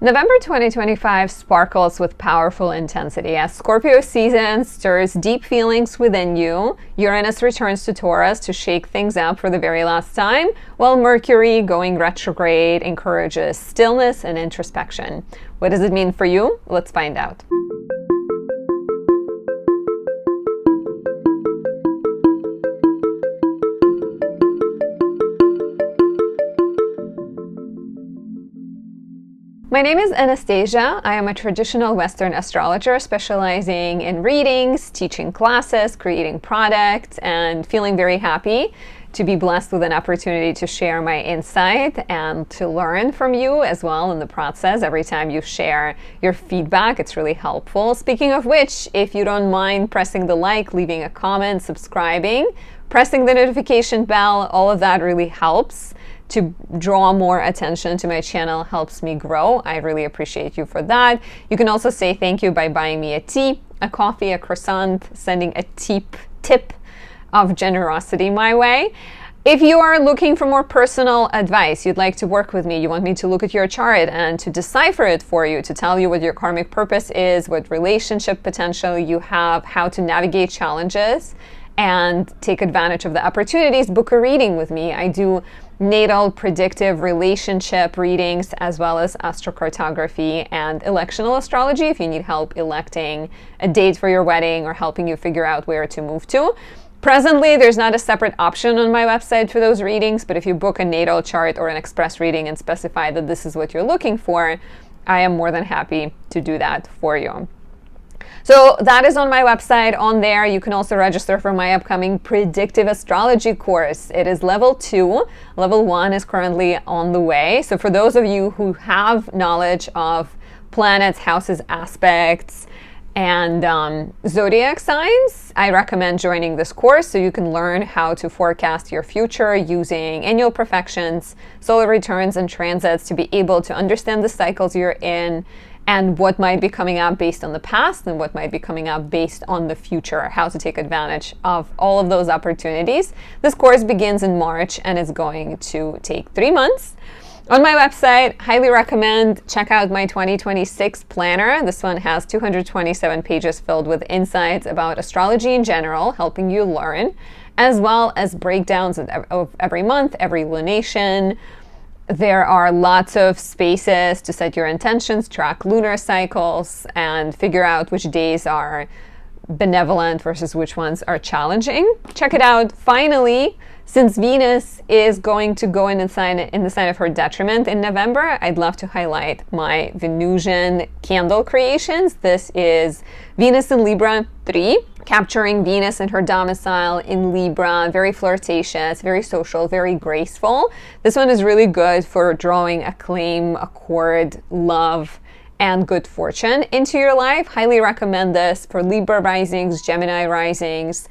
November 2025 sparkles with powerful intensity as Scorpio season stirs deep feelings within you. Uranus returns to Taurus to shake things up for the very last time, while Mercury, going retrograde, encourages stillness and introspection. What does it mean for you? Let's find out. My name is Anastasia. I am a traditional Western astrologer specializing in readings, teaching classes, creating products, and feeling very happy to be blessed with an opportunity to share my insight and to learn from you as well in the process. Every time you share your feedback, it's really helpful. Speaking of which, if you don't mind pressing the like, leaving a comment, subscribing, pressing the notification bell, all of that really helps to draw more attention to my channel, helps me grow. I really appreciate you for that. You can also say thank you by buying me a tea, a coffee, a croissant, sending a tip of generosity my way. If you are looking for more personal advice, you'd like to work with me, you want me to look at your chart and to decipher it for you, to tell you what your karmic purpose is, what relationship potential you have, how to navigate challenges and take advantage of the opportunities, book a reading with me. I do natal predictive relationship readings as well as astrocartography and electional astrology if you need help electing a date for your wedding or helping you figure out where to move to. Presently, there's not a separate option on my website for those readings, but if you book a natal chart or an express reading and specify that this is what you're looking for, I am more than happy to do that for you. So that is on my website. On there, you can also register for my upcoming predictive astrology course. It is level 2. Level 1 is currently on the way. So for those of you who have knowledge of planets, houses, aspects, and zodiac signs, I recommend joining this course so you can learn how to forecast your future using annual perfections, solar returns, and transits to be able to understand the cycles you're in and what might be coming up based on the past and what might be coming up based on the future, how to take advantage of all of those opportunities. This course begins in March and is going to take 3 months. On my website, highly recommend check out my 2026 planner. This one has 227 pages filled with insights about astrology in general, helping you learn, as well as breakdowns of every month, every lunation. There are lots of spaces to set your intentions, track lunar cycles, and figure out which days are benevolent versus which ones are challenging. Check it out. Finally, since Venus is going to go in the sign of her detriment in November, I'd love to highlight my Venusian candle creations. This is Venus in Libra 3, capturing Venus in her domicile in Libra, very flirtatious, very social, very graceful. This one is really good for drawing acclaim, accord, love, and good fortune into your life. Highly recommend this for Libra risings, Gemini risings,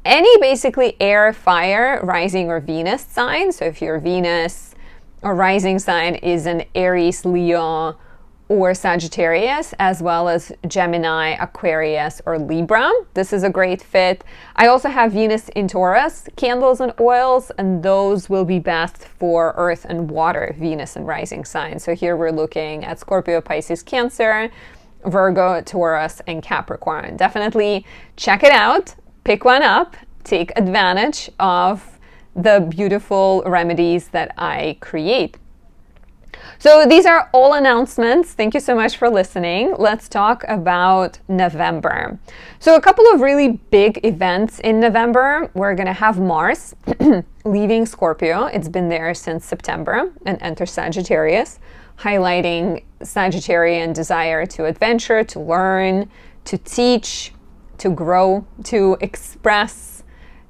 any basically air, fire, rising, or Venus sign. So if your Venus or rising sign is an Aries, Leo, or Sagittarius, as well as Gemini, Aquarius, or Libra, this is a great fit. I also have Venus in Taurus candles and oils, and those will be best for earth and water, Venus and rising signs. So here we're looking at Scorpio, Pisces, Cancer, Virgo, Taurus, and Capricorn. Definitely check it out, pick one up, take advantage of the beautiful remedies that I create. So these are all announcements. Thank you so much for listening. Let's talk about November. So a couple of really big events in November. We're going to have Mars leaving Scorpio. It's been there since September and enters Sagittarius, highlighting Sagittarian desire to adventure, to learn, to teach, to grow, to express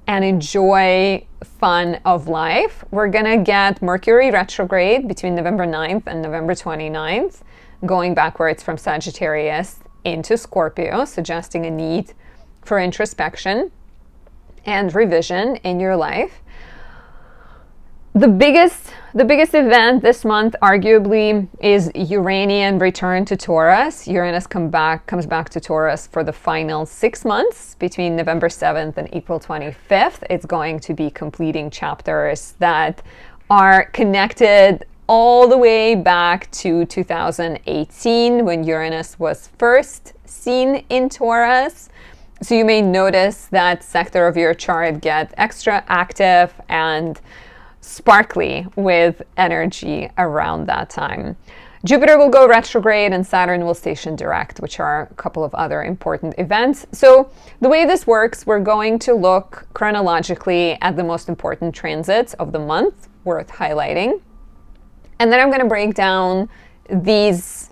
and enjoy fun of life. We're gonna get Mercury retrograde between November 9th and November 29th, going backwards from Sagittarius into Scorpio, suggesting a need for introspection and revision in your life. The biggest event this month, arguably, is Uranian return to Taurus. Uranus comes back to Taurus for the final 6 months between November 7th and April 25th. It's going to be completing chapters that are connected all the way back to 2018 when Uranus was first seen in Taurus. So you may notice that sector of your chart get extra active and sparkly with energy around that time. Jupiter will go retrograde and Saturn will station direct, which are a couple of other important events. So the way this works, we're going to look chronologically at the most important transits of the month worth highlighting. And then I'm going to break down these,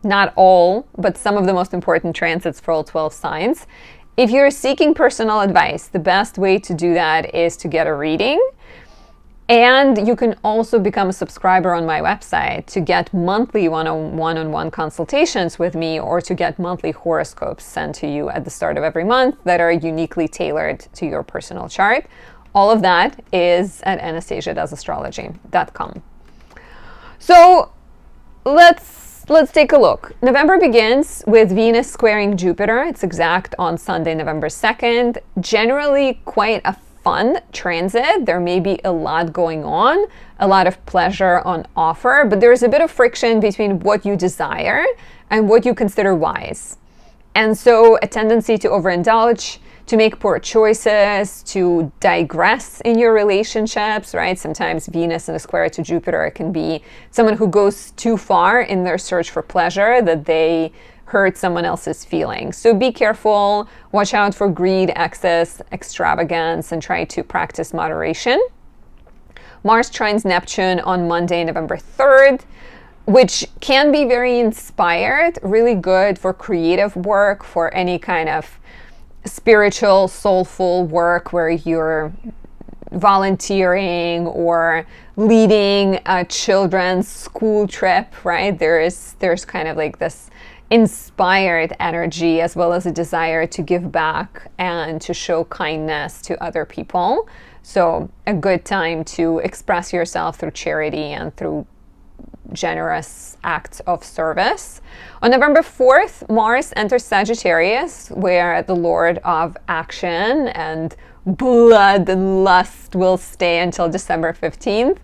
not all, but some of the most important transits for all 12 signs. If you're seeking personal advice, the best way to do that is to get a reading. And you can also become a subscriber on my website to get monthly one-on-one consultations with me, or to get monthly horoscopes sent to you at the start of every month that are uniquely tailored to your personal chart. All of that is at anastasiadoesastrology.com. So let's take a look. November begins with Venus squaring Jupiter. It's exact on Sunday, November 2nd. Generally quite a fun transit. There may be a lot going on, a lot of pleasure on offer, but there's a bit of friction between what you desire and what you consider wise. And so a tendency to overindulge, to make poor choices, to digress in your relationships, right? Sometimes Venus in a square to Jupiter can be someone who goes too far in their search for pleasure that they hurt someone else's feelings. So be careful, watch out for greed, excess, extravagance, and try to practice moderation. Mars trines Neptune on Monday, November 3rd, which can be very inspired, really good for creative work, for any kind of spiritual, soulful work where you're volunteering or leading a children's school trip, right? There's kind of like this inspired energy, as well as a desire to give back and to show kindness to other people. So a good time to express yourself through charity and through generous acts of service. On November 4th, Mars enters Sagittarius, where the Lord of action and blood and lust will stay until December 15th.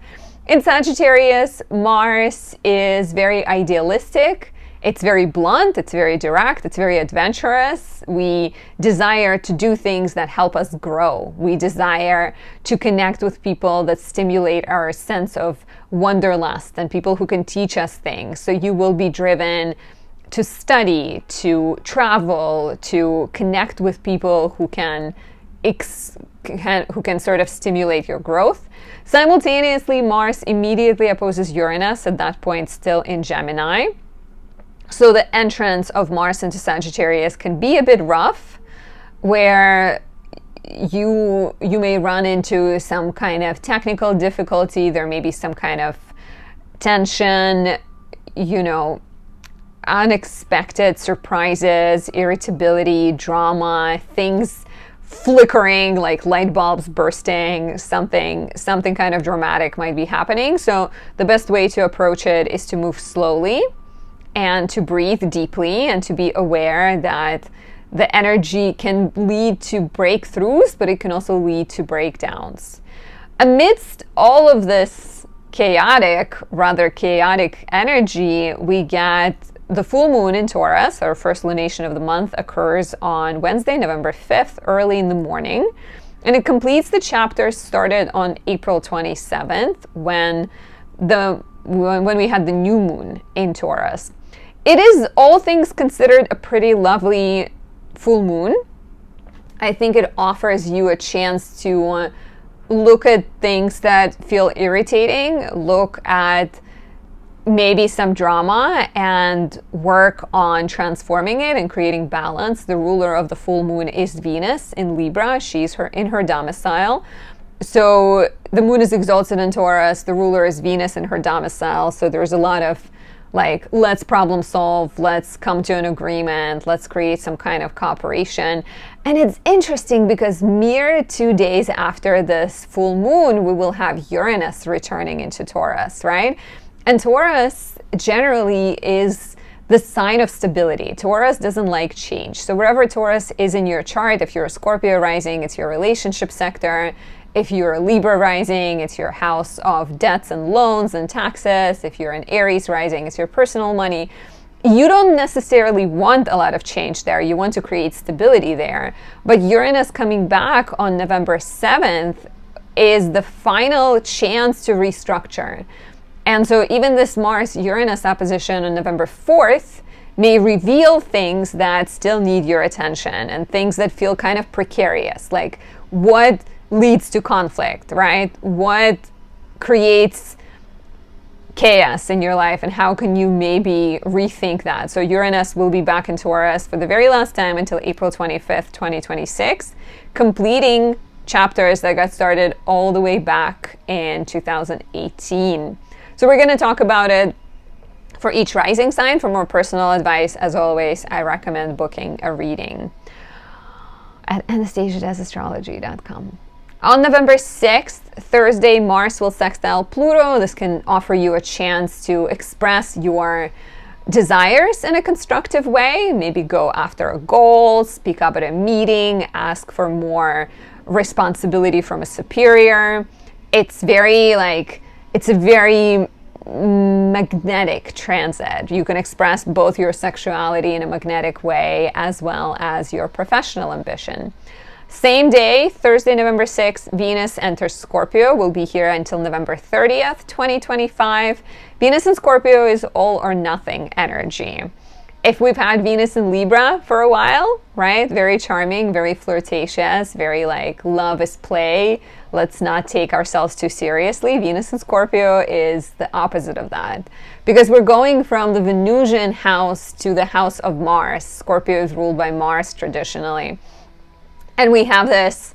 In Sagittarius, Mars is very idealistic. It's very blunt, it's very direct, it's very adventurous. We desire to do things that help us grow. We desire to connect with people that stimulate our sense of wanderlust and people who can teach us things. So you will be driven to study, to travel, to connect with people who can sort of stimulate your growth. Simultaneously, Mars immediately opposes Uranus, at that point still in Gemini. So the entrance of Mars into Sagittarius can be a bit rough, where you may run into some kind of technical difficulty. There may be some kind of tension, unexpected surprises, irritability, drama, things flickering like light bulbs bursting, something kind of dramatic might be happening. So the best way to approach it is to move slowly and to breathe deeply and to be aware that the energy can lead to breakthroughs, but it can also lead to breakdowns. Amidst all of this rather chaotic energy, we get the full moon in Taurus. Our first lunation of the month occurs on Wednesday, November 5th, early in the morning. And it completes the chapter started on April 27th when we had the new moon in Taurus. It is, all things considered, a pretty lovely full moon. I think it offers you a chance to look at things that feel irritating, look at maybe some drama, and work on transforming it and creating balance. The ruler of the full moon is Venus in Libra. She's in her domicile. So the moon is exalted in Taurus. The ruler is Venus in her domicile. So there's a lot of let's problem solve, let's come to an agreement, let's create some kind of cooperation. And it's interesting because mere 2 days after this full moon, we will have Uranus returning into Taurus, right? And Taurus generally is the sign of stability. Taurus doesn't like change. So wherever Taurus is in your chart, if you're a Scorpio rising, it's your relationship sector. If you're a Libra rising, it's your house of debts and loans and taxes. If you're an Aries rising, it's your personal money. You don't necessarily want a lot of change there. You want to create stability there. But Uranus coming back on November 7th is the final chance to restructure. And so even this Mars-Uranus opposition on November 4th may reveal things that still need your attention and things that feel kind of precarious, like what leads to conflict, right? What creates chaos in your life, and how can you maybe rethink that? So Uranus will be back in Taurus for the very last time until April 25th, 2026, completing chapters that got started all the way back in 2018. So we're going to talk about it for each rising sign. For more personal advice, as always, I recommend booking a reading at anastasiadasastrology.com. On November 6th, Thursday, Mars will sextile Pluto. This can offer you a chance to express your desires in a constructive way. Maybe go after a goal, speak up at a meeting, ask for more responsibility from a superior. It's a very magnetic transit. You can express both your sexuality in a magnetic way as well as your professional ambition. Same day, Thursday, November 6th, Venus enters Scorpio. Will be here until November 30th, 2025. Venus in Scorpio is all or nothing energy. If we've had Venus in Libra for a while, right? Very charming, very flirtatious, very like love is play. Let's not take ourselves too seriously. Venus in Scorpio is the opposite of that, because we're going from the Venusian house to the house of Mars. Scorpio is ruled by Mars traditionally. And we have this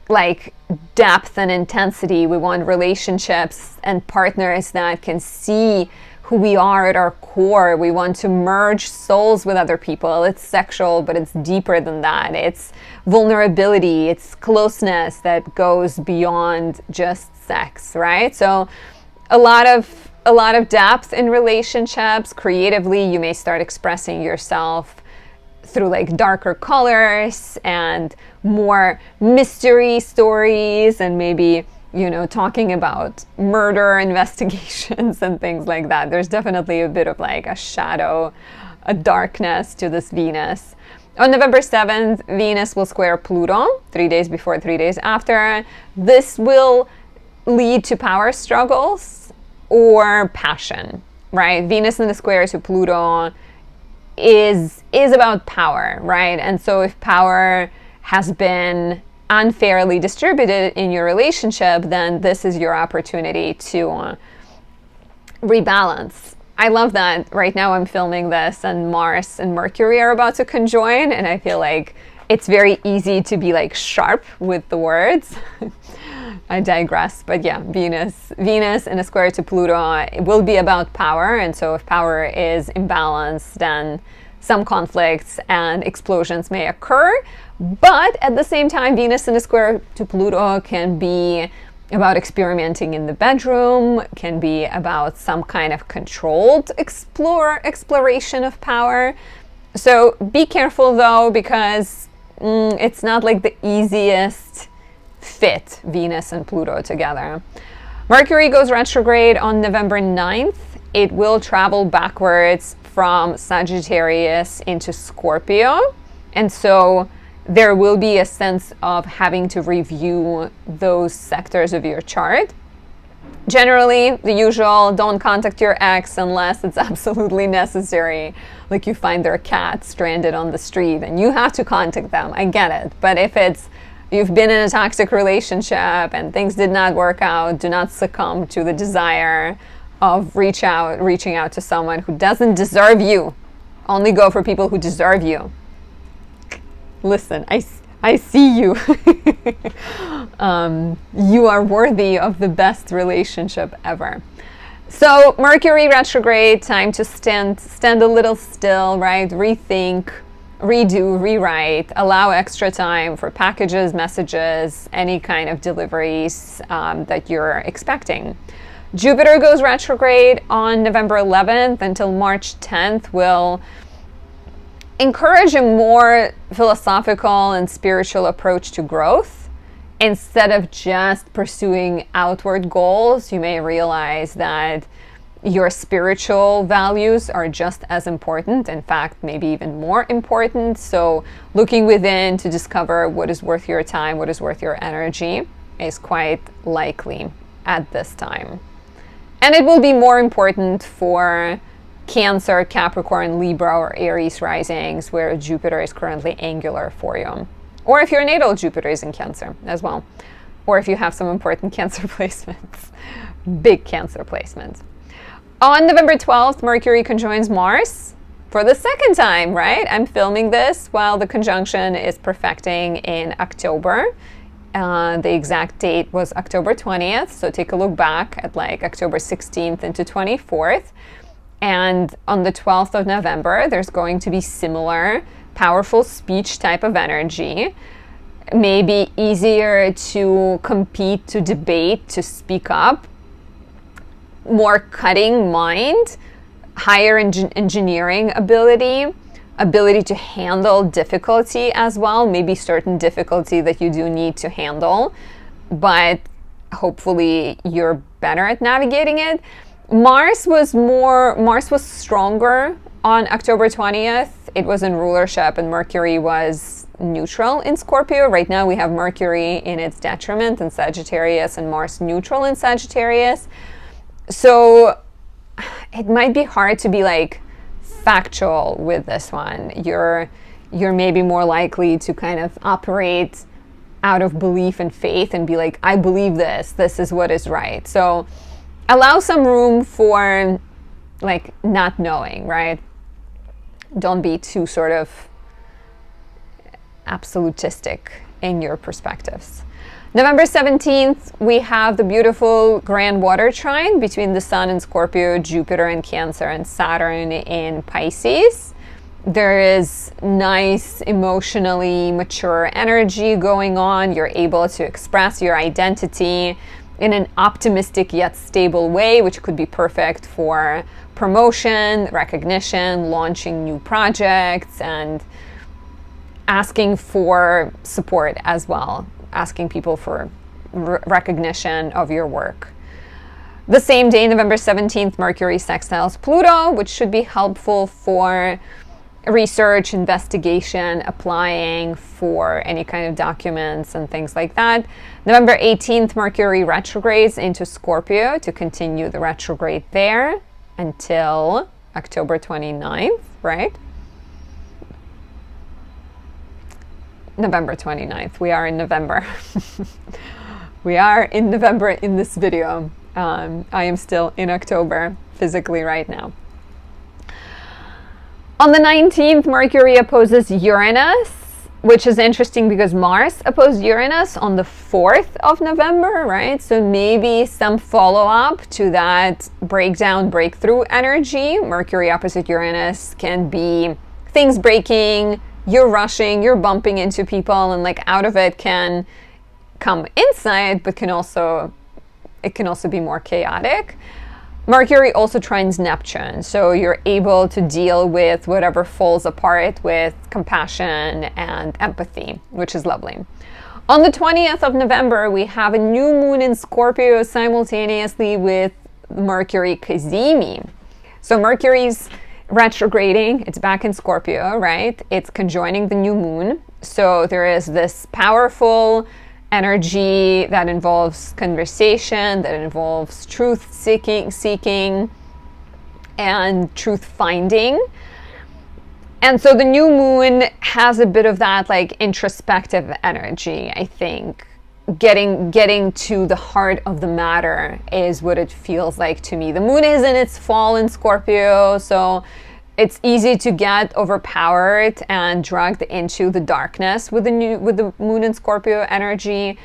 like depth and intensity. We want relationships and partners that can see who we are at our core. We want to merge souls with other people. It's sexual, but it's deeper than that. It's vulnerability, it's closeness that goes beyond just sex, right? So a lot of depth in relationships. Creatively, you may start expressing yourself through like darker colors and more mystery stories, and maybe, you know, talking about murder investigations and things like that. There's definitely a bit of like a shadow, a darkness to this Venus. On November 7th, Venus will square Pluto 3 days before, 3 days after. This will lead to power struggles or passion, right? Venus in the square to Pluto is about power, right? And so if power has been unfairly distributed in your relationship, then this is your opportunity to rebalance. I love that right now I'm filming this and Mars and Mercury are about to conjoin, and I feel like it's very easy to be like sharp with the words. I digress, but yeah, Venus in a square to Pluto, it will be about power, and so if power is imbalanced, then some conflicts and explosions may occur. But at the same time, Venus in a square to Pluto can be about experimenting in the bedroom, can be about some kind of controlled exploration of power. So be careful though, because it's not like the easiest fit, Venus and Pluto together. Mercury goes retrograde on November 9th. It will travel backwards from Sagittarius into Scorpio. And so there will be a sense of having to review those sectors of your chart. Generally, the usual, don't contact your ex unless it's absolutely necessary. Like you find their cat stranded on the street and you have to contact them. I get it. But if it's you've been in a toxic relationship and things did not work out, do not succumb to the desire of reaching out to someone who doesn't deserve you. Only go for people who deserve you. Listen, I see you. You are worthy of the best relationship ever. So Mercury retrograde, time to stand a little still, right? Rethink, redo, rewrite, allow extra time for packages, messages, any kind of deliveries that you're expecting. Jupiter goes retrograde on November 11th until March 10th. Will encourage a more philosophical and spiritual approach to growth instead of just pursuing outward goals, you may realize that your spiritual values are just as important, in fact, maybe even more important. So looking within to discover what is worth your time, what is worth your energy, is quite likely at this time. And it will be more important for Cancer, Capricorn, Libra, or Aries risings, where Jupiter is currently angular for you. Or if your natal Jupiter is in Cancer as well. Or if you have some important Cancer placements, big Cancer placements. On November 12th, Mercury conjoins Mars for the second time, right? I'm filming this while the conjunction is perfecting in October. The exact date was October 20th, so take a look back at like October 16th into 24th. And on the 12th of November, there's going to be similar powerful speech type of energy. Maybe easier to compete, to debate, to speak up. More cutting mind, higher engineering ability to handle difficulty as well, maybe certain difficulty that you do need to handle, but hopefully you're better at navigating it. Mars was stronger on October 20th. It was in rulership and Mercury was neutral in Scorpio. Right now we have Mercury in its detriment in Sagittarius and Mars neutral in Sagittarius. So it might be hard to be like factual with this one. You're maybe more likely to kind of operate out of belief and faith and be like, I believe this is what is right. So allow some room for like not knowing, right? Don't be too sort of absolutistic in your perspectives. November 17th, we have the beautiful grand water trine between the Sun in Scorpio, Jupiter in Cancer, and Saturn in Pisces. There is nice, emotionally mature energy going on. You're able to express your identity in an optimistic yet stable way, which could be perfect for promotion, recognition, launching new projects, and asking for support as well. Asking people for recognition of your work. The same day, November 17th, Mercury sextiles Pluto, which should be helpful for research, investigation, applying for any kind of documents and things like that. November 18th, Mercury retrogrades into Scorpio to continue the retrograde there until October 29th, right? November 29th. We are in November. We are in November in this video. I am still in October physically right now. On the 19th, Mercury opposes Uranus, which is interesting because Mars opposed Uranus on the 4th of November, right? So maybe some follow-up to that breakdown, breakthrough energy. Mercury opposite Uranus can be things breaking, you're rushing, you're bumping into people, and like out of it can come insight, but it can also be more chaotic. Mercury also trines Neptune, so you're able to deal with whatever falls apart with compassion and empathy, which is lovely. On the 20th of November, we have a new moon in Scorpio simultaneously with Mercury Cazimi. So Mercury's retrograding, it's back in Scorpio, right? It's conjoining the new moon. So there is this powerful energy that involves conversation, that involves truth seeking and truth finding. And so the new moon has a bit of that like introspective energy, I think. Getting to the heart of the matter is what it feels like to me. The moon is in its fall in Scorpio, so it's easy to get overpowered and dragged into the darkness with the moon in Scorpio energy.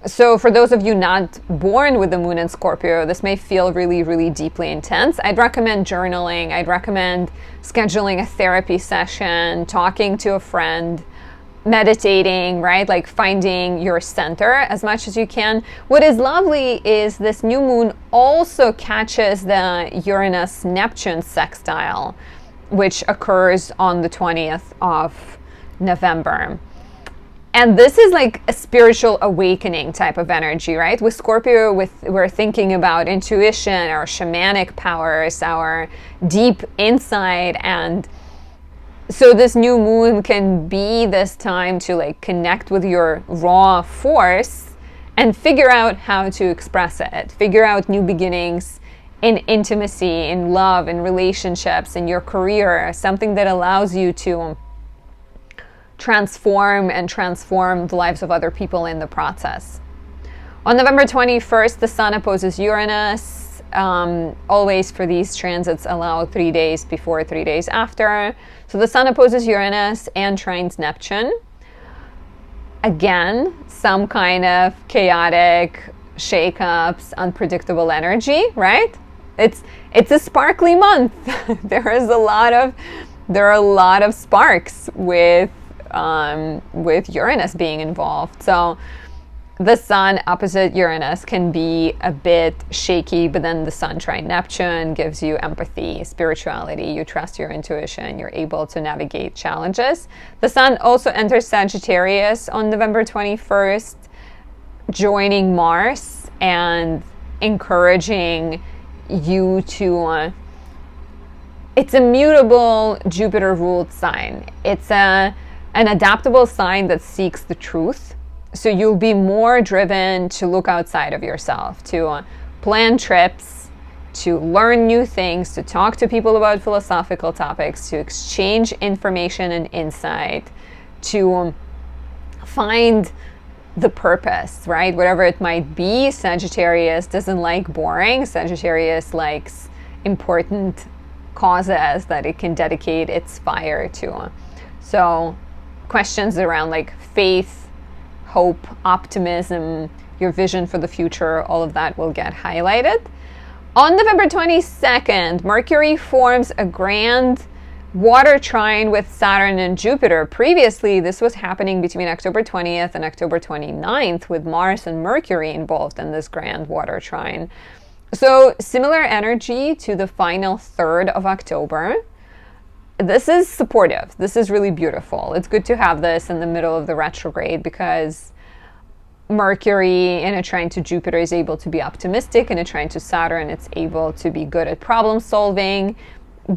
So for those of you not born with the moon in Scorpio, this may feel really, really deeply intense. I'd recommend journaling. I'd recommend scheduling a therapy session, talking to a friend, meditating, right? Like finding your center as much as you can. What is lovely is this new moon also catches the Uranus-Neptune sextile, which occurs on the 20th of November. And this is like a spiritual awakening type of energy, right? With Scorpio, we're thinking about intuition, our shamanic powers, our deep insight. And so this new moon can be this time to like connect with your raw force and figure out how to express it, figure out new beginnings in intimacy, in love, in relationships, in your career, something that allows you to transform the lives of other people in the process. On November 21st, the Sun opposes Uranus. Always for these transits, allow 3 days before, 3 days after. So the Sun opposes Uranus and trines Neptune. Again, some kind of chaotic shakeups, unpredictable energy, right? It's a sparkly month. There are a lot of sparks with Uranus being involved. So the Sun opposite Uranus can be a bit shaky, but then the Sun trine Neptune gives you empathy, spirituality, you trust your intuition, you're able to navigate challenges. The Sun also enters Sagittarius on November 21st, joining Mars and encouraging you to it's a mutable Jupiter-ruled sign. It's an adaptable sign that seeks the truth. So you'll be more driven to look outside of yourself, to plan trips, to learn new things, to talk to people about philosophical topics, to exchange information and insight, to find the purpose, right? Whatever it might be. Sagittarius doesn't like boring. Sagittarius likes important causes that it can dedicate its fire to. So questions around like faith, hope, optimism, your vision for the future, all of that will get highlighted. On November 22nd, Mercury forms a grand water trine with Saturn and Jupiter. Previously, this was happening between October 20th and October 29th with Mars and Mercury involved in this grand water trine. So similar energy to the final third of October. This is supportive. This is really beautiful. It's good to have this in the middle of the retrograde because Mercury in a trine to Jupiter is able to be optimistic. In a trine to Saturn, it's able to be good at problem solving.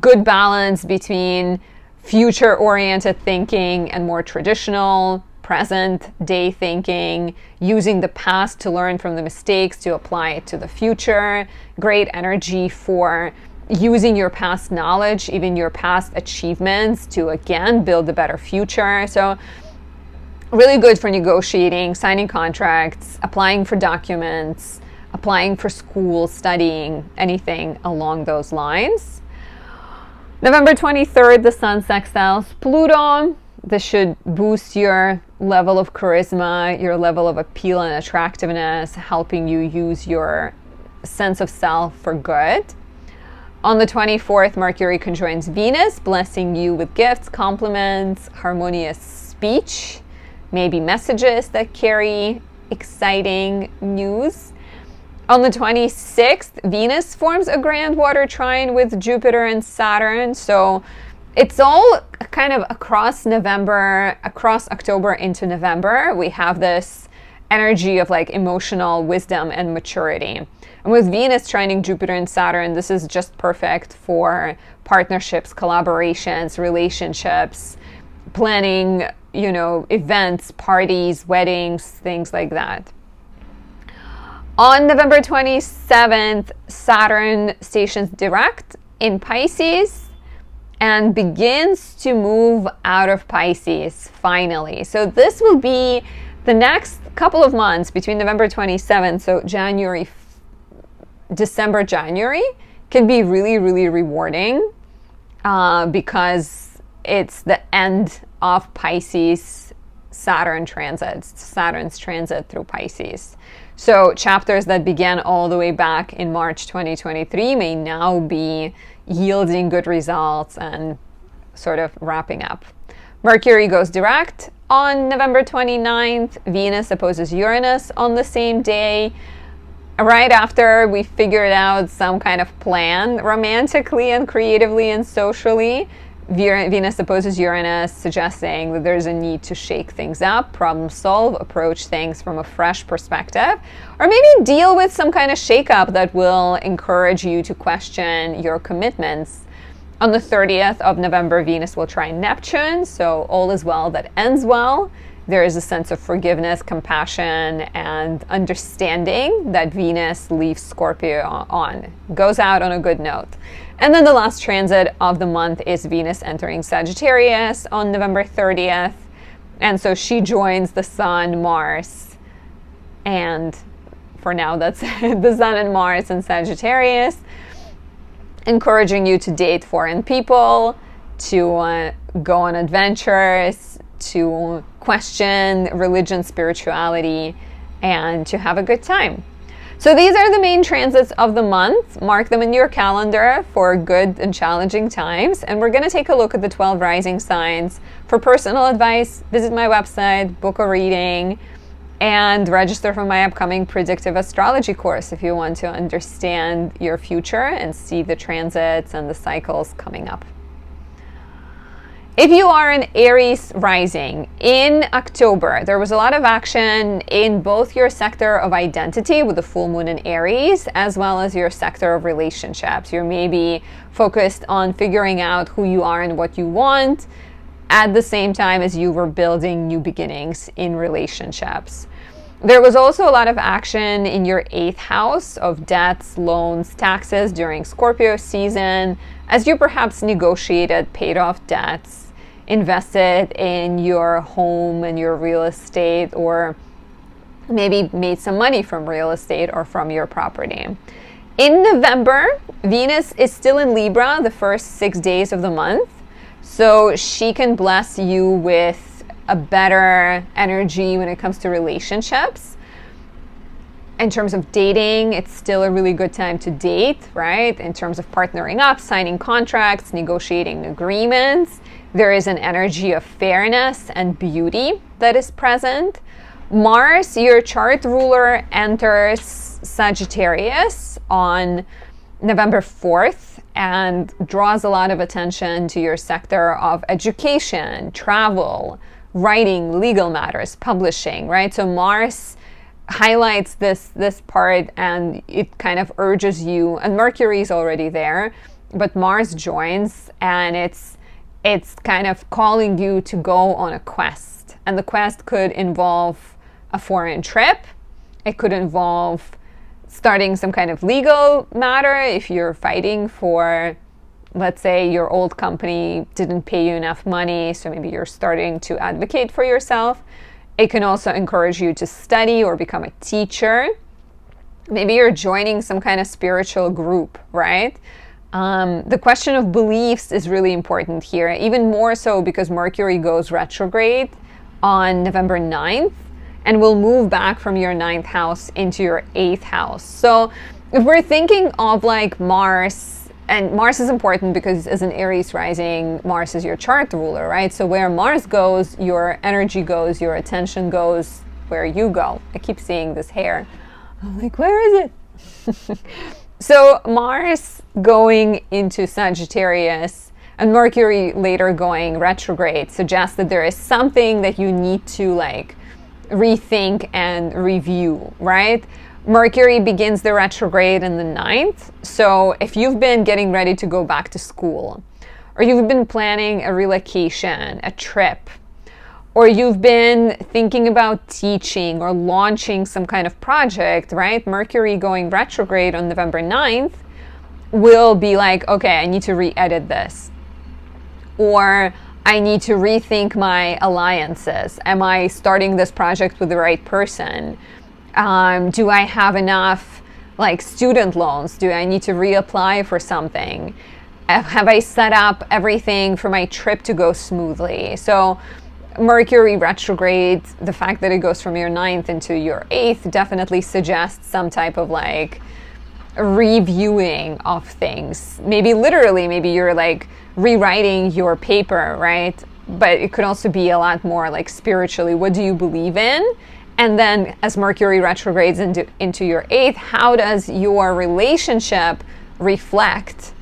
Good balance between future-oriented thinking and more traditional present-day thinking, using the past to learn from the mistakes to apply it to the future. Great energy for using your past knowledge, even your past achievements, to again build a better future. So really good for negotiating, signing contracts, applying for documents, applying for school, studying, anything along those lines. November 23rd, the Sun sextiles Pluto. This should boost your level of charisma, your level of appeal and attractiveness, helping you use your sense of self for good. On the 24th, Mercury conjoins Venus, blessing you with gifts, compliments, harmonious speech, maybe messages that carry exciting news. On the 26th, Venus forms a grand water trine with Jupiter and Saturn. So it's all kind of across November, across October into November. We have this energy of like emotional wisdom and maturity. And with Venus trining Jupiter and Saturn, this is just perfect for partnerships, collaborations, relationships, planning, events, parties, weddings, things like that. On November 27th, Saturn stations direct in Pisces and begins to move out of Pisces finally. So this will be the next couple of months between November 27th, so December, January, can be really, really rewarding because it's the end of Pisces Saturn's transit through Pisces. So chapters that began all the way back in March 2023 may now be yielding good results and sort of wrapping up. Mercury goes direct on November 29th. Venus opposes Uranus on the same day. Right after we figured out some kind of plan romantically and creatively and socially, Venus opposes Uranus, suggesting that there's a need to shake things up, problem solve, approach things from a fresh perspective, or maybe deal with some kind of shakeup that will encourage you to question your commitments. On the 30th of November, Venus will trine Neptune, so all is well that ends well. There is a sense of forgiveness, compassion, and understanding that Venus leaves Scorpio on. Goes out on a good note. And then the last transit of the month is Venus entering Sagittarius on November 30th. And so she joins the Sun, Mars, and for now that's the Sun and Mars in Sagittarius, encouraging you to date foreign people, to go on adventures, to question religion, spirituality, and to have a good time. So these are the main transits of the month. Mark them in your calendar for good and challenging times. And we're going to take a look at the 12 rising signs. For personal advice, visit my website, book a reading, and register for my upcoming predictive astrology course if you want to understand your future and see the transits and the cycles coming up. If you are an Aries rising, in October, there was a lot of action in both your sector of identity with the full moon in Aries, as well as your sector of relationships. You're maybe focused on figuring out who you are and what you want at the same time as you were building new beginnings in relationships. There was also a lot of action in your 8th house of debts, loans, taxes during Scorpio season, as you perhaps negotiated, paid off debts, invested in your home and your real estate, or maybe made some money from real estate or from your property. In November, Venus is still in Libra the first 6 days of the month, so she can bless you with a better energy when it comes to relationships. In terms of dating, it's still a really good time to date, right? In terms of partnering up, signing contracts, negotiating agreements, there is an energy of fairness and beauty that is present. Mars, your chart ruler, enters Sagittarius on November 4th and draws a lot of attention to your sector of education, travel, writing, legal matters, publishing, right? So Mars highlights this part, and it kind of urges you, and Mercury is already there, but Mars joins, and it's kind of calling you to go on a quest. And the quest could involve a foreign trip. It could involve starting some kind of legal matter if you're fighting for, let's say, your old company didn't pay you enough money, so maybe you're starting to advocate for yourself. It can also encourage you to study or become a teacher. Maybe you're joining some kind of spiritual group, right? The question of beliefs is really important here, even more so because Mercury goes retrograde on November 9th and will move back from your 9th house into your 8th house. So if we're thinking of like Mars, and Mars is important because as an Aries rising, Mars is your chart ruler, right? So where Mars goes, your energy goes, your attention goes, where you go. I keep seeing this hair. I'm like, where is it? So Mars going into Sagittarius and Mercury later going retrograde suggests that there is something that you need to like rethink and review, right? Mercury begins the retrograde in the 9th. So if you've been getting ready to go back to school, or you've been planning a relocation, a trip, or you've been thinking about teaching or launching some kind of project, right? Mercury going retrograde on November 9th will be like, okay, I need to re-edit this. Or I need to rethink my alliances. Am I starting this project with the right person? Do I have enough like student loans? Do I need to reapply for something? Have I set up everything for my trip to go smoothly? So Mercury retrograde, the fact that it goes from your 9th into your 8th definitely suggests some type of like reviewing of things. Maybe literally, maybe you're like rewriting your paper, right? But it could also be a lot more like spiritually, what do you believe in? And then as Mercury retrogrades into your 8th, how does your relationship reflect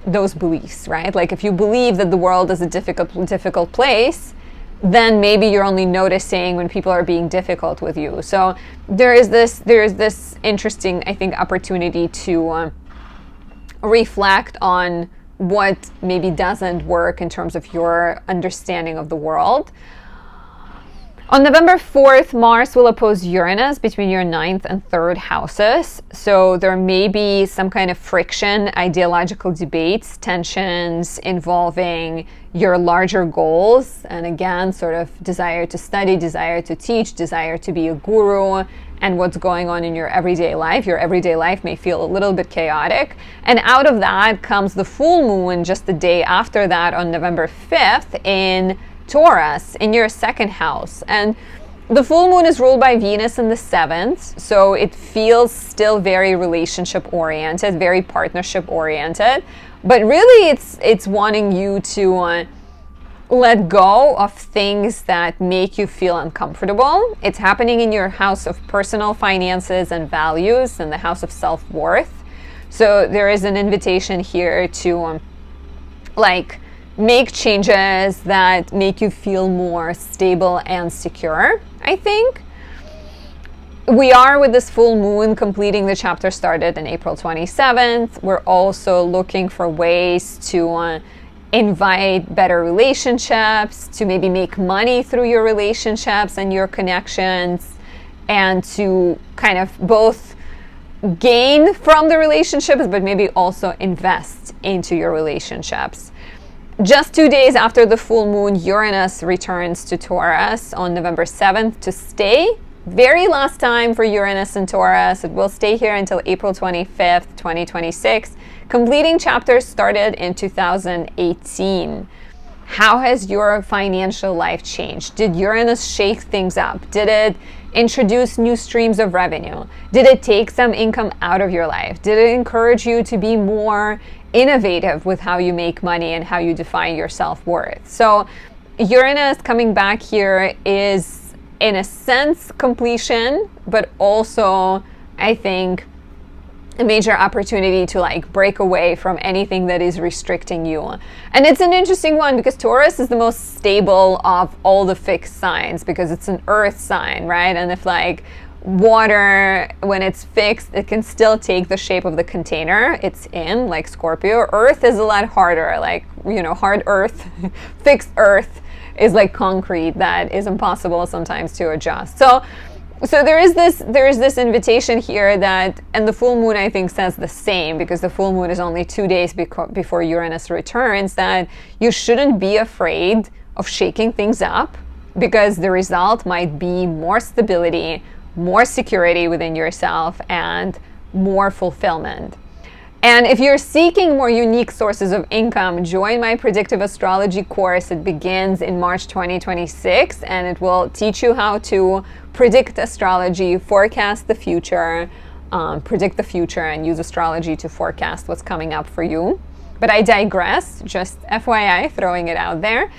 those beliefs, right? Like if you believe that the world is a difficult place, then maybe you're only noticing when people are being difficult with you. So there is this interesting, I think, opportunity to reflect on what maybe doesn't work in terms of your understanding of the world. On November 4th, Mars will oppose Uranus between your 9th and 3rd houses. So there may be some kind of friction, ideological debates, tensions involving your larger goals. And again, sort of desire to study, desire to teach, desire to be a guru, and what's going on in your everyday life. Your everyday life may feel a little bit chaotic. And out of that comes the full moon just the day after that on November 5th in Taurus, in your 2nd house. And the full moon is ruled by Venus in the 7th, so it feels still very relationship oriented, very partnership oriented, but really it's wanting you to let go of things that make you feel uncomfortable. It's happening in your house of personal finances and values, and the house of self-worth. So there is an invitation here to make changes that make you feel more stable and secure, I think. We are, with this full moon, completing the chapter started on April 27th. We're also looking for ways to invite better relationships, to maybe make money through your relationships and your connections, and to kind of both gain from the relationships, but maybe also invest into your relationships. Just 2 days after the full moon, Uranus returns to Taurus on November 7th to stay. Very last time for Uranus and Taurus. It will stay here until April 25th, 2026. Completing chapters started in 2018. How has your financial life changed? Did Uranus shake things up? Did it introduce new streams of revenue? Did it take some income out of your life? Did it encourage you to be more innovative with how you make money and how you define your self-worth? So Uranus coming back here is, in a sense, completion, but also, I think, a major opportunity to break away from anything that is restricting you. And it's an interesting one because Taurus is the most stable of all the fixed signs because it's an earth sign, right? And if water, when it's fixed, it can still take the shape of the container it's in, like Scorpio. Earth is a lot harder, hard earth, fixed earth is like concrete that is impossible sometimes to adjust. So there is this invitation here that, and the full moon I think says the same, because the full moon is only 2 days before Uranus returns, that you shouldn't be afraid of shaking things up because the result might be more stability, more security within yourself, and more fulfillment. And if you're seeking more unique sources of income, join my predictive astrology course. It begins in March 2026, and it will teach you how to predict astrology, forecast the future, predict the future, and use astrology to forecast what's coming up for you. But I digress, just FYI, throwing it out there.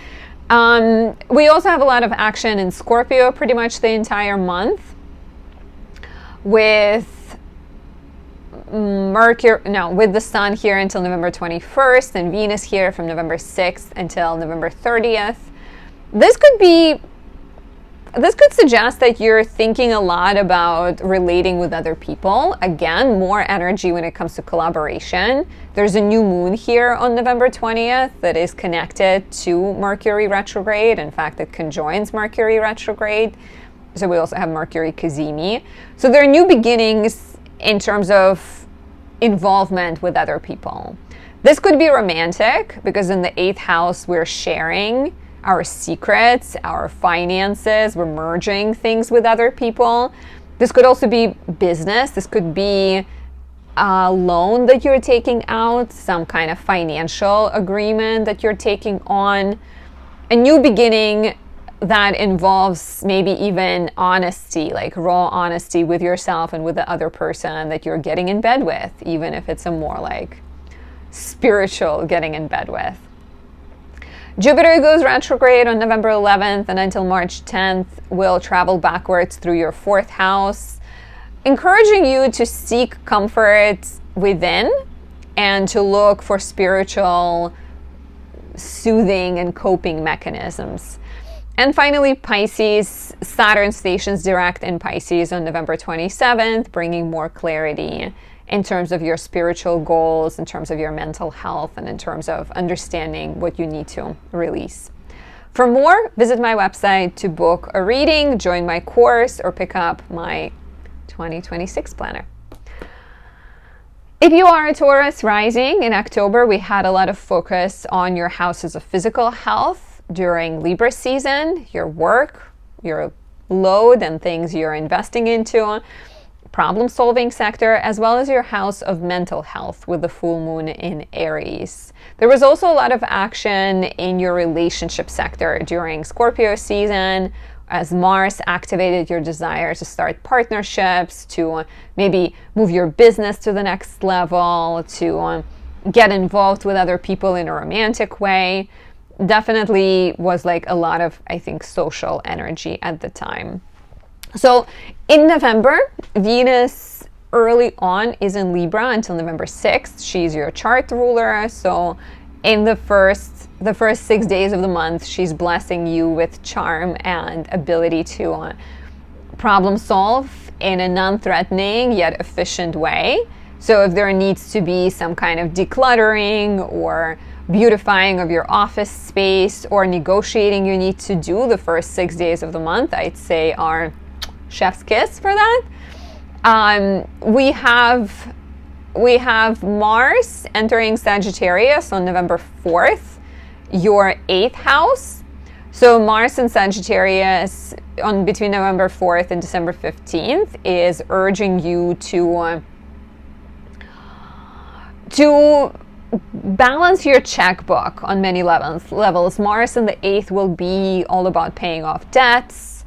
We also have a lot of action in Scorpio pretty much the entire month, with with the Sun here until November 21st and Venus here from November 6th until November 30th. This could suggest that you're thinking a lot about relating with other people. Again, more energy when it comes to collaboration. There's a new moon here on November 20th that is connected to Mercury retrograde. In fact, it conjoins Mercury retrograde. So we also have Mercury Cazimi. So there are new beginnings in terms of involvement with other people. This could be romantic because in the 8th house, we're sharing our secrets, our finances, we're merging things with other people. This could also be business. This could be a loan that you're taking out, some kind of financial agreement that you're taking on, a new beginning that involves maybe even honesty, like raw honesty with yourself and with the other person that you're getting in bed with, even if it's a more spiritual getting in bed with. Jupiter goes retrograde on November 11th, and until March 10th will travel backwards through your 4th house, encouraging you to seek comfort within and to look for spiritual soothing and coping mechanisms. And finally, Pisces, Saturn stations direct in Pisces on November 27th, bringing more clarity in terms of your spiritual goals, in terms of your mental health, and in terms of understanding what you need to release. For more, visit my website to book a reading, join my course, or pick up my 2026 planner. If you are a Taurus rising, in October we had a lot of focus on your houses of physical health during Libra season, your work, your load and things you're investing into, problem-solving sector, as well as your house of mental health with the full moon in Aries. There was also a lot of action in your relationship sector during Scorpio season, as Mars activated your desire to start partnerships, to maybe move your business to the next level, to get involved with other people in a romantic way. Definitely was like a lot of, I think, social energy at the time. So in November, Venus early on is in Libra until November 6th. She's your chart ruler. So in the first 6 days of the month, she's blessing you with charm and ability to problem solve in a non-threatening yet efficient way. So if there needs to be some kind of decluttering or beautifying of your office space or negotiating you need to do, the first 6 days of the month, I'd say, are chef's kiss for that. We have Mars entering Sagittarius on November 4th, your 8th house. So Mars in Sagittarius on between November 4th and December 15th is urging you to balance your checkbook on many levels. Mars in the 8th will be all about paying off debts,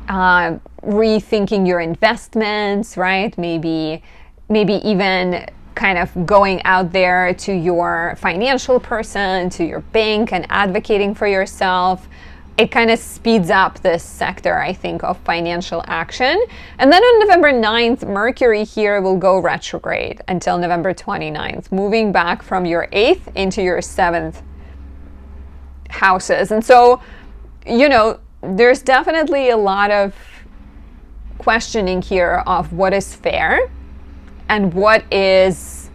rethinking your investments, right? Maybe even kind of going out there to your financial person, to your bank, and advocating for yourself. It kind of speeds up this sector, I think, of financial action. And then on November 9th, Mercury here will go retrograde until November 29th, moving back from your 8th into your 7th houses. And so, there's definitely a lot of questioning here of what is fair and what balance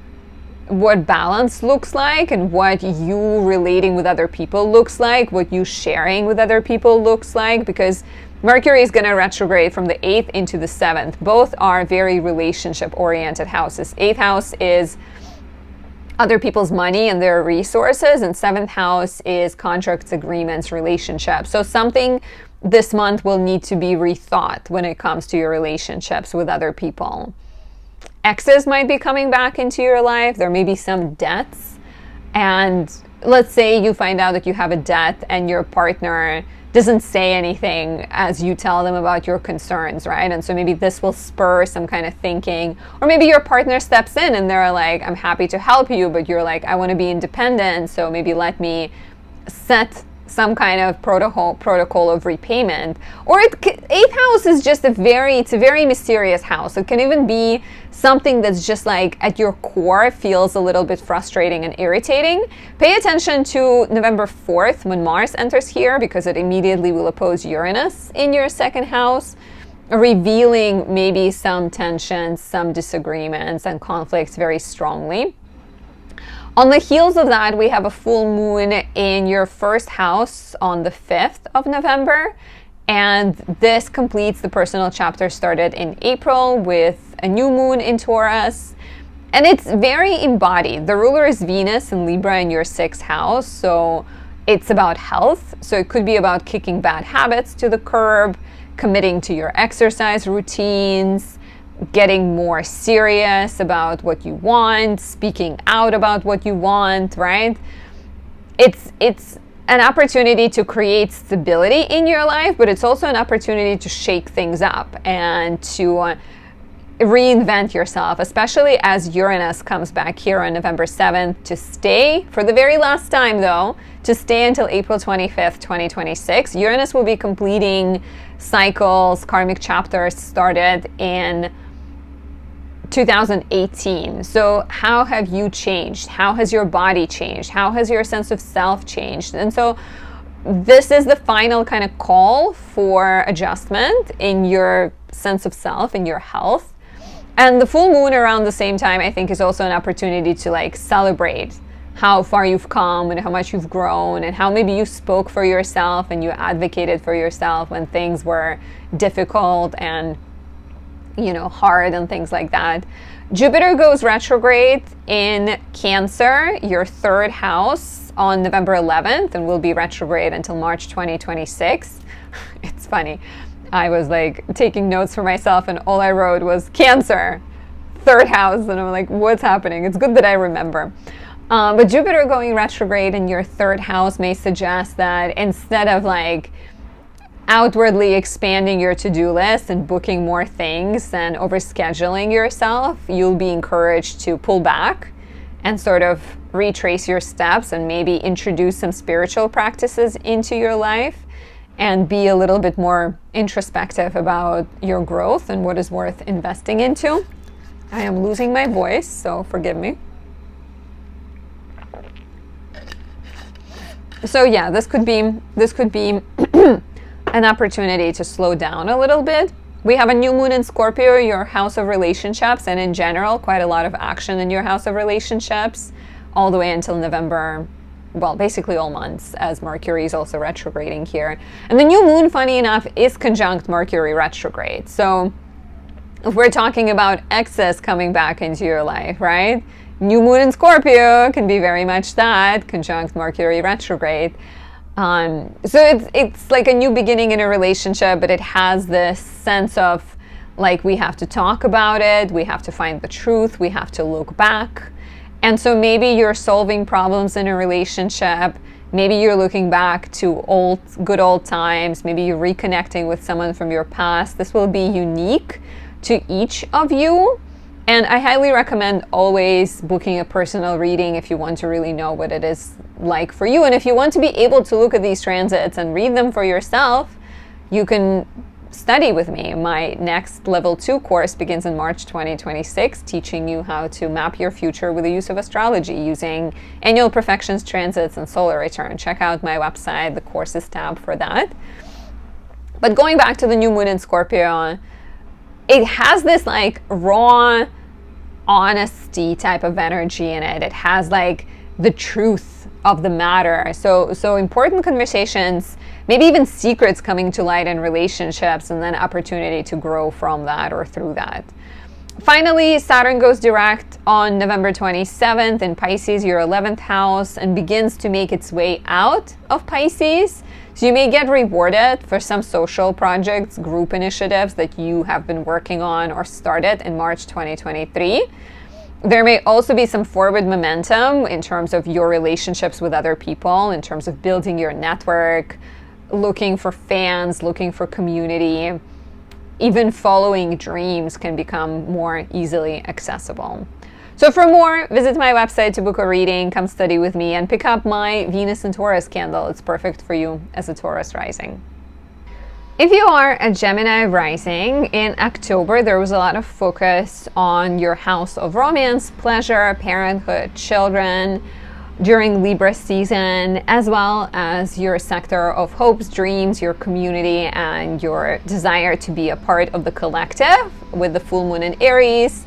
looks like, and what you relating with other people looks like, what you sharing with other people looks like, because Mercury is going to retrograde from the 8th into the 7th. Both are very relationship-oriented houses. 8th house is other people's money and their resources, and 7th house is contracts, agreements, relationships. So something this month will need to be rethought when it comes to your relationships with other people. Exes might be coming back into your life. There may be some debts. And let's say you find out that you have a debt and your partner doesn't say anything as you tell them about your concerns, right? And so maybe this will spur some kind of thinking. Or maybe your partner steps in and they're like, I'm happy to help you, but you're like, I want to be independent, so maybe let me set some kind of protocol of repayment. Or 8th house is just it's a very mysterious house. It can even be something that's just like at your core feels a little bit frustrating and irritating. Pay attention to November 4th when Mars enters here, because it immediately will oppose Uranus in your 2nd house, revealing maybe some tensions, some disagreements and conflicts very strongly. On the heels of that, we have a full moon in your 1st house on the 5th of November. And this completes the personal chapter started in April with a new moon in Taurus. And it's very embodied. The ruler is Venus in Libra in your 6th house. So it's about health. So it could be about kicking bad habits to the curb, committing to your exercise routines, getting more serious about what you want, speaking out about what you want, right? It's an opportunity to create stability in your life, but it's also an opportunity to shake things up and to reinvent yourself, especially as Uranus comes back here on November 7th to stay for the very last time, though, to stay until April 25th, 2026. Uranus will be completing cycles, karmic chapters started in 2018. So how have you changed? How has your body changed? How has your sense of self changed? And so this is the final kind of call for adjustment in your sense of self, in your health. And the full moon around the same time, I think, is also an opportunity to like celebrate how far you've come and how much you've grown, and how maybe you spoke for yourself and you advocated for yourself when things were difficult and, you know, hard and things like that. Jupiter goes retrograde in Cancer, your third house, on November 11th, and will be retrograde until March 2026. It's funny. I was like taking notes for myself and all I wrote was Cancer, third house. And I'm like, what's happening? It's good that I remember. But Jupiter going retrograde in your third house may suggest that instead of like outwardly expanding your to-do list and booking more things and overscheduling yourself, you'll be encouraged to pull back and sort of retrace your steps and maybe introduce some spiritual practices into your life and be a little bit more introspective about your growth and what is worth investing into. I am losing my voice, so forgive me. So yeah, this could be an opportunity to slow down a little bit. We have a new moon in Scorpio, your house of relationships, and in general, quite a lot of action in your house of relationships, all the way until November, well, basically all months, as Mercury is also retrograding here. And the new moon, funny enough, is conjunct Mercury retrograde. So if we're talking about exes coming back into your life, right? New moon in Scorpio can be very much that, conjunct Mercury retrograde. So it's like a new beginning in a relationship, but it has this sense of like we have to talk about it, we have to find the truth, we have to look back. And so maybe you're solving problems in a relationship, maybe you're looking back to good old times, maybe you're reconnecting with someone from your past. This will be unique to each of you. And I highly recommend always booking a personal reading if you want to really know what it is like for you. And if you want to be able to look at these transits and read them for yourself, you can study with me. My next level 2 course begins in March 2026, teaching you how to map your future with the use of astrology using annual perfections, transits, and solar return. Check out my website, the courses tab for that. But going back to the new moon in Scorpio, it has this like raw honesty type of energy in it. It has like the truth of the matter. So important conversations, maybe even secrets coming to light in relationships, and then opportunity to grow from that or through that. Finally, Saturn goes direct on November 27th in Pisces, your 11th house, and begins to make its way out of Pisces. So you may get rewarded for some social projects, group initiatives that you have been working on or started in March 2023. There may also be some forward momentum in terms of your relationships with other people, in terms of building your network, looking for fans, looking for community. Even following dreams can become more easily accessible. So for more, visit my website to book a reading, come study with me, and pick up my Venus and Taurus candle. It's perfect for you as a Taurus rising. If you are a Gemini rising, in October there was a lot of focus on your house of romance, pleasure, parenthood, children during Libra season, as well as your sector of hopes, dreams, your community, and your desire to be a part of the collective with the full moon in Aries.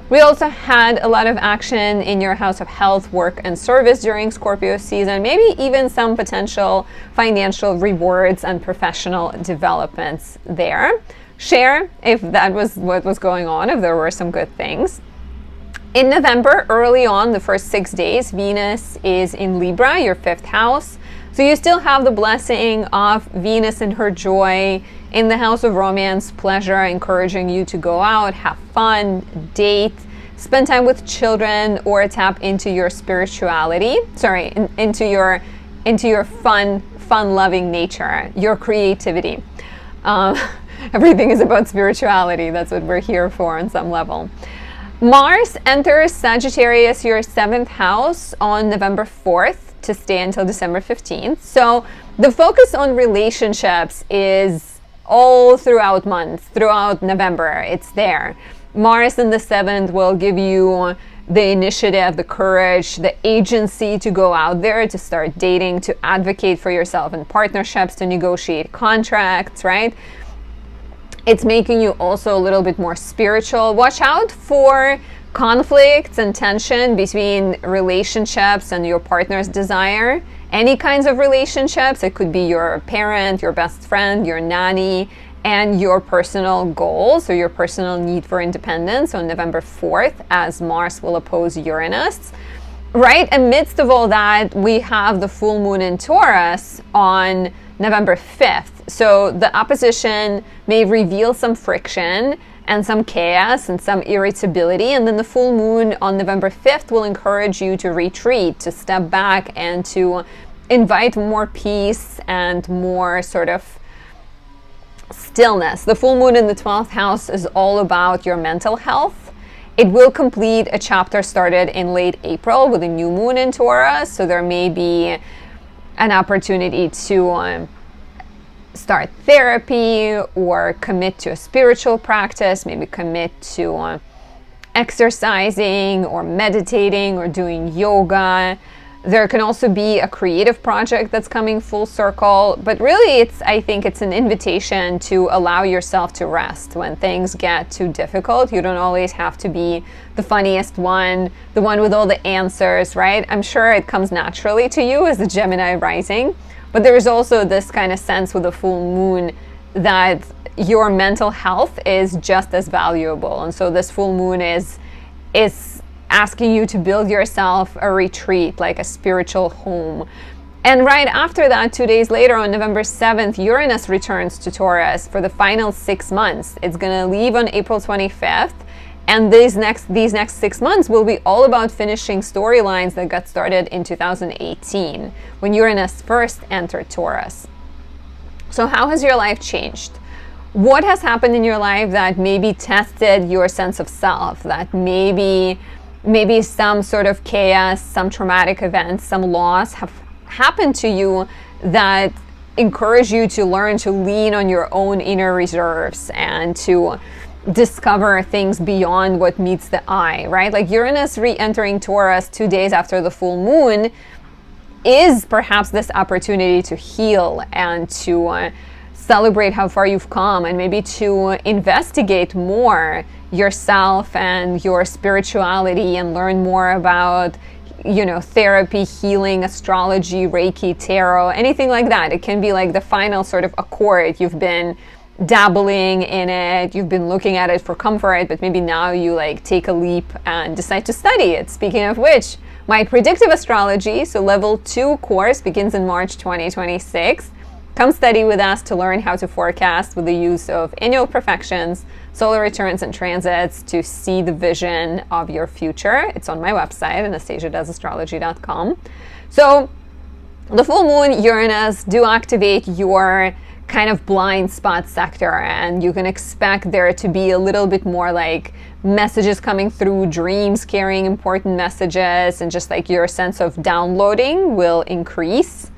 We also had a lot of action in your house of health, work, and service during Scorpio season, maybe even some potential financial rewards and professional developments there. Share if that was what was going on, if there were some good things. In November, early on, the first 6 days, Venus is in Libra, your 5th house. So you still have the blessing of Venus and her joy in the house of romance, pleasure, encouraging you to go out, have fun, date, spend time with children, or tap into your spirituality. Into your fun-loving nature, your creativity. Everything is about spirituality. That's what we're here for on some level. Mars enters Sagittarius, your 7th house, on November 4th to stay until December 15th. So the focus on relationships is all throughout November. It's there. Mars in the 7th will give you the initiative, the courage, the agency to go out there, to start dating, to advocate for yourself in partnerships, to negotiate contracts, right? It's making you also a little bit more spiritual. Watch out for conflicts and tension between relationships and your partner's desire. Any kinds of relationships. It could be your parent, your best friend, your nanny, and your personal goals or your personal need for independence on November 4th, as Mars will oppose Uranus. Right amidst of all that, we have the full moon in Taurus on November 5th. So the opposition may reveal some friction and some chaos and some irritability. And then the full moon on November 5th will encourage you to retreat, to step back, and to invite more peace and more sort of stillness. The full moon in the 12th house is all about your mental health. It will complete a chapter started in late April with a new moon in Taurus. So there may be an opportunity to start therapy or commit to a spiritual practice, maybe commit to exercising or meditating or doing yoga. There can also be a creative project that's coming full circle, but really I think it's an invitation to allow yourself to rest when things get too difficult. You don't always have to be the funniest one, the one with all the answers, right? I'm sure it comes naturally to you as a Gemini rising, but there's also this kind of sense with the full moon that your mental health is just as valuable. And so this full moon is asking you to build yourself a retreat, like a spiritual home. And right after that, 2 days later, on November 7th, Uranus returns to Taurus for the final 6 months. It's going to leave on April 25th. And these next 6 months will be all about finishing storylines that got started in 2018, when Uranus first entered Taurus. So how has your life changed? What has happened in your life that maybe tested your sense of self, that maybe some sort of chaos, some traumatic events, some loss have happened to you that encourage you to learn to lean on your own inner reserves and to discover things beyond what meets the eye, right? Like Uranus re-entering Taurus 2 days after the full moon is perhaps this opportunity to heal and to celebrate how far you've come, and maybe to investigate more yourself and your spirituality and learn more about, therapy, healing, astrology, Reiki, tarot, anything like that. It can be like the final sort of accord. You've been dabbling in it, you've been looking at it for comfort, but maybe now you take a leap and decide to study it. Speaking of which, my predictive astrology, so level 2 course, begins in March 2026. Come study with us to learn how to forecast with the use of annual perfections, solar returns, and transits to see the vision of your future. It's on my website, anastasiadoesastrology.com. So the full moon, Uranus do activate your kind of blind spot sector, and you can expect there to be a little bit more like messages coming through, dreams carrying important messages, and just like your sense of downloading will increase.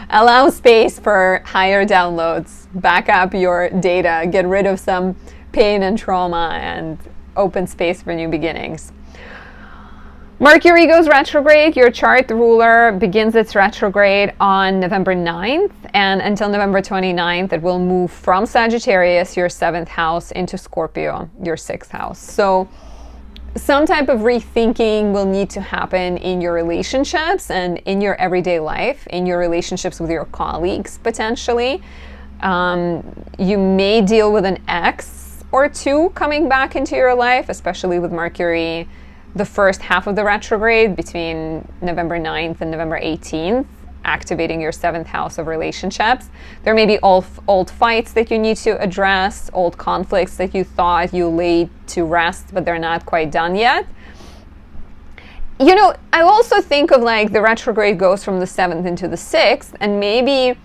Allow space for higher downloads, back up your data, get rid of some pain and trauma, and open space for new beginnings. Mercury goes retrograde. Your chart ruler begins its retrograde on November 9th, and until November 29th, it will move from Sagittarius, your 7th house, into Scorpio, your 6th house. So some type of rethinking will need to happen in your relationships and in your everyday life, in your relationships with your colleagues, potentially. You may deal with an ex or two coming back into your life, especially with Mercury the first half of the retrograde between November 9th and November 18th, activating your 7th house of relationships. There may be old fights that you need to address, old conflicts that you thought you laid to rest, but they're not quite done yet. I also think of the retrograde goes from the 7th into the 6th, and maybe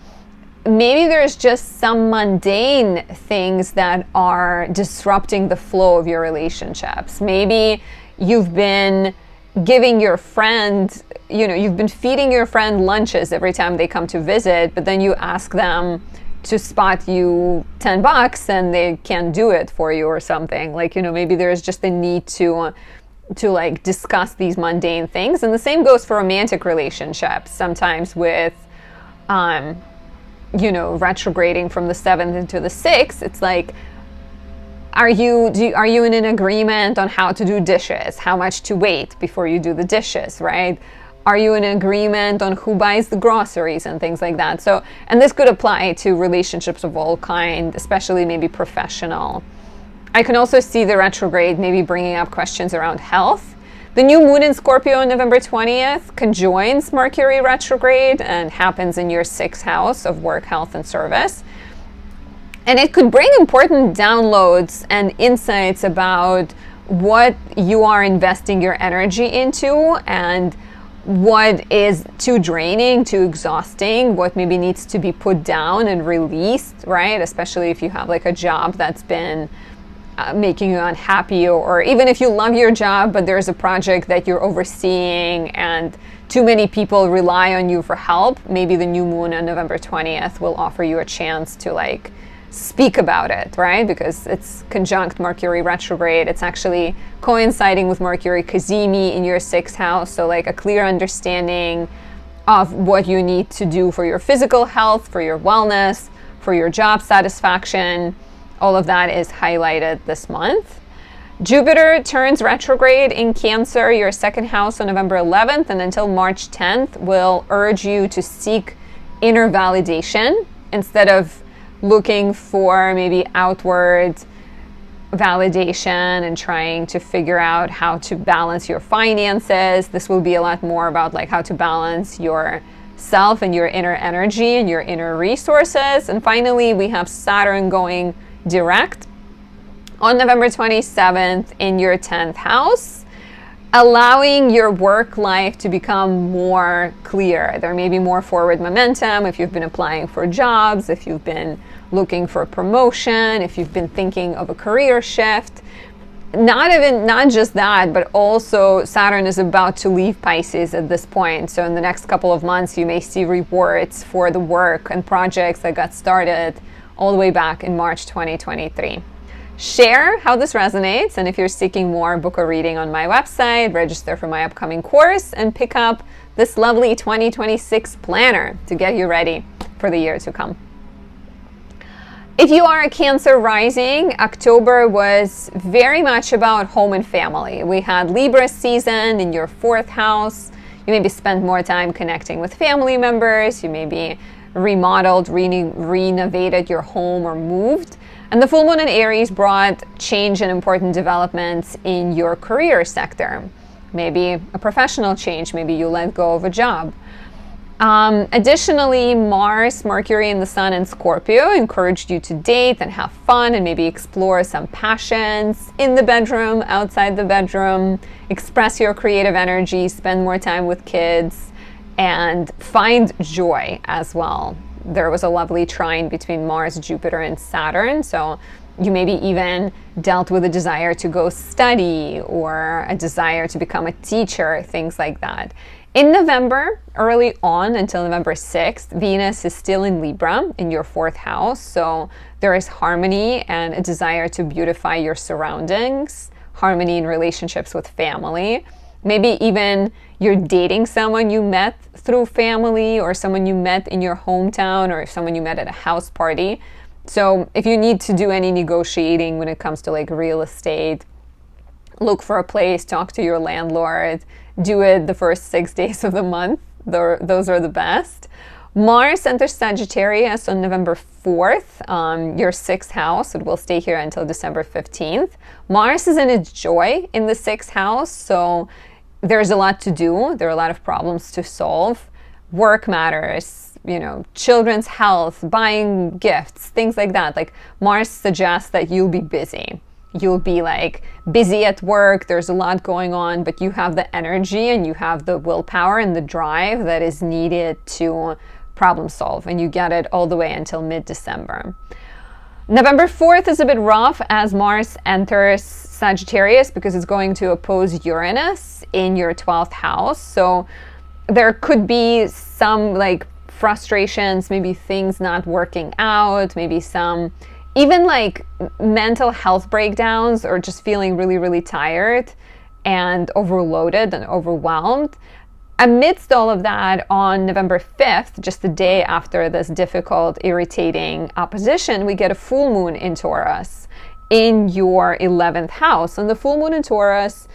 there's just some mundane things that are disrupting the flow of your relationships. Maybe you've been giving your friend, you've been feeding your friend lunches every time they come to visit, but then you ask them, to spot you $10 and they can't do it for you or something. Like, maybe there's just a need to like discuss these mundane things. And the same goes for romantic relationships. Sometimes with retrograding from the 7th into the 6th, it's like, are you in an agreement on how to do dishes, how much to wait before you do the dishes, right? Are you in agreement on who buys the groceries and things like that? So, and this could apply to relationships of all kind, especially maybe professional. I can also see the retrograde maybe bringing up questions around health. The new moon in Scorpio on November 20th conjoins Mercury retrograde and happens in your 6th house of work, health, and service. And it could bring important downloads and insights about what you are investing your energy into and what is too draining, too exhausting, what maybe needs to be put down and released, right? Especially if you have like a job that's been making you unhappy, or even if you love your job, but there's a project that you're overseeing and too many people rely on you for help, maybe the new moon on November 20th will offer you a chance to like speak about it, right? Because it's conjunct Mercury retrograde. It's actually coinciding with Mercury cazimi in your 6th house. So like a clear understanding of what you need to do for your physical health, for your wellness, for your job satisfaction. All of that is highlighted this month. Jupiter turns retrograde in Cancer, your 2nd house, on November 11th, and until March 10th will urge you to seek inner validation instead of looking for maybe outward validation and trying to figure out how to balance your finances. This will be a lot more about like how to balance yourself and your inner energy and your inner resources. And finally, we have Saturn going direct on November 27th in your 10th house, allowing your work life to become more clear. There may be more forward momentum if you've been applying for jobs, if you've been looking for a promotion, if you've been thinking of a career shift. Not just that, but also Saturn is about to leave Pisces at this point. So in the next couple of months, you may see rewards for the work and projects that got started all the way back in March 2023. Share how this resonates, and if you're seeking more, book a reading on my website, register for my upcoming course, and pick up this lovely 2026 planner to get you ready for the year to come. If you are a Cancer rising, October was very much about home and family. We had Libra season in your 4th house. You maybe spent more time connecting with family members. You maybe remodeled, renovated your home or moved. And the full moon in Aries brought change and important developments in your career sector. Maybe a professional change, maybe you let go of a job. Additionally, Mars, Mercury, and the Sun in Scorpio encouraged you to date and have fun and maybe explore some passions in the bedroom, outside the bedroom, express your creative energy, spend more time with kids, and find joy as well. There was a lovely trine between Mars, Jupiter, and Saturn, so you maybe even dealt with a desire to go study or a desire to become a teacher, things like that. In November, early on until November 6th, Venus is still in Libra in your 4th house, so there is harmony and a desire to beautify your surroundings, harmony in relationships with family. Maybe even you're dating someone you met through family, or someone you met in your hometown, or someone you met at a house party. So if you need to do any negotiating when it comes to like real estate, look for a place, talk to your landlord, do it the first 6 days of the month. Those are the best. Mars enters Sagittarius on November 4th, your 6th house. It will stay here until December 15th. Mars is in its joy in the 6th house, so there's a lot to do. There are a lot of problems to solve. Work matters, children's health, buying gifts, things like that. Like Mars suggests that you'll be busy. You'll be like busy at work. There's a lot going on, but you have the energy and you have the willpower and the drive that is needed to problem solve, and you get it all the way until mid-December. November 4th is a bit rough as Mars enters Sagittarius because it's going to oppose Uranus in your 12th house. So there could be some like frustrations, maybe things not working out, maybe some even like mental health breakdowns, or just feeling really, really tired and overloaded and overwhelmed. Amidst all of that, on November 5th, just the day after this difficult, irritating opposition, we get a full moon in Taurus in your 11th house. And the full moon in Taurus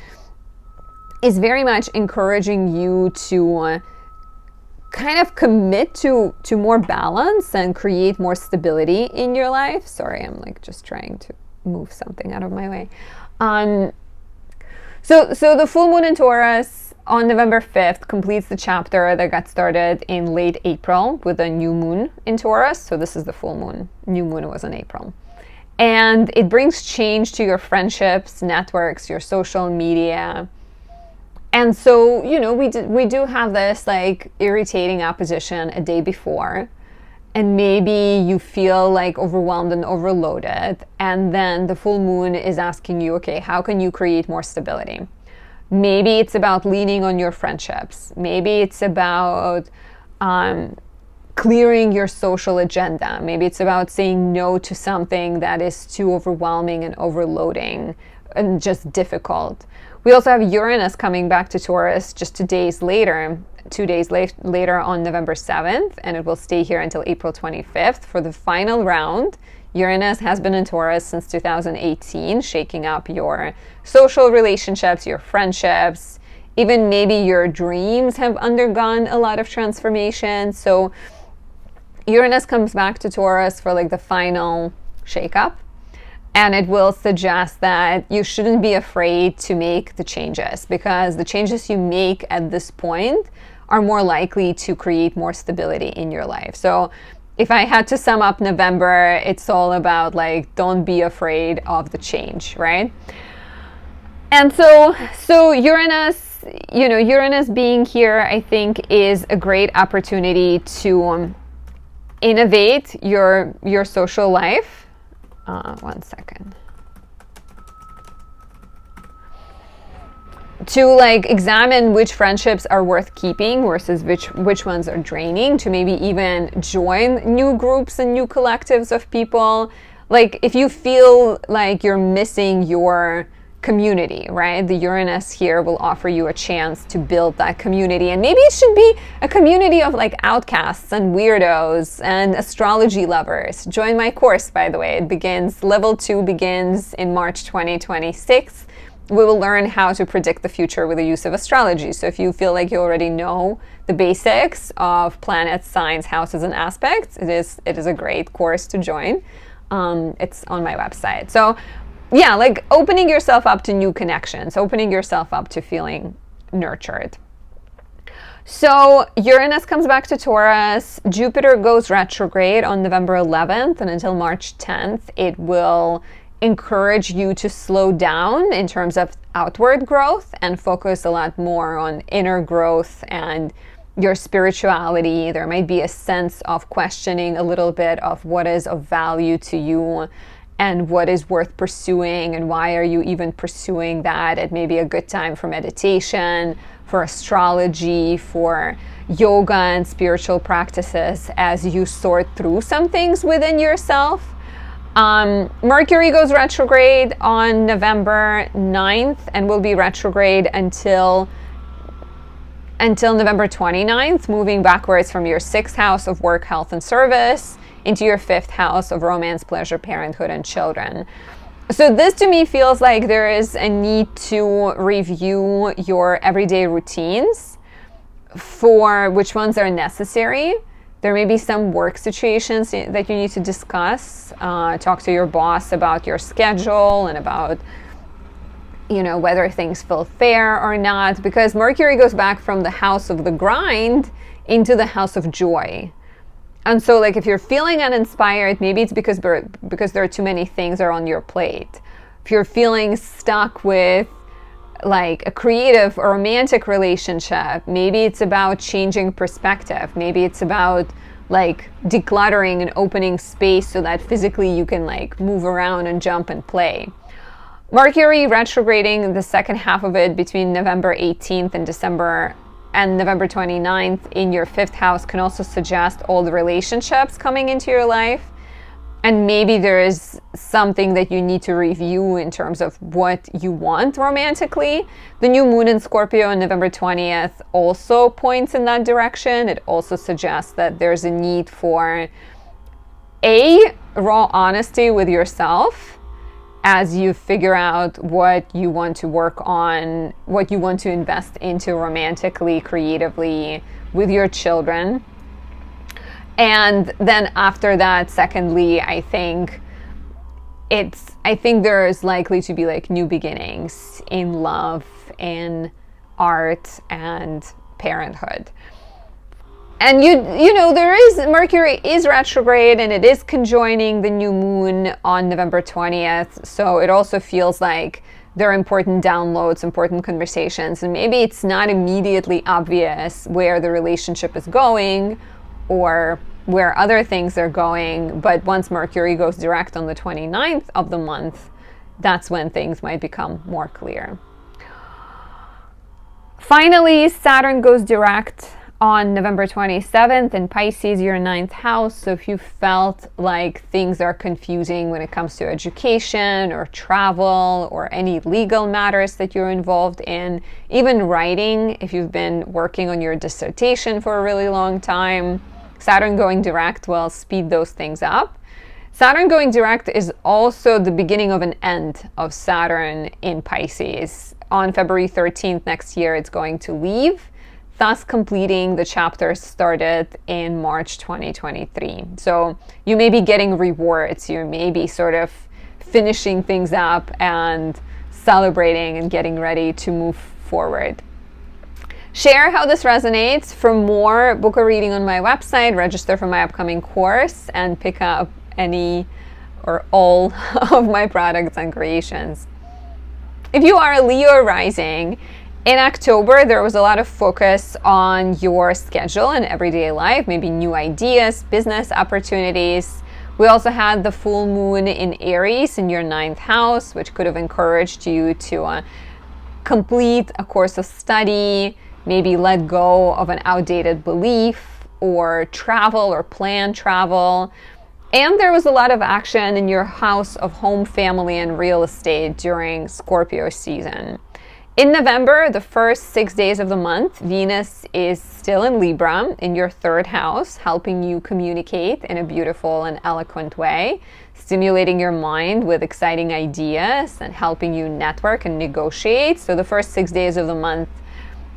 is very much encouraging you to kind of commit to more balance and create more stability in your life. Sorry, I'm like just trying to move something out of my way. So the full moon in Taurus on November 5th completes the chapter that got started in late April with a new moon in Taurus. So this is the full moon. New moon was in April. And it brings change to your friendships, networks, your social media. And so, you know, we do have this like irritating opposition a day before, and maybe you feel like overwhelmed and overloaded. And then the full moon is asking you, okay, how can you create more stability? Maybe it's about leaning on your friendships. Maybe it's about clearing your social agenda. Maybe it's about saying no to something that is too overwhelming and overloading and just difficult. We also have Uranus coming back to Taurus just 2 days later on November 7th, and it will stay here until April 25th for the final round. Uranus has been in Taurus since 2018, shaking up your social relationships, your friendships, even maybe your dreams have undergone a lot of transformation. So Uranus comes back to Taurus for like the final shakeup. And it will suggest that you shouldn't be afraid to make the changes, because the changes you make at this point are more likely to create more stability in your life. So if I had to sum up November, it's all about like, don't be afraid of the change, right? And so Uranus, you know, Uranus being here, I think is a great opportunity to innovate your social life. 1 second. To like examine which friendships are worth keeping versus which ones are draining, to maybe even join new groups and new collectives of people. Like if you feel like you're missing your community, right? The Uranus here will offer you a chance to build that community. And maybe it should be a community of like outcasts and weirdos and astrology lovers. Join my course, by the way. Level 2 begins in March 2026. We will learn how to predict the future with the use of astrology. So if you feel like you already know the basics of planets, signs, houses, and aspects, it is a great course to join. It's on my website. So yeah, like opening yourself up to new connections, opening yourself up to feeling nurtured. So Uranus comes back to Taurus. Jupiter goes retrograde on November 11th, and until March 10th, it will encourage you to slow down in terms of outward growth and focus a lot more on inner growth and your spirituality. There might be a sense of questioning a little bit of what is of value to you and what is worth pursuing, and why are you even pursuing that. It may be a good time for meditation, for astrology, for yoga and spiritual practices as you sort through some things within yourself. Mercury goes retrograde on November 9th and will be retrograde until November 29th, moving backwards from your 6th house of work, health, and service into your 5th house of romance, pleasure, parenthood, and children. So this to me feels like there is a need to review your everyday routines for which ones are necessary. There may be some work situations that you need to discuss. Talk to your boss about your schedule and about, you know, whether things feel fair or not, because Mercury goes back from the house of the grind into the house of joy. And so like if you're feeling uninspired, maybe it's because there are too many things are on your plate. If you're feeling stuck with like a creative or romantic relationship, maybe it's about changing perspective. Maybe it's about like decluttering and opening space so that physically you can like move around and jump and play. Mercury retrograding the second half of it between November 18th and December and November 29th in your 5th house can also suggest old relationships coming into your life. And maybe there is something that you need to review in terms of what you want romantically. The new moon in Scorpio on November 20th also points in that direction. It also suggests that there's a need for raw honesty with yourself as you figure out what you want to work on, what you want to invest into romantically, creatively with your children. And then after that, secondly, I think there's likely to be like new beginnings in love, in art, and parenthood. And you know, Mercury is retrograde and it is conjoining the new moon on November 20th. So it also feels like there are important downloads, important conversations, and maybe it's not immediately obvious where the relationship is going or where other things are going, but once Mercury goes direct on the 29th of the month, that's when things might become more clear. Finally, Saturn goes direct on November 27th in Pisces, your 9th house. So if you felt like things are confusing when it comes to education or travel or any legal matters that you're involved in, even writing, if you've been working on your dissertation for a really long time, Saturn going direct will speed those things up. Saturn going direct is also the beginning of an end of Saturn in Pisces. On February 13th next year, it's going to leave, thus completing the chapter started in March 2023. So you may be getting rewards. You may be sort of finishing things up and celebrating and getting ready to move forward. Share how this resonates. For more, book a reading on my website, register for my upcoming course, and pick up any or all of my products and creations. If you are a Leo rising, in October, there was a lot of focus on your schedule and everyday life, maybe new ideas, business opportunities. We also had the full moon in Aries in your 9th house, which could have encouraged you to complete a course of study, maybe let go of an outdated belief, or travel or plan travel. And there was a lot of action in your house of home, family, and real estate during Scorpio season. In November, the first 6 days of the month, Venus is still in Libra in your 3rd house, helping you communicate in a beautiful and eloquent way, stimulating your mind with exciting ideas and helping you network and negotiate. So the first 6 days of the month,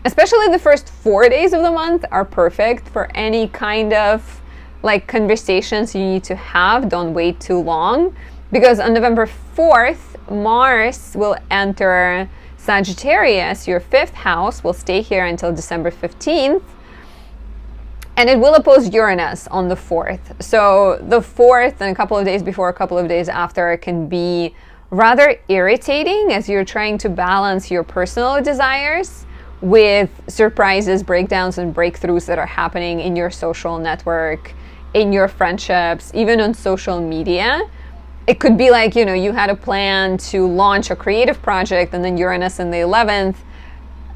especially the first 4 days of the month, are perfect for any kind of like conversations you need to have. Don't wait too long, because on November 4th, Mars will enter Sagittarius, your 5th house, will stay here until December 15th, and it will oppose Uranus on the 4th. So the 4th and a couple of days before, a couple of days after, can be rather irritating as you're trying to balance your personal desires with surprises, breakdowns, and breakthroughs that are happening in your social network, in your friendships, even on social media. It could be like, you had a plan to launch a creative project, and then Uranus in the 11th,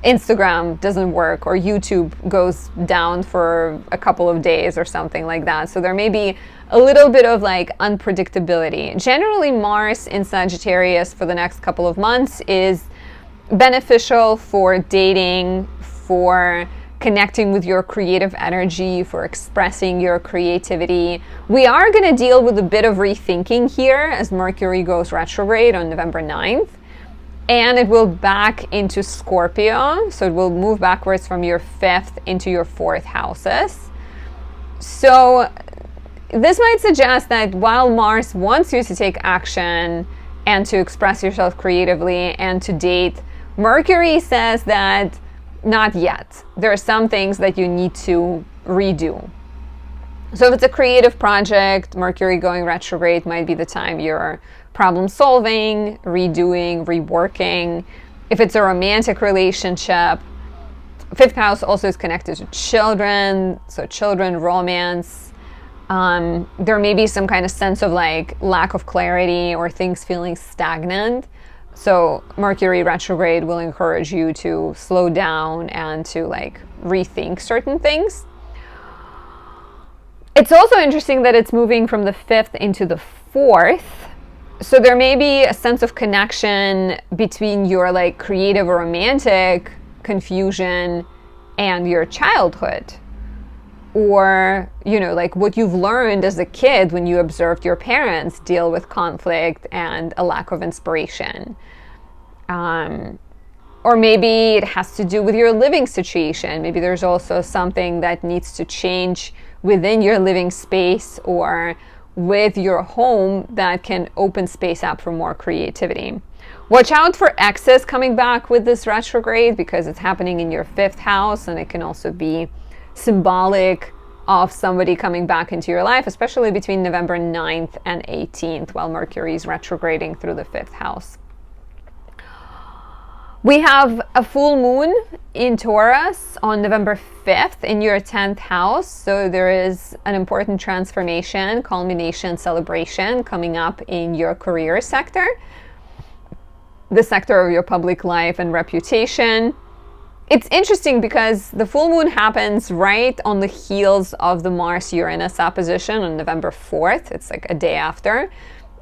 Instagram doesn't work, or YouTube goes down for a couple of days or something like that. So there may be a little bit of like unpredictability. Generally, Mars in Sagittarius for the next couple of months is beneficial for dating, for connecting with your creative energy, for expressing your creativity. We are going to deal with a bit of rethinking here as Mercury goes retrograde on November 9th, and it will back into Scorpio. So it will move backwards from your 5th into your 4th houses. So this might suggest that while Mars wants you to take action and to express yourself creatively and to date, Mercury says that not yet. There are some things that you need to redo. So if it's a creative project, Mercury going retrograde might be the time you're problem solving, redoing, reworking. If it's a romantic relationship, 5th house also is connected to children, so children, romance. There may be some kind of sense of like lack of clarity or things feeling stagnant So Mercury retrograde will encourage you to slow down and to like rethink certain things. It's also interesting that it's moving from the 5th into the 4th. So there may be a sense of connection between your like creative or romantic confusion and your childhood. Or, you know, like what you've learned as a kid when you observed your parents deal with conflict and a lack of inspiration. Or maybe it has to do with your living situation. Maybe there's also something that needs to change within your living space or with your home that can open space up for more creativity. Watch out for exes coming back with this retrograde because it's happening in your 5th house, and it can also be symbolic of somebody coming back into your life, especially between November 9th and 18th while Mercury is retrograding through the 5th house. We have a full moon in Taurus on November 5th in your 10th house. So there is an important transformation, culmination, celebration coming up in your career sector, the sector of your public life and reputation. It's interesting because the full moon happens right on the heels of the Mars-Uranus opposition on November 4th. It's like a day after.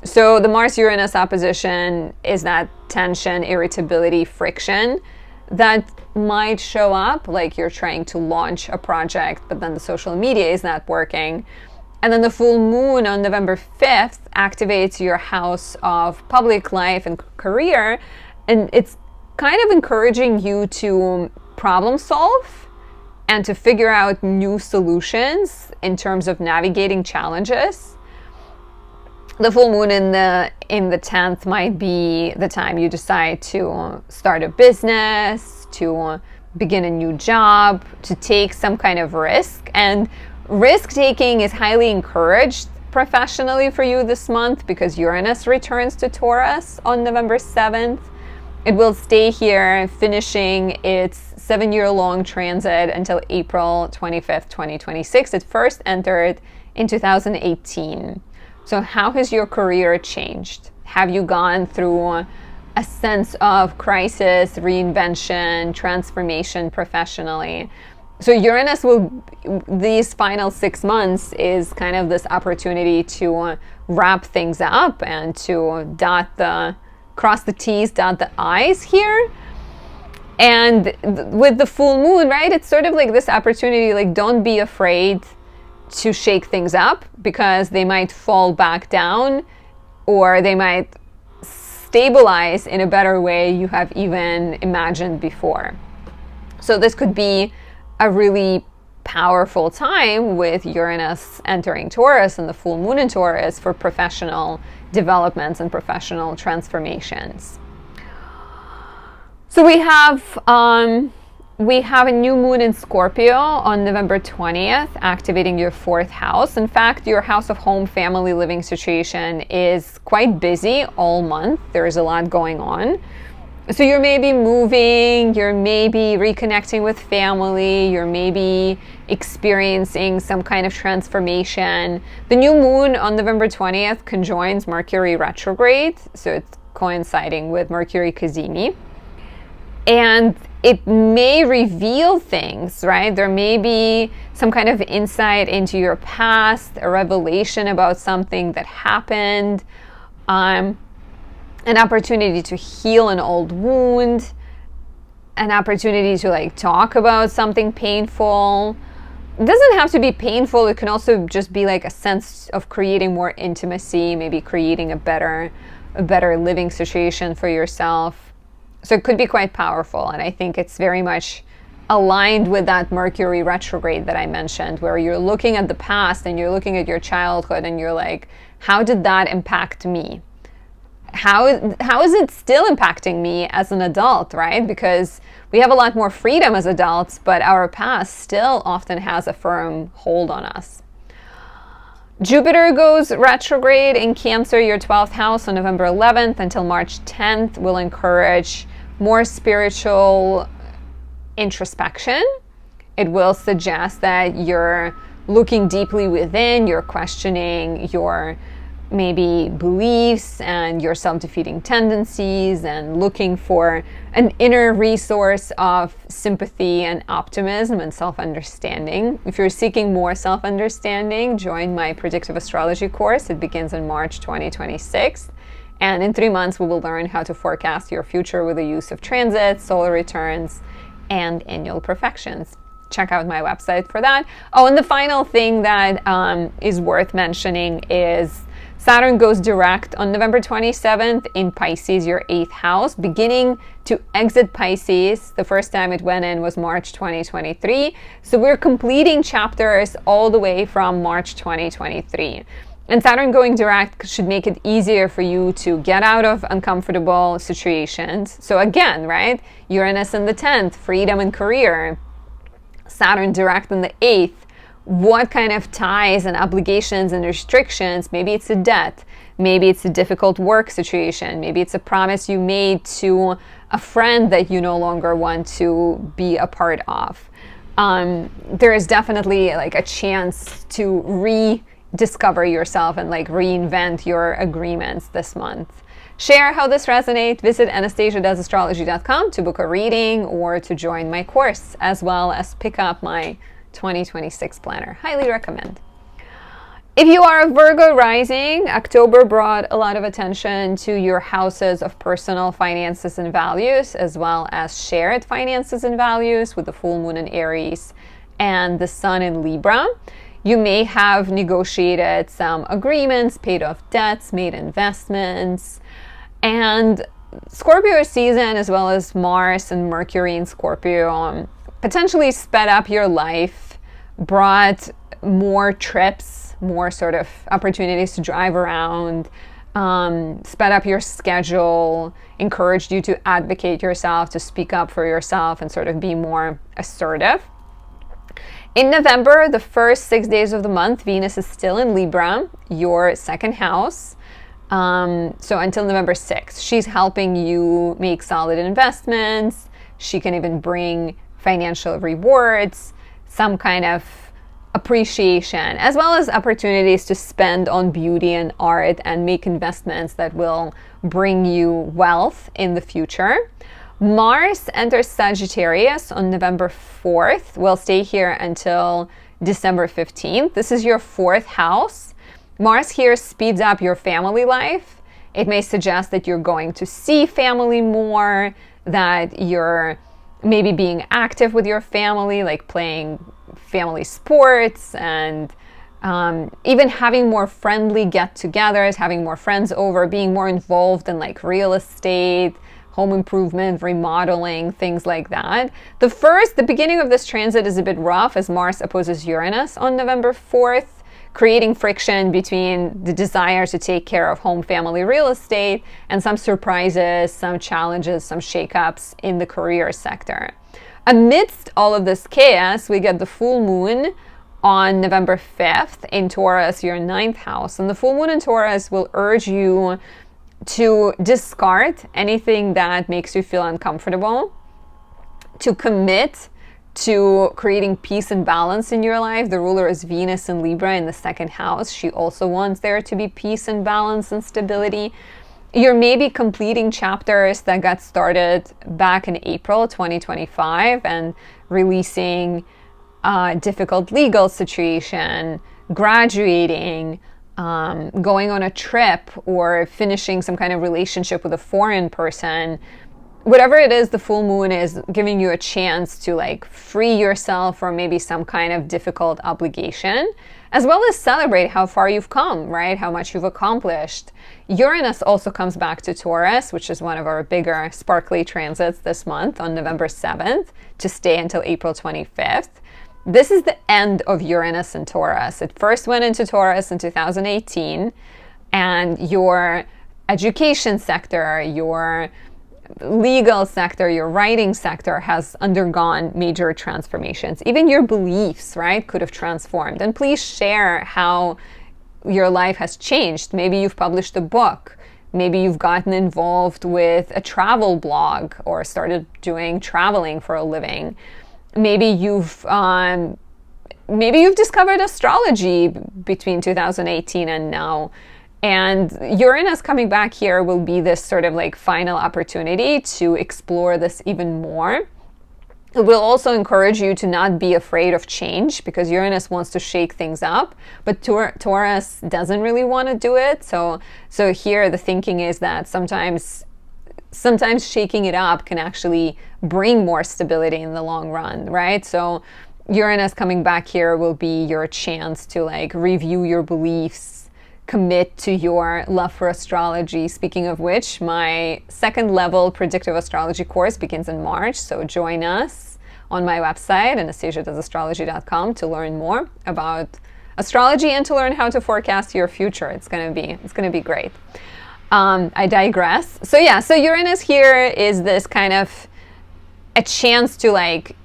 So the Mars-Uranus opposition is that tension, irritability, friction that might show up, like you're trying to launch a project, but then the social media is not working. And then the full moon on November 5th activates your house of public life and career, and it's kind of encouraging you to problem solve and to figure out new solutions in terms of navigating challenges. The full moon in the 10th might be the time you decide to start a business, to begin a new job, to take some kind of risk. And risk taking is highly encouraged professionally for you this month because Uranus returns to Taurus on November 7th. It will stay here, finishing its 7-year-long transit until April 25th, 2026. It first entered in 2018. So how has your career changed? Have you gone through a sense of crisis, reinvention, transformation professionally? So Uranus will, these final 6 months is kind of this opportunity to wrap things up and to cross the T's, dot the I's here. And with the full moon, right, it's sort of like this opportunity, like don't be afraid to shake things up because they might fall back down or they might stabilize in a better way you have even imagined before. So this could be a really powerful time with Uranus entering Taurus and the full moon in Taurus for professional developments and professional transformations. So we have a new moon in Scorpio on November 20th, activating your 4th house. In fact, your house of home, family, living situation is quite busy all month. There's a lot going on. So you're maybe moving, you're maybe reconnecting with family, you're maybe experiencing some kind of transformation. The new moon on November 20th conjoins Mercury retrograde, so it's coinciding with Mercury cazimi. And it may reveal things, right? There may be some kind of insight into your past, a revelation about something that happened, an opportunity to heal an old wound, an opportunity to like talk about something painful. It doesn't have to be painful. It can also just be like a sense of creating more intimacy, maybe creating a better living situation for yourself. So it could be quite powerful, and I think it's very much aligned with that Mercury retrograde that I mentioned, where you're looking at the past and you're looking at your childhood and you're like, how did that impact me? How is it still impacting me as an adult, right? Because we have a lot more freedom as adults, but our past still often has a firm hold on us. Jupiter goes retrograde in Cancer, your 12th house, on November 11th until March 10th. Will encourage more spiritual introspection. It will suggest that you're looking deeply within, you're questioning your maybe beliefs and your self-defeating tendencies, and looking for an inner resource of sympathy and optimism and self-understanding. If you're seeking more self-understanding, join my predictive astrology course. It begins in March 2026. And in 3 months, we will learn how to forecast your future with the use of transits, solar returns, and annual perfections. Check out my website for that. Oh, and the final thing that is worth mentioning is Saturn goes direct on November 27th in Pisces, your 8th house, beginning to exit Pisces. The first time it went in was March 2023. So we're completing chapters all the way from March 2023. And Saturn going direct should make it easier for you to get out of uncomfortable situations. So again, right? Uranus in the 10th, freedom and career. Saturn direct in the 8th. What kind of ties and obligations and restrictions? Maybe it's a debt. Maybe it's a difficult work situation. Maybe it's a promise you made to a friend that you no longer want to be a part of. There is definitely like a chance to rediscover yourself and like reinvent your agreements this month. Share how this resonates. Visit anastasiadoesastrology.com to book a reading or to join my course, as well as pick up my 2026 planner. Highly recommend. If you are a Virgo rising, October brought a lot of attention to your houses of personal finances and values, as well as shared finances and values, with the full moon in Aries and the sun in Libra. You may have negotiated some agreements, paid off debts, made investments, and Scorpio season, as well as Mars and Mercury in Scorpio, potentially sped up your life, brought more trips, more sort of opportunities to drive around, sped up your schedule, encouraged you to advocate yourself, to speak up for yourself, and sort of be more assertive. In November, the first 6 days of the month, Venus is still in Libra, your second house. So until November 6th, she's helping you make solid investments. She can even bring financial rewards, some kind of appreciation, as well as opportunities to spend on beauty and art and make investments that will bring you wealth in the future. Mars enters Sagittarius on November 4th. Will stay here until December 15th. This is your 4th house. Mars here speeds up your family life. It may suggest that you're going to see family more, that you're maybe being active with your family, like playing family sports, and even having more friendly get-togethers, having more friends over, being more involved in like real estate, home improvement, remodeling, things like that. The beginning of this transit is a bit rough as Mars opposes Uranus on November 4th, creating friction between the desire to take care of home, family, real estate, and some surprises, some challenges, some shakeups in the career sector. Amidst all of this chaos, we get the full moon on November 5th in Taurus, your 9th house. And the full moon in Taurus will urge you to discard anything that makes you feel uncomfortable, to commit to creating peace and balance in your life. The ruler is Venus in Libra in the 2nd house. She also wants there to be peace and balance and stability. You're maybe completing chapters that got started back in April 2025 and releasing a difficult legal situation, graduating, going on a trip, or finishing some kind of relationship with a foreign person. Whatever it is, the full moon is giving you a chance to like free yourself from maybe some kind of difficult obligation, as well as celebrate how far you've come, right? How much you've accomplished. Uranus also comes back to Taurus, which is one of our bigger sparkly transits this month on November 7th, to stay until April 25th. This is the end of Uranus in Taurus. It first went into Taurus in 2018, and your education sector, your legal sector, your writing sector has undergone major transformations. Even your beliefs, right, could have transformed. And please share how your life has changed. Maybe you've published a book. Maybe you've gotten involved with a travel blog or started doing traveling for a living. Maybe you've discovered astrology between 2018 and now. And Uranus coming back here will be this sort of like final opportunity to explore this even more. It will also encourage you to not be afraid of change, because Uranus wants to shake things up, but Taurus doesn't really want to do it. So here the thinking is that sometimes shaking it up can actually bring more stability in the long run, right? So Uranus coming back here will be your chance to like review your beliefs, commit to your love for astrology. Speaking of which, my 2nd level predictive astrology course begins in March, so join us on my website, anastasiadoesastrology.com, to learn more about astrology and to learn how to forecast your future. It's gonna be great. I digress. So Uranus here is this kind of a chance to like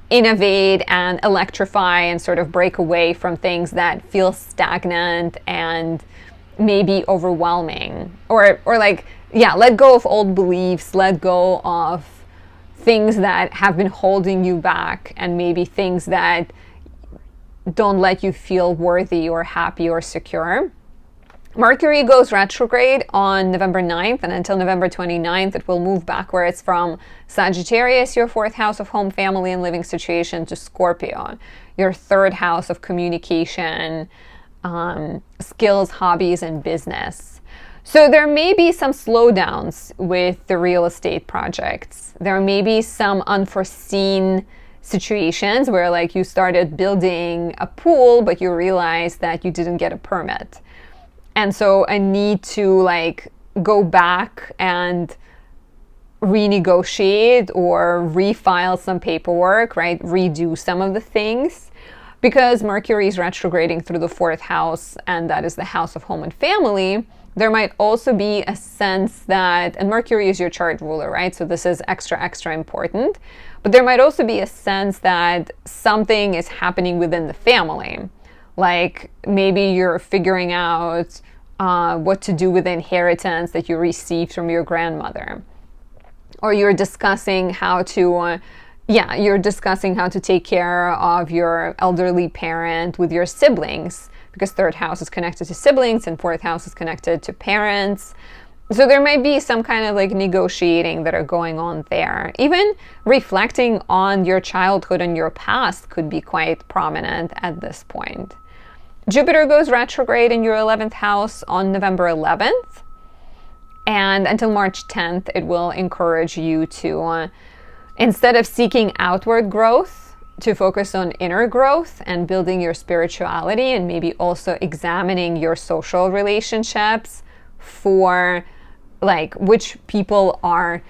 innovate and electrify and sort of break away from things that feel stagnant and maybe overwhelming, or like, let go of old beliefs, let go of things that have been holding you back, and maybe things that don't let you feel worthy or happy or secure. Mercury goes retrograde on November 9th, and until November 29th, it will move backwards from Sagittarius, your 4th house of home, family, and living situation, to Scorpio, your 3rd house of communication, skills, hobbies, and business. So there may be some slowdowns with the real estate projects. There may be some unforeseen situations where like you started building a pool, but you realized that you didn't get a permit. And so I need to like go back and renegotiate or refile some paperwork, right? Redo some of the things, because Mercury is retrograding through the 4th house, and that is the house of home and family. There might also be a sense that, and Mercury is your chart ruler, right? So this is extra important. But there might also be a sense that something is happening within the family. Like maybe you're figuring out what to do with the inheritance that you received from your grandmother. Or you're discussing how to take care of your elderly parent with your siblings, because 3rd house is connected to siblings and 4th house is connected to parents. So there might be some kind of like negotiating that are going on there. Even reflecting on your childhood and your past could be quite prominent at this point. Jupiter goes retrograde in your 11th house on November 11th. And until March 10th, it will encourage you to, instead of seeking outward growth, to focus on inner growth and building your spirituality, and maybe also examining your social relationships for like which people are,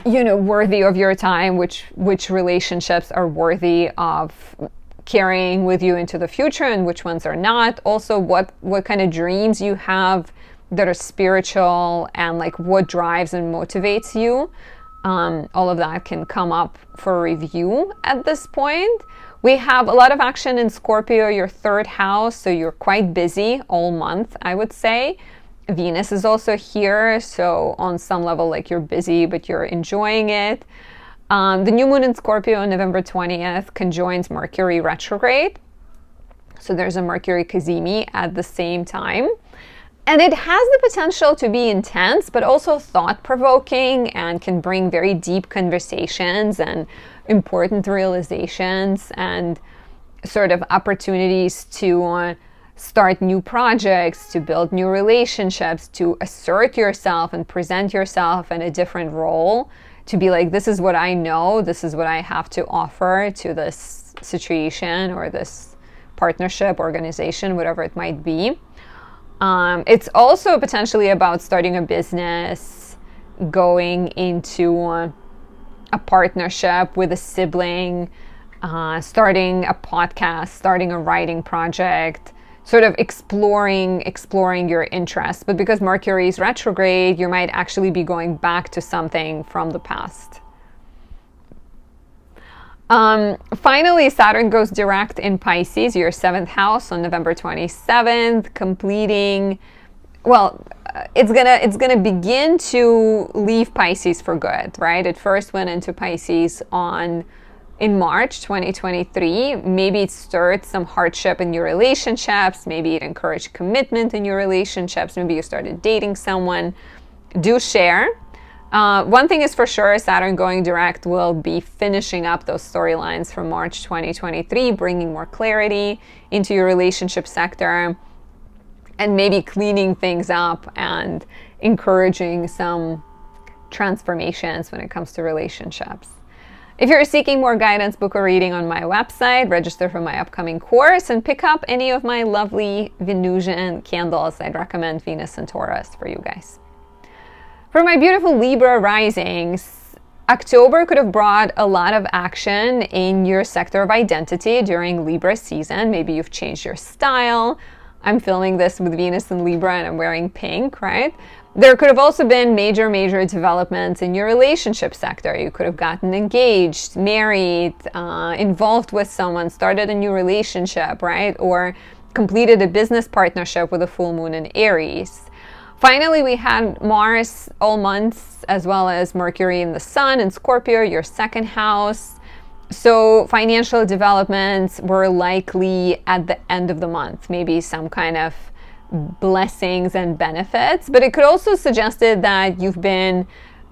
worthy of your time, which relationships are worthy of carrying with you into the future and which ones are not. Also, what kind of dreams you have that are spiritual, and like what drives and motivates you. All of that can come up for review at this point. We have a lot of action in Scorpio, your 3rd house, so you're quite busy all month, I would say. Venus is also here, so on some level, like you're busy, but you're enjoying it. The new moon in Scorpio on November 20th conjoins Mercury retrograde. So there's a Mercury Cazimi at the same time. And it has the potential to be intense, but also thought-provoking, and can bring very deep conversations and important realizations and sort of opportunities to start new projects, to build new relationships, to assert yourself and present yourself in a different role, to be like, this is what I know, this is what I have to offer to this situation or this partnership, organization, whatever it might be. It's also potentially about starting a business, going into a partnership with a sibling, starting a podcast, starting a writing project, sort of exploring your interests. But because Mercury is retrograde, you might actually be going back to something from the past. Finally, Saturn goes direct in Pisces, your 7th house, on November 27th, completing, it's gonna begin to leave Pisces for good, right? It first went into Pisces on in March 2023. Maybe it stirred some hardship in your relationships. Maybe it encouraged commitment in your relationships. Maybe you started dating someone. Do share. One thing is for sure, Saturn going direct will be finishing up those storylines from March 2023, bringing more clarity into your relationship sector, and maybe cleaning things up and encouraging some transformations when it comes to relationships. If you're seeking more guidance, book a reading on my website, register for my upcoming course, and pick up any of my lovely Venusian candles. I'd recommend Venus and Taurus for you guys. For my beautiful Libra risings, October could have brought a lot of action in your sector of identity during Libra season. Maybe you've changed your style. I'm filming this with Venus and Libra and I'm wearing pink, right? There could have also been major developments in your relationship sector. You could have gotten engaged, married, involved with someone, started a new relationship, right? Or completed a business partnership with a full moon in Aries. Finally, we had Mars all months, as well as Mercury and the Sun in Scorpio, your second house. So financial developments were likely at the end of the month, maybe some kind of blessings and benefits. But it could also suggested that you've been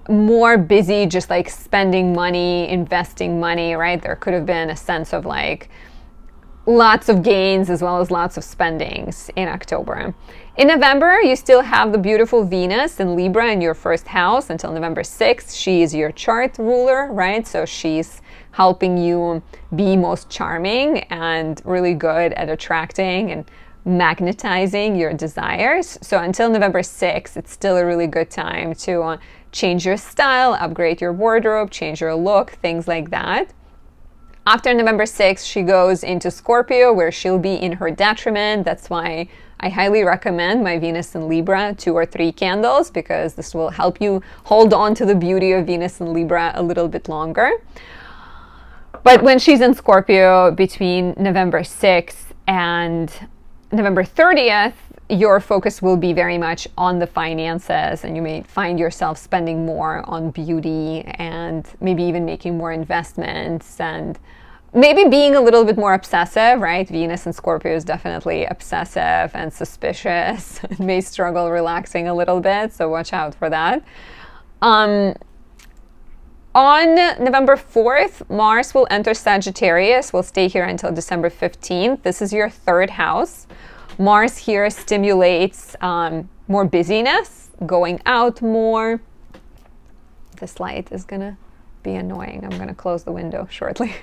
more busy just like spending money, investing money, right? There could have been a sense of like lots of gains as well as lots of spendings in October. In November, you still have the beautiful Venus in Libra in your first house until November 6th. She is your chart ruler, right? So she's helping you be most charming and really good at attracting and magnetizing your desires. So until November 6th, it's still a really good time to change your style, upgrade your wardrobe, change your look, things like that. After November 6th, she goes into Scorpio, where she'll be in her detriment. That's why I highly recommend my Venus in Libra 2 or 3 candles, because this will help you hold on to the beauty of Venus in Libra a little bit longer. But when she's in Scorpio between November 6th and November 30th, your focus will be very much on the finances, and you may find yourself spending more on beauty and maybe even making more investments and maybe being a little bit more obsessive, right? Venus in Scorpio is definitely obsessive and suspicious and may struggle relaxing a little bit, so watch out for that. On November 4th, Mars will enter Sagittarius. Will stay here until December 15th. This is your third house. Mars here stimulates more busyness, going out more. This light is gonna be annoying. I'm gonna close the window shortly.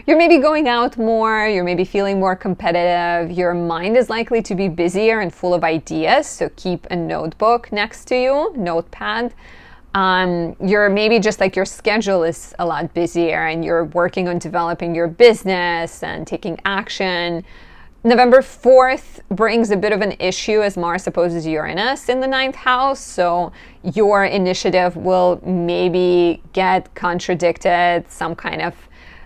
You're maybe going out more, you're maybe feeling more competitive, your mind is likely to be busier and full of ideas, so keep a notebook next to you, notepad. You're maybe just like your schedule is a lot busier and you're working on developing your business and taking action. November 4th brings a bit of an issue as Mars opposes Uranus in the 9th house, so your initiative will maybe get contradicted, some kind of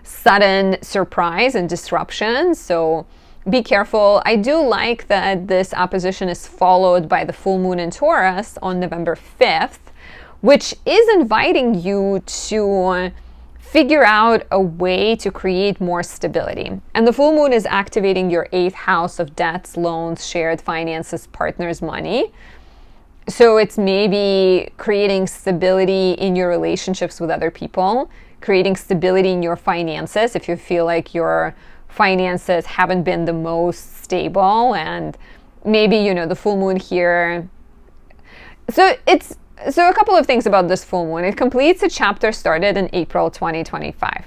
sudden surprise and disruption, so be careful. I do like that this opposition is followed by the full moon in Taurus on November 5th, which is inviting you to figure out a way to create more stability. And the full moon is activating your 8th house of debts, loans, shared finances, partners, money. So it's maybe creating stability in your relationships with other people, creating stability in your finances if you feel like your finances haven't been the most stable, and maybe, you know, the full moon here. So a couple of things about this full moon. It completes a chapter started in April 2025.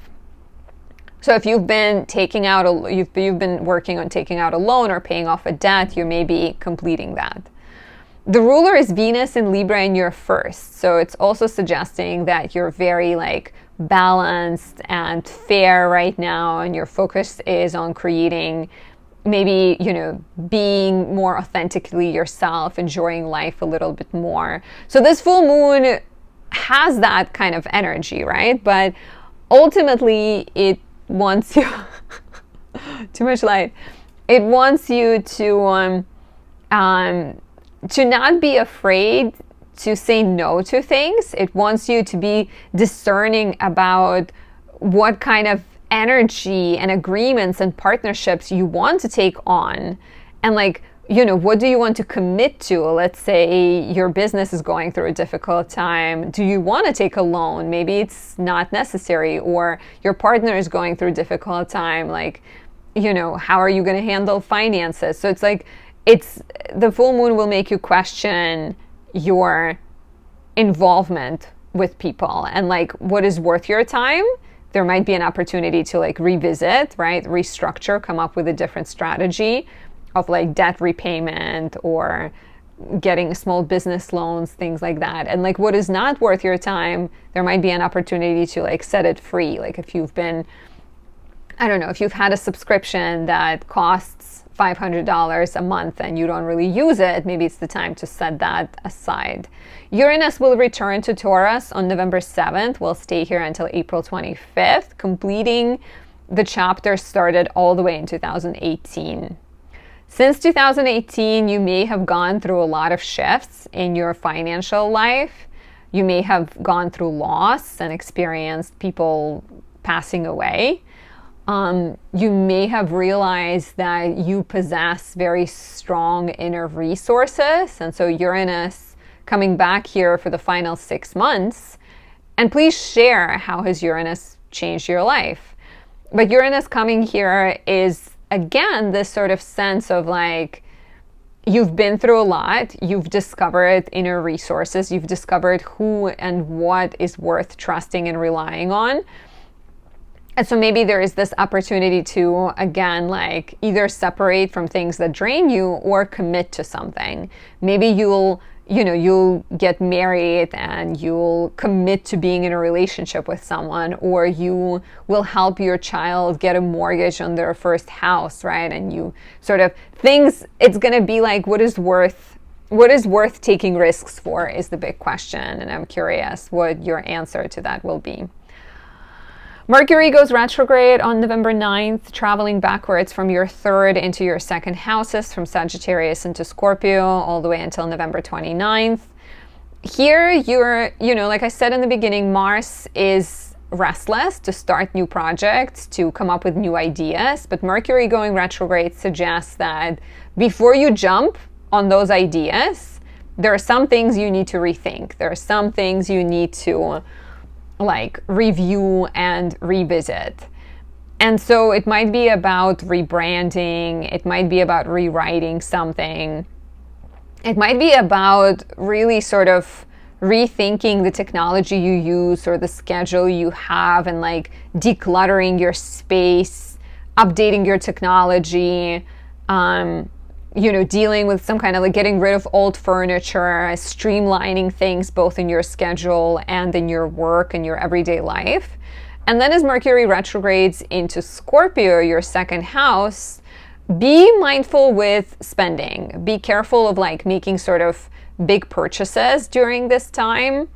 So if you've been you've been working on taking out a loan or paying off a debt, you may be completing that. The ruler is Venus in Libra in your first. So it's also suggesting that you're very like balanced and fair right now, and your focus is on creating maybe, you know, being more authentically yourself, enjoying life a little bit more. So this full moon has that kind of energy, right? But ultimately it wants you too much light. It wants you to not be afraid to say no to things. It wants you to be discerning about what kind of energy and agreements and partnerships you want to take on, and like, you know, what do you want to commit to? Let's say your business is going through a difficult time. Do you want to take a loan? Maybe it's not necessary. Or your partner is going through a difficult time. Like, you know, how are you going to handle finances? So it's like, the full moon will make you question your involvement with people and like what is worth your time. There might be an opportunity to like revisit, right? Restructure, come up with a different strategy of like debt repayment or getting small business loans, things like that. And like what is not worth your time, there might be an opportunity to like set it free. Like if you've been, I don't know, if you've had a subscription that costs $500 a month and you don't really use it, maybe it's the time to set that aside. Uranus will return to Taurus on November 7th. We'll stay here until April 25th, completing the chapter started all the way in 2018. Since 2018, you may have gone through a lot of shifts in your financial life. You may have gone through loss and experienced people passing away. You may have realized that you possess very strong inner resources. And so Uranus coming back here for the final 6 months. And please share, how has Uranus changed your life? But Uranus coming here is, again, this sort of sense of like, you've been through a lot, you've discovered inner resources, you've discovered who and what is worth trusting and relying on. And so maybe there is this opportunity to, again, like either separate from things that drain you or commit to something. Maybe you'll get married and you'll commit to being in a relationship with someone, or you will help your child get a mortgage on their first house, right? And you sort of things, it's going to be like, what is worth taking risks for is the big question. And I'm curious what your answer to that will be. Mercury goes retrograde on November 9th, traveling backwards from your third into your second houses, from Sagittarius into Scorpio, all the way until November 29th. Here, like I said in the beginning, Mars is restless to start new projects, to come up with new ideas. But Mercury going retrograde suggests that before you jump on those ideas, there are some things you need to rethink. There are some things you need to like review and revisit. And so it might be about rebranding, it might be about rewriting something, it might be about really sort of rethinking the technology you use or the schedule you have, and like decluttering your space, updating your technology, dealing with some kind of like getting rid of old furniture, streamlining things both in your schedule and in your work and your everyday life. And then as Mercury retrogrades into Scorpio, your second house, be mindful with spending. Be careful of like making sort of big purchases during this time.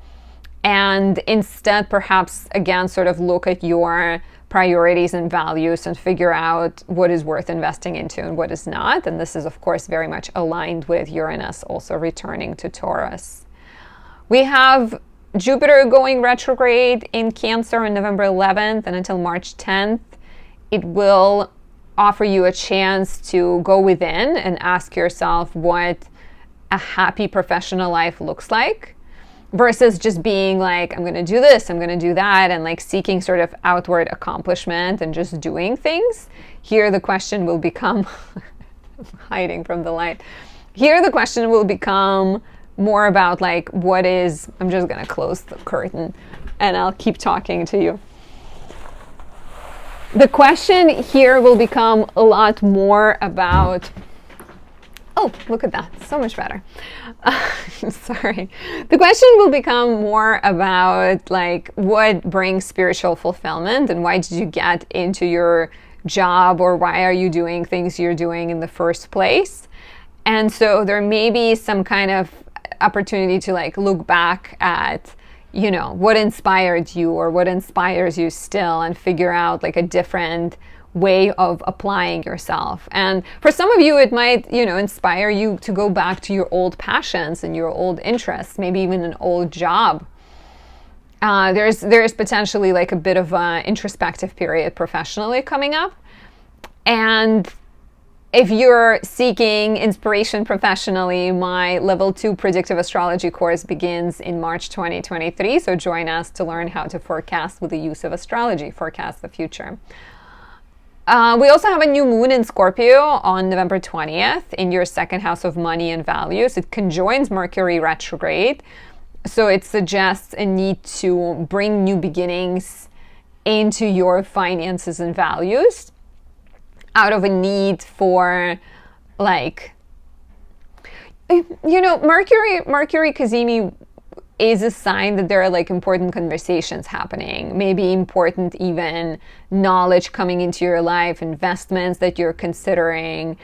And instead, perhaps, again, sort of look at your priorities and values and figure out what is worth investing into and what is not. And this is, of course, very much aligned with Uranus also returning to Taurus. We have Jupiter going retrograde in Cancer on November 11th and until March 10th. It will offer you a chance to go within and ask yourself what a happy professional life looks like, versus just being like, I'm going to do this, I'm going to do that, and like seeking sort of outward accomplishment and just doing things. Here the question will become, hiding from the light. Here the question will become more about like, what is, I'm just going to close the curtain and I'll keep talking to you. The question here will become a lot more about, oh, look at that, so much better. Sorry. The question will become more about like what brings spiritual fulfillment and why did you get into your job, or why are you doing things you're doing in the first place? And so there may be some kind of opportunity to like look back at, what inspired you or what inspires you still, and figure out like a different way of applying yourself. And for some of you, it might, inspire you to go back to your old passions and your old interests, maybe even an old job. There's potentially like a bit of an introspective period professionally coming up. And if you're seeking inspiration professionally, my level 2 predictive astrology course begins in March 2023. So join us to learn how to forecast with the use of astrology, forecast the future. We also have a new moon in Scorpio on November 20th in your second house of money and values. It conjoins Mercury retrograde. So it suggests a need to bring new beginnings into your finances and values out of a need for, like, Mercury Cazimi is a sign that there are like important conversations happening, maybe important even knowledge coming into your life, investments that you're considering.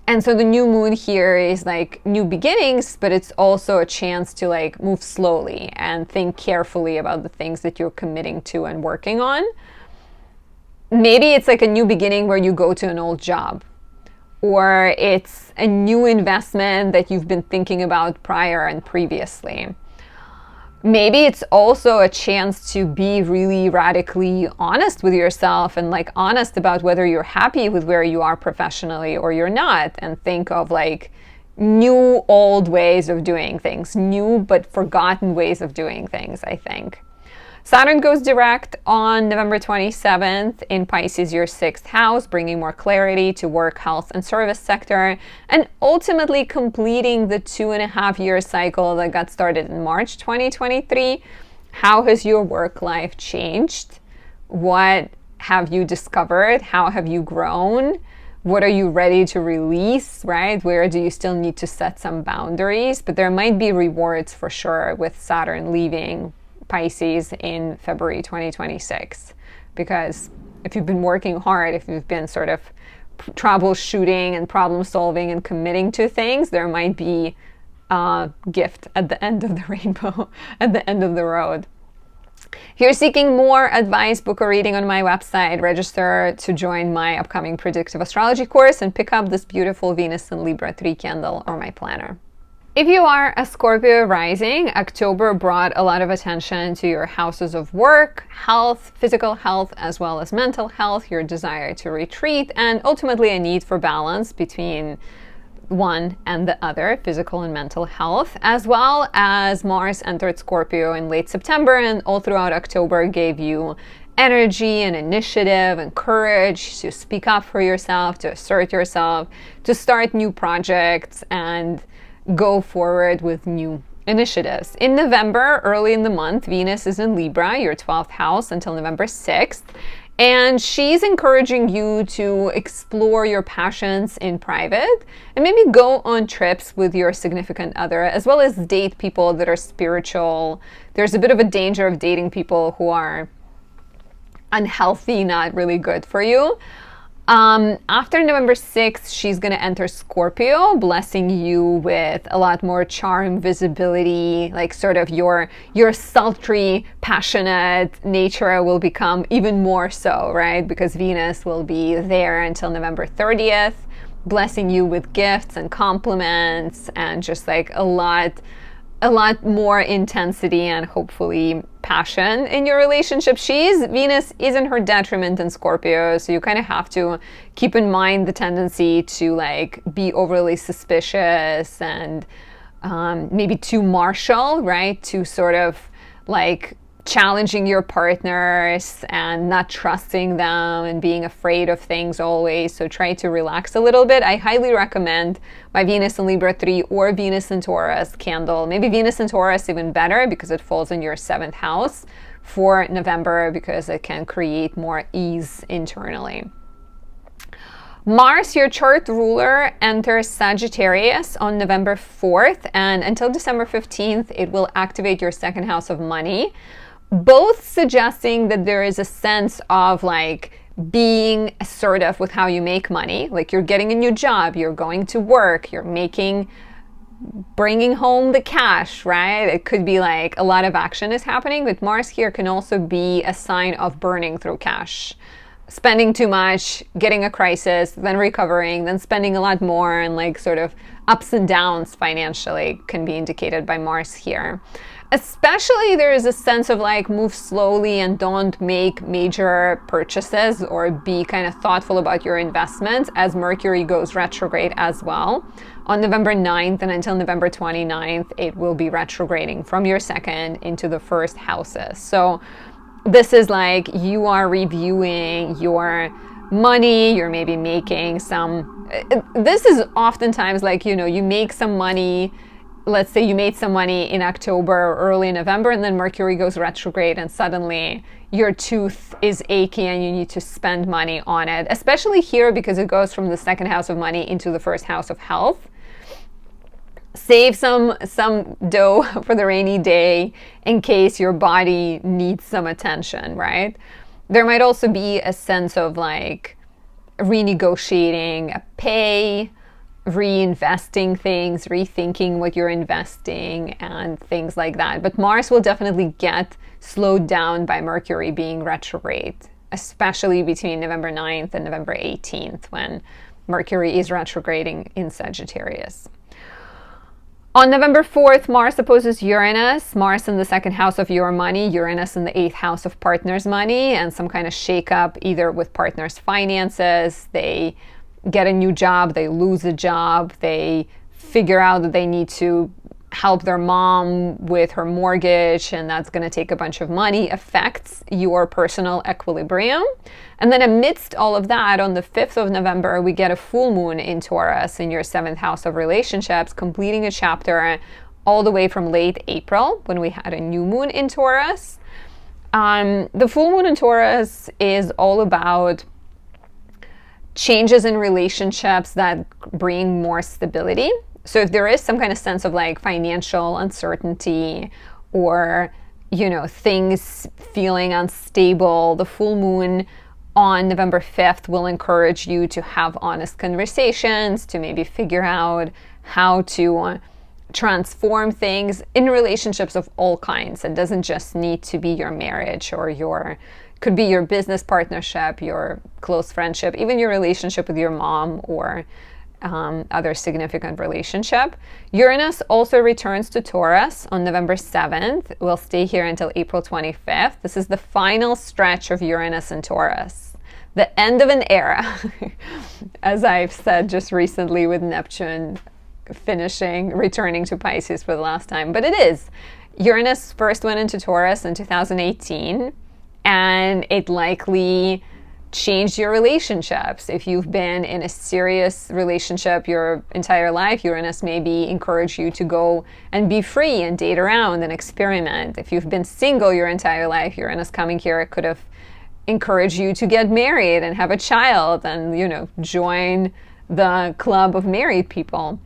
And so the new moon here is like new beginnings, but it's also a chance to like move slowly and think carefully about the things that you're committing to and working on. Maybe it's like a new beginning where you go to an old job, or it's a new investment that you've been thinking about prior and previously. Maybe it's also a chance to be really radically honest with yourself and like honest about whether you're happy with where you are professionally or you're not, and think of like new old ways of doing things, new but forgotten ways of doing things, I think. Saturn goes direct on November 27th in Pisces, your 6th house, bringing more clarity to work, health, and service sector, and ultimately completing the 2.5-year cycle that got started in March 2023. How has your work life changed? What have you discovered? How have you grown? What are you ready to release, right? Where do you still need to set some boundaries? But there might be rewards for sure with Saturn leaving Pisces in February 2026, because if you've been working hard, if you've been sort of troubleshooting and problem solving and committing to things, there might be a gift at the end of the rainbow, at the end of the road. If you're seeking more advice, book a reading on my website, register to join my upcoming predictive astrology course, and pick up this beautiful Venus and Libra 3 candle or my planner. If you are a Scorpio rising, October brought a lot of attention to your houses of work, health, physical health, as well as mental health, your desire to retreat, and ultimately a need for balance between one and the other, physical and mental health, as well as Mars entered Scorpio in late September and all throughout October gave you energy and initiative and courage to speak up for yourself, to assert yourself, to start new projects and go forward with new initiatives. In November, early in the month, Venus is in Libra, your 12th house, until November 6th. And she's encouraging you to explore your passions in private and maybe go on trips with your significant other, as well as date people that are spiritual. There's a bit of a danger of dating people who are unhealthy, not really good for you. After November 6th, she's going to enter Scorpio, blessing you with a lot more charm, visibility, like sort of your sultry, passionate nature will become even more so, right? Because Venus will be there until November 30th, blessing you with gifts and compliments and just like a lot more intensity and hopefully passion in your relationship. Venus is in her detriment in Scorpio, so you kind of have to keep in mind the tendency to like be overly suspicious and maybe too martial, right? To sort of like challenging your partners and not trusting them and being afraid of things always. So try to relax a little bit. I highly recommend my Venus in Libra 3 or Venus in Taurus candle. Maybe Venus in Taurus even better because it falls in your 7th house for November, because it can create more ease internally. Mars, your chart ruler, enters Sagittarius on November 4th, and until December 15th, it will activate your 2nd house of money, both suggesting that there is a sense of like being assertive with how you make money. Like you're getting a new job, you're going to work, you're bringing home the cash, right? It could be like a lot of action is happening, but Mars here can also be a sign of burning through cash. Spending too much, getting a crisis, then recovering, then spending a lot more, and like sort of ups and downs financially can be indicated by Mars here. Especially there is a sense of like move slowly and don't make major purchases, or be kind of thoughtful about your investments as Mercury goes retrograde as well. On November 9th and until November 29th, it will be retrograding from your second into the first houses. So this is like you are reviewing your money, you're maybe making some, this is oftentimes like, you know, you make some money. Let's say you made some money in October or early November, and then Mercury goes retrograde and suddenly your tooth is achy and you need to spend money on it, especially here because it goes from the second house of money into the first house of health. Save some dough for the rainy day in case your body needs some attention, right? There might also be a sense of like renegotiating a pay, reinvesting things, rethinking what you're investing and things like that. But Mars will definitely get slowed down by Mercury being retrograde, especially between November 9th and November 18th when Mercury is retrograding in Sagittarius. On November 4th, Mars opposes Uranus. Mars in the second house of your money, Uranus in the 8th house of partners' money, and some kind of shakeup either with partners' finances. They get a new job, they lose a job, they figure out that they need to help their mom with her mortgage, and that's going to take a bunch of money, affects your personal equilibrium. And then amidst all of that, on the 5th of November, we get a full moon in Taurus in your 7th house of relationships, completing a chapter all the way from late April when we had a new moon in Taurus. The full moon in Taurus is all about changes in relationships that bring more stability. So if there is some kind of sense of like financial uncertainty or, you know, things feeling unstable, the full moon on November 5th will encourage you to have honest conversations, to maybe figure out how to transform things in relationships of all kinds. It doesn't just need to be your marriage or could be your business partnership, your close friendship, even your relationship with your mom or other significant relationship. Uranus also returns to Taurus on November 7th. We'll stay here until April 25th. This is the final stretch of Uranus and Taurus, the end of an era, as I've said just recently with Neptune returning to Pisces for the last time. But it is. Uranus first went into Taurus in 2018. And it likely changed your relationships. If you've been in a serious relationship your entire life, Uranus maybe encourage you to go and be free and date around and experiment. If you've been single your entire life, Uranus coming here could have encouraged you to get married and have a child and, you know, join the club of married people.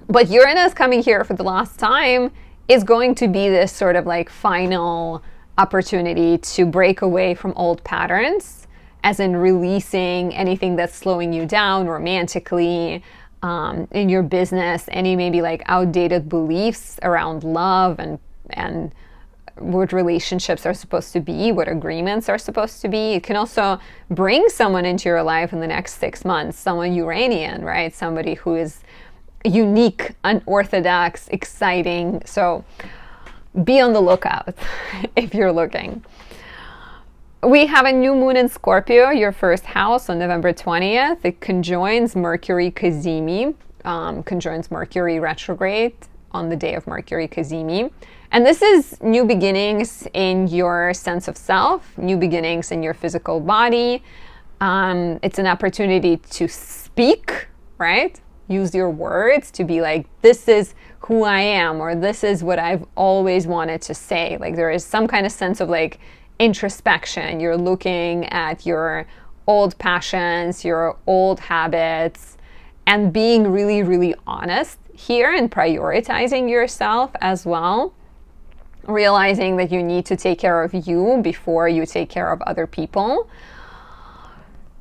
But Uranus coming here for the last time is going to be this sort of like final opportunity to break away from old patterns, as in releasing anything that's slowing you down romantically, in your business, any maybe like outdated beliefs around love and what relationships are supposed to be, what agreements are supposed to be. It can also bring someone into your life in the next 6 months, someone Uranian, right? Somebody who is unique, unorthodox, exciting. So be on the lookout if you're looking. We have a new moon in Scorpio, your first house, on November 20th. It conjoins Mercury Cazimi, conjoins Mercury retrograde on the day of Mercury Cazimi. And this is new beginnings in your sense of self, new beginnings in your physical body. It's an opportunity to speak, right? Use your words to be like, this is who I am, or this is what I've always wanted to say. Like there is some kind of sense of like introspection. You're looking at your old passions, your old habits, and being really, really honest here and prioritizing yourself as well. Realizing that you need to take care of you before you take care of other people.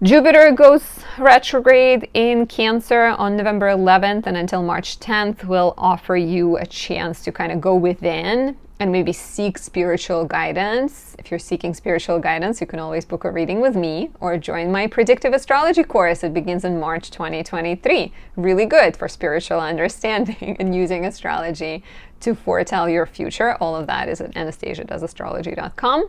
Jupiter goes retrograde in Cancer on November 11th, and until March 10th will offer you a chance to kind of go within and maybe seek spiritual guidance. If you're seeking spiritual guidance, you can always book a reading with me or join my predictive astrology course. It begins in March 2023. Really good for spiritual understanding and using astrology to foretell your future. All of that is at anastasiadoesastrology.com.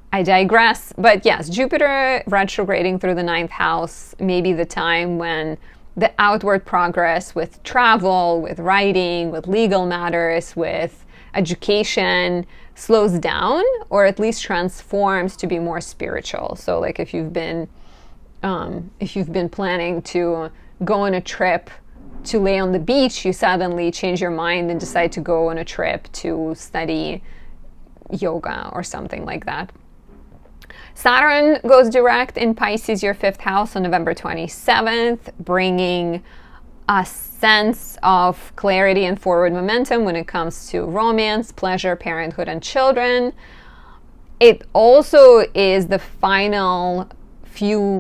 I digress, but yes, Jupiter retrograding through the 9th house may be the time when the outward progress with travel, with writing, with legal matters, with education slows down, or at least transforms to be more spiritual. So like if you've been planning to go on a trip to lay on the beach, you suddenly change your mind and decide to go on a trip to study yoga or something like that. Saturn goes direct in Pisces, your 5th house, on November 27th, bringing a sense of clarity and forward momentum when it comes to romance, pleasure, parenthood, and children. It also is the final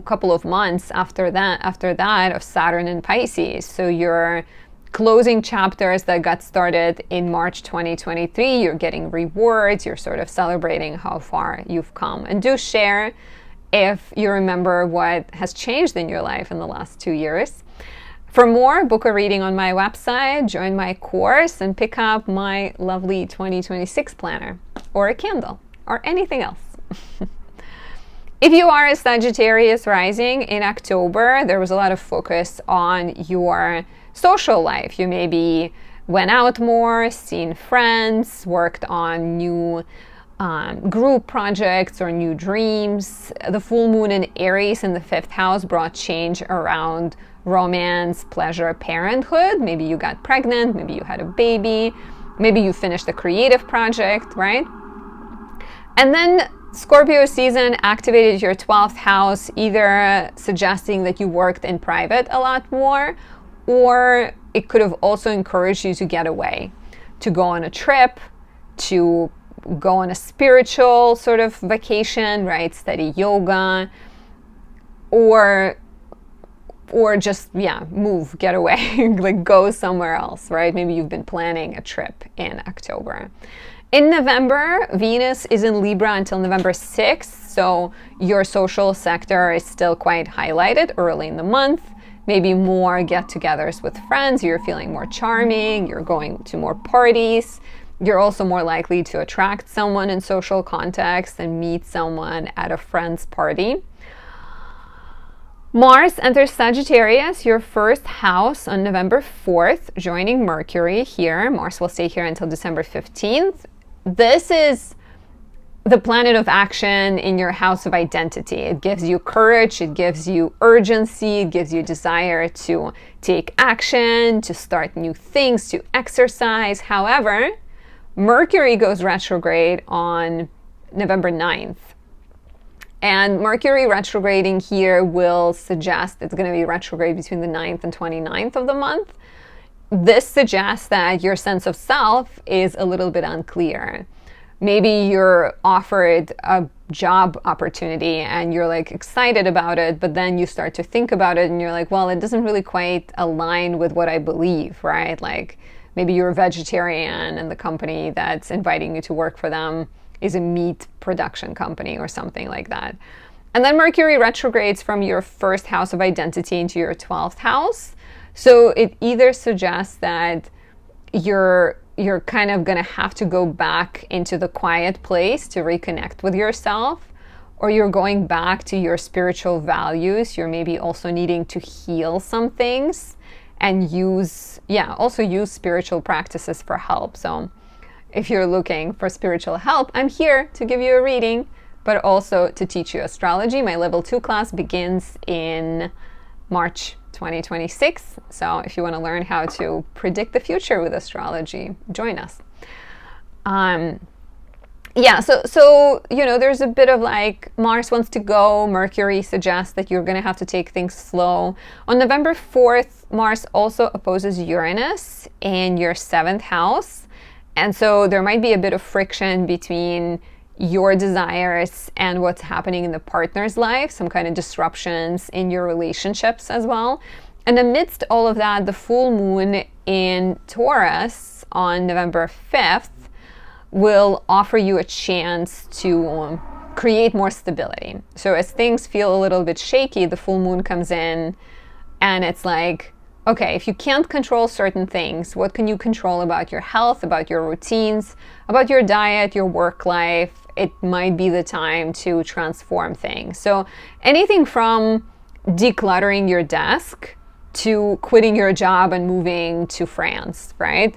couple of months after that of Saturn in Pisces. So you're closing chapters that got started in March 2023. You're getting rewards. You're sort of celebrating how far you've come. And do share if you remember what has changed in your life in the last 2 years. For more, book a reading on my website, join my course, and pick up my lovely 2026 planner or a candle or anything else. If you are a Sagittarius rising in October, there was a lot of focus on your social life. You maybe went out more, seen friends, worked on new group projects or new dreams. The full moon in Aries in the 5th house brought change around romance, pleasure, parenthood. Maybe you got pregnant, maybe you had a baby, maybe you finished a creative project, right? And then Scorpio season activated your 12th house, either suggesting that you worked in private a lot more, or it could have also encouraged you to get away, to go on a trip, to go on a spiritual sort of vacation, right? Study yoga, or just, move, get away, like go somewhere else, right? Maybe you've been planning a trip in October. In November, Venus is in Libra until November 6th, so your social sector is still quite highlighted early in the month. Maybe more get-togethers with friends, you're feeling more charming, you're going to more parties. You're also more likely to attract someone in social context and meet someone at a friend's party. Mars enters Sagittarius, your 1st house, on November 4th, joining Mercury here. Mars will stay here until December 15th. This is the planet of action in your house of identity. It gives you courage, it gives you urgency, it gives you desire to take action, to start new things, to exercise. However, Mercury goes retrograde on November 9th. And Mercury retrograding here will suggest it's going to be retrograde between the 9th and 29th of the month. This suggests that your sense of self is a little bit unclear. Maybe you're offered a job opportunity and you're like excited about it, but then you start to think about it and you're like, well, it doesn't really quite align with what I believe, right? Like maybe you're a vegetarian and the company that's inviting you to work for them is a meat production company or something like that. And then Mercury retrogrades from your 1st house of identity into your 12th house. So it either suggests that you're kind of going to have to go back into the quiet place to reconnect with yourself, or you're going back to your spiritual values. You're maybe also needing to heal some things and use spiritual practices for help. So if you're looking for spiritual help, I'm here to give you a reading, but also to teach you astrology. My level 2 class begins in March 2026. So if you want to learn how to predict the future with astrology, join us. So there's a bit of like Mars wants to go, Mercury suggests that you're going to have to take things slow. On November 4th, Mars also opposes Uranus in your 7th house. And so there might be a bit of friction between your desires and what's happening in the partner's life, some kind of disruptions in your relationships as well. And amidst all of that, the full moon in Taurus on November 5th will offer you a chance to create more stability. So as things feel a little bit shaky, the full moon comes in and it's like, okay, if you can't control certain things, what can you control about your health, about your routines, about your diet, your work life? It might be the time to transform things. So anything from decluttering your desk to quitting your job and moving to France, right?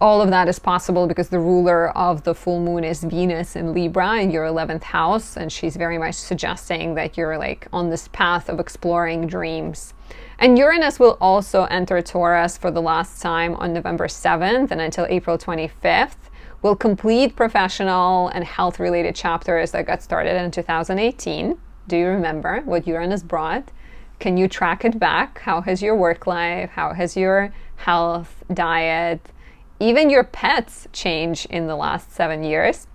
All of that is possible because the ruler of the full moon is Venus in Libra in your 11th house, and she's very much suggesting that you're like on this path of exploring dreams. And Uranus will also enter Taurus for the last time on November 7th and until April 25th. Will complete professional and health-related chapters that got started in 2018. Do you remember what Uranus brought? Can you track it back? How has your work life? How has your health, diet, even your pets changed in the last 7 years?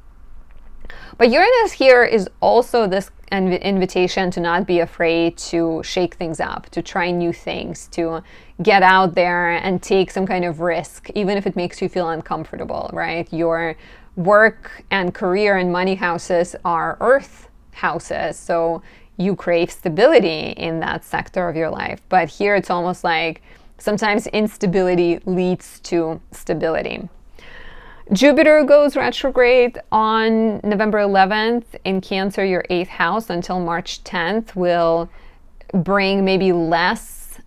But Uranus here is also this invitation to not be afraid to shake things up, to try new things, to get out there and take some kind of risk, even if it makes you feel uncomfortable, right? Your work and career and money houses are earth houses, so you crave stability in that sector of your life. But here it's almost like sometimes instability leads to stability. Jupiter goes retrograde on November 11th in Cancer, your 8th house, until March 10th, will bring maybe less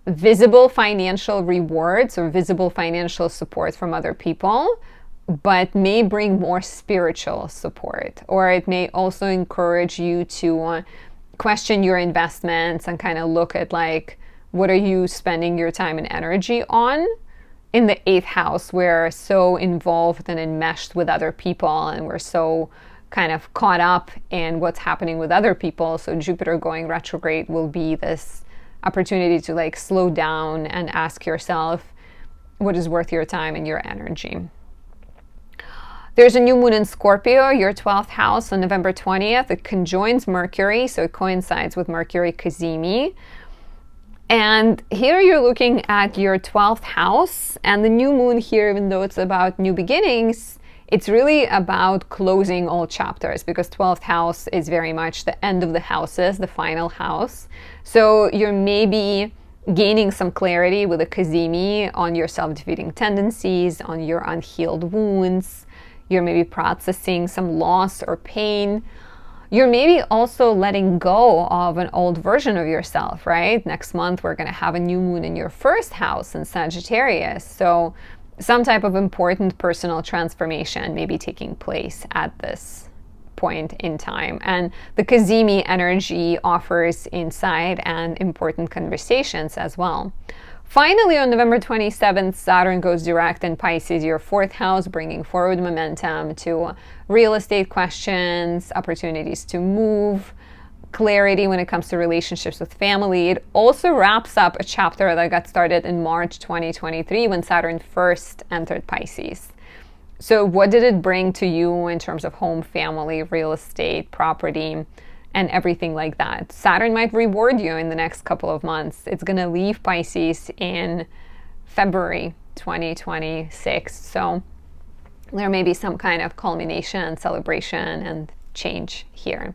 visible financial rewards or visible financial support from other people, but may bring more spiritual support. Or it may also encourage you to question your investments and kind of look at like, what are you spending your time and energy on? In the 8th house, we're so involved and enmeshed with other people, and we're so kind of caught up in what's happening with other people. So Jupiter going retrograde will be this opportunity to like slow down and ask yourself what is worth your time and your energy. There's a new moon in Scorpio, your 12th house, on November 20th. It conjoins Mercury, so it coincides with Mercury Cazimi. And here you're looking at your 12th house, and the new moon here, even though it's about new beginnings, it's really about closing all chapters, because 12th house is very much the end of the houses, the final house. So you're maybe gaining some clarity with a Cazimi on your self-defeating tendencies, on your unhealed wounds. You're maybe processing some loss or pain. You're maybe also letting go of an old version of yourself, right? Next month, we're going to have a new moon in your 1st house in Sagittarius. So some type of important personal transformation may be taking place at this point in time. And the Cazimi energy offers insight and important conversations as well. Finally, on November 27th, Saturn goes direct in Pisces, your 4th house, bringing forward momentum to real estate questions, opportunities to move, clarity when it comes to relationships with family. It also wraps up a chapter that got started in March 2023 when Saturn first entered Pisces. So what did it bring to you in terms of home, family, real estate, property, and everything like that? Saturn might reward you in the next couple of months. It's going to leave Pisces in February 2026. So there may be some kind of culmination, celebration, and change here.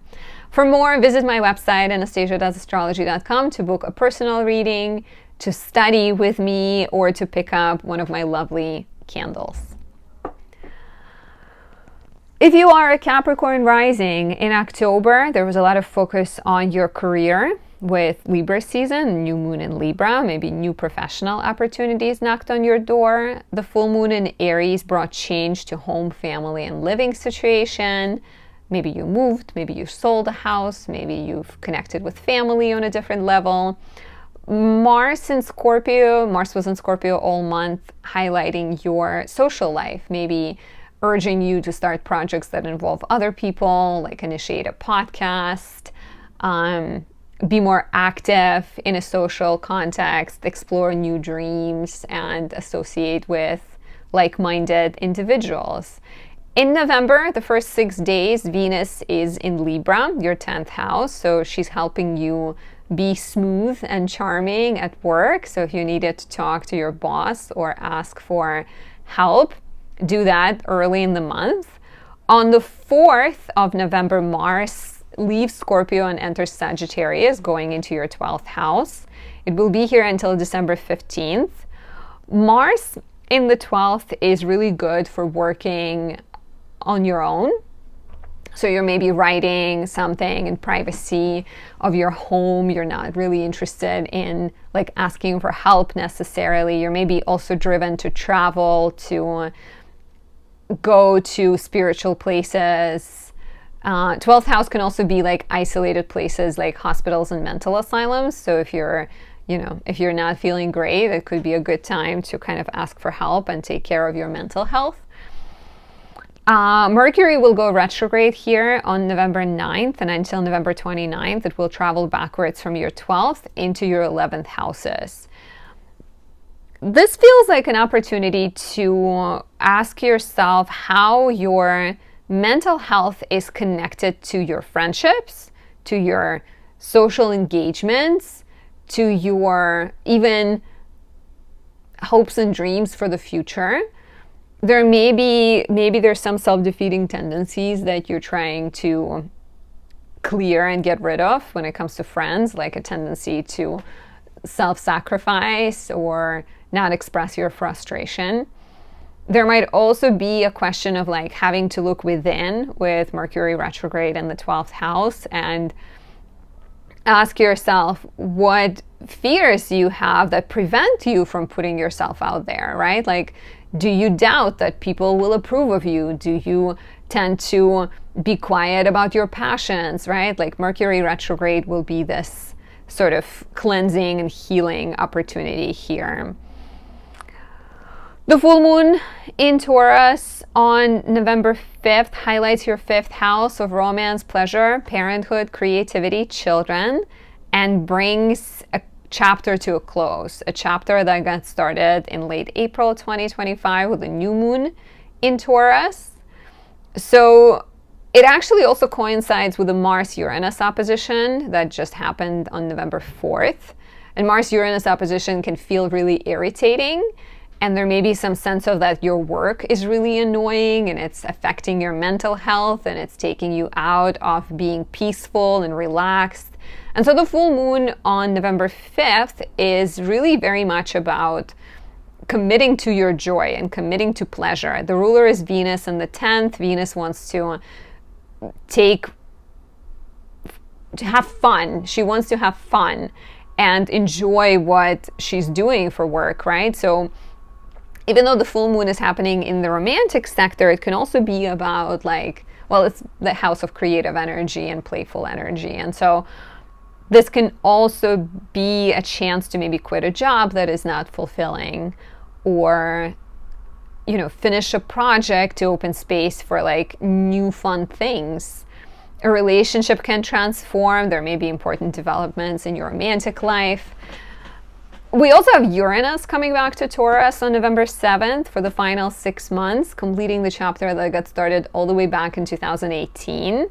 For more, visit my website, anastasia.astrology.com, to book a personal reading, to study with me, or to pick up one of my lovely candles. If you are a Capricorn rising, in October, there was a lot of focus on your career with Libra season, new moon in Libra, maybe new professional opportunities knocked on your door. The full moon in Aries brought change to home, family, and living situation. Maybe you moved, maybe you sold a house, maybe you've connected with family on a different level. Mars in Scorpio, Mars was in Scorpio all month, highlighting your social life, maybe urging you to start projects that involve other people, like initiate a podcast, be more active in a social context, explore new dreams, and associate with like-minded individuals. In November, the first 6 days, Venus is in Libra, your 10th house. So she's helping you be smooth and charming at work. So if you needed to talk to your boss or ask for help, do that early in the month. On the 4th of November, Mars leaves Scorpio and enters Sagittarius, going into your 12th house. It will be here until December 15th. Mars in the 12th is really good for working on your own. So you're maybe writing something in privacy of your home. You're not really interested in like asking for help necessarily. You're maybe also driven to travel, to go to spiritual places. 12th house can also be like isolated places like hospitals and mental asylums. So if you're not feeling great, it could be a good time to kind of ask for help and take care of your mental health. Mercury will go retrograde here on November 9th, and until November 29th, it will travel backwards from your 12th into your 11th houses. This feels like an opportunity to ask yourself how your mental health is connected to your friendships, to your social engagements, to your even hopes and dreams for the future. There maybe there's some self-defeating tendencies that you're trying to clear and get rid of when it comes to friends, like a tendency to self-sacrifice or not express your frustration. There might also be a question of like having to look within with Mercury retrograde in the 12th house and ask yourself what fears you have that prevent you from putting yourself out there, right? Like, do you doubt that people will approve of you? Do you tend to be quiet about your passions, right? Like Mercury retrograde will be this sort of cleansing and healing opportunity here. The full moon in Taurus on November 5th highlights your 5th house of romance, pleasure, parenthood, creativity, children, and brings a chapter to a close, a chapter that got started in late April 2025 with a new moon in Taurus. So it actually also coincides with the Mars-Uranus opposition that just happened on November 4th. And Mars-Uranus opposition can feel really irritating, and there may be some sense of that your work is really annoying and it's affecting your mental health and it's taking you out of being peaceful and relaxed. And so the full moon on November 5th is really very much about committing to your joy and committing to pleasure. The ruler is Venus in the 10th. Venus wants to have fun. She wants to have fun and enjoy what she's doing for work, right? So even though the full moon is happening in the romantic sector, it can also be about like, well, it's the house of creative energy and playful energy. And so this can also be a chance to maybe quit a job that is not fulfilling, or, finish a project to open space for like new fun things. A relationship can transform. There may be important developments in your romantic life. We also have Uranus coming back to Taurus on November 7th for the final 6 months, completing the chapter that got started all the way back in 2018,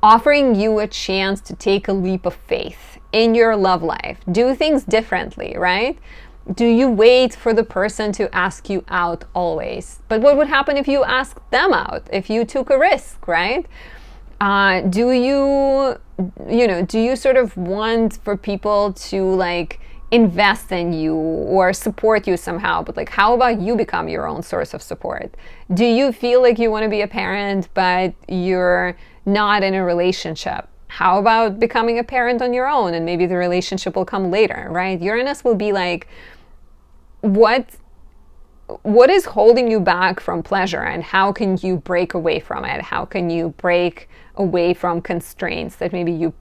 offering you a chance to take a leap of faith in your love life. Do things differently, right? Do you wait for the person to ask you out always? But what would happen if you asked them out, if you took a risk, right? Do you sort of want for people to like invest in you or support you somehow? But like, how about you become your own source of support? Do you feel like you want to be a parent, but you're not in a relationship? How about becoming a parent on your own, and maybe the relationship will come later, right? Uranus will be like, what is holding you back from pleasure, and how can you break away from it? How can you break away from constraints that maybe you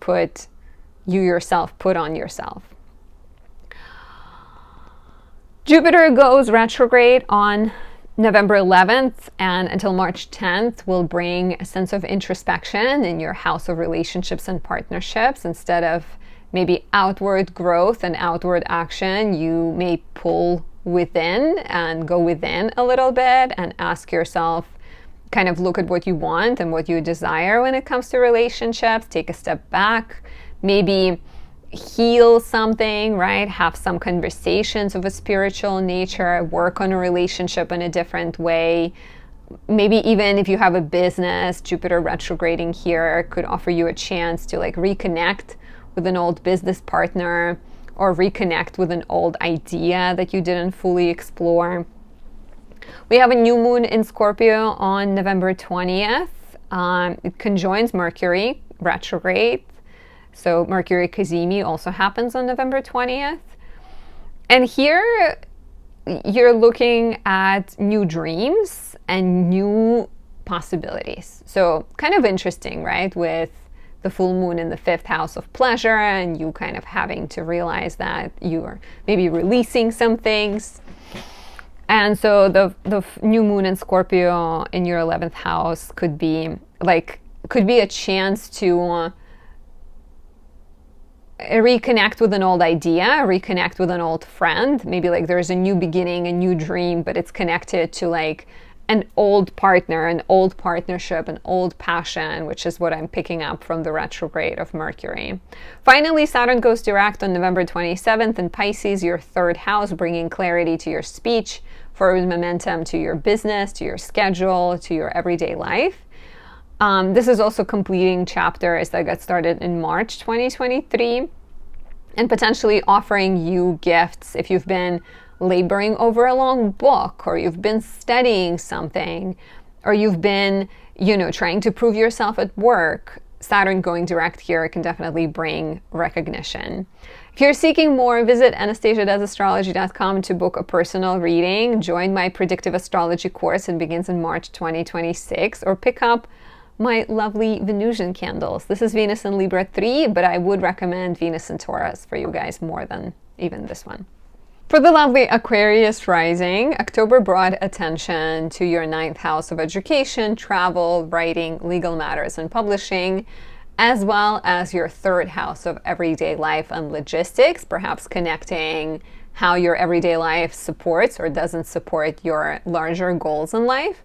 yourself put on yourself? Jupiter goes retrograde on November 11th, and until March 10th will bring a sense of introspection in your house of relationships and partnerships. Instead of maybe outward growth and outward action, you may pull within and go within a little bit and ask yourself, kind of look at what you want and what you desire when it comes to relationships. Take a step back, maybe heal something, right? Have some conversations of a spiritual nature, work on a relationship in a different way. Maybe even if you have a business, Jupiter retrograding here could offer you a chance to like reconnect with an old business partner or reconnect with an old idea that you didn't fully explore. We have a new moon in Scorpio on November 20th. It conjoins Mercury retrograde. So Mercury Cazimi also happens on November 20th. And here you're looking at new dreams and new possibilities. So kind of interesting, right? With the full moon in the 5th house of pleasure and you kind of having to realize that you are maybe releasing some things. And so the new moon in Scorpio in your 11th house could be a chance to reconnect with an old idea, reconnect with an old friend. Maybe like there's a new beginning, a new dream, but it's connected to like an old partner, an old partnership, an old passion, which is what I'm picking up from the retrograde of Mercury. Finally, Saturn goes direct on November 27th in Pisces, your 3rd house, bringing clarity to your speech, forward momentum to your business, to your schedule, to your everyday life. This is also completing chapters that got started in March 2023 and potentially offering you gifts if you've been laboring over a long book or you've been studying something or you've been, trying to prove yourself at work. Saturn going direct here can definitely bring recognition. If you're seeking more, visit anastasiadoesastrology.com to book a personal reading, join my predictive astrology course. It begins in March 2026, or pick up my lovely Venusian candles. This is Venus in Libra 3, but I would recommend Venus in Taurus for you guys more than even this one. For the lovely Aquarius rising, October brought attention to your 9th house of education, travel, writing, legal matters, and publishing, as well as your 3rd house of everyday life and logistics, perhaps connecting how your everyday life supports or doesn't support your larger goals in life.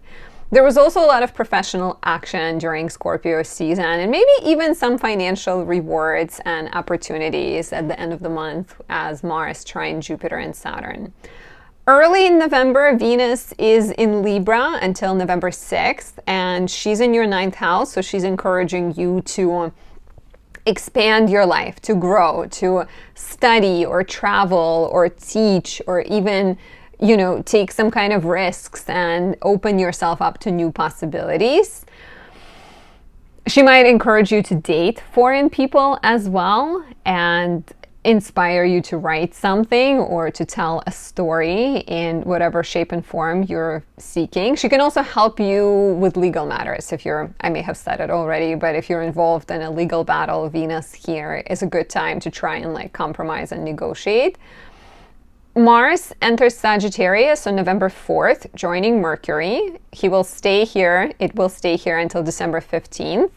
There was also a lot of professional action during Scorpio season and maybe even some financial rewards and opportunities at the end of the month as Mars trine Jupiter and Saturn. Early in November, Venus is in Libra until November 6th, and she's in your 9th house, so she's encouraging you to expand your life, to grow, to study or travel or teach or even take some kind of risks and open yourself up to new possibilities. She might encourage you to date foreign people as well and inspire you to write something or to tell a story in whatever shape and form you're seeking. She can also help you with legal matters. I may have said it already, but if you're involved in a legal battle, Venus here is a good time to try and compromise and negotiate. Mars enters Sagittarius on November 4th, joining Mercury. It will stay here until December 15th.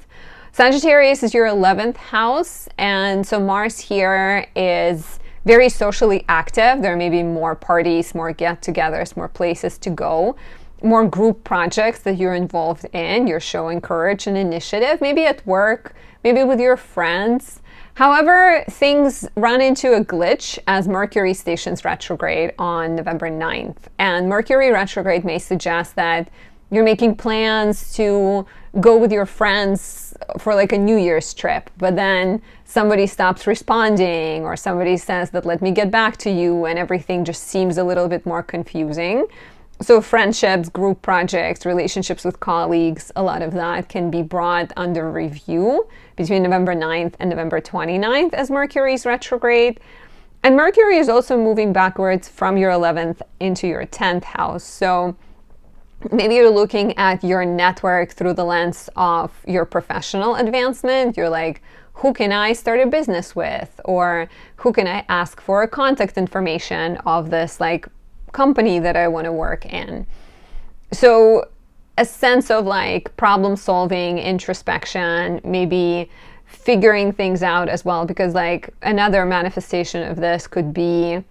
Sagittarius is your 11th house, and so Mars here is very socially active. There may be more parties, more get-togethers, more places to go, more group projects that you're involved in. You're showing courage and initiative, maybe at work, maybe with your friends. However, things run into a glitch as Mercury stations retrograde on November 9th. And Mercury retrograde may suggest that you're making plans to go with your friends for a New Year's trip, but then somebody stops responding or somebody says that let me get back to you, and everything just seems a little bit more confusing. So friendships, group projects, relationships with colleagues, a lot of that can be brought under review between November 9th and November 29th as Mercury is retrograde. And Mercury is also moving backwards from your 11th into your 10th house. So maybe you're looking at your network through the lens of your professional advancement. You're like, who can I start a business with? Or who can I ask for contact information of this company that I want to work in? So a sense of problem solving, introspection, maybe figuring things out as well, because another manifestation of this could be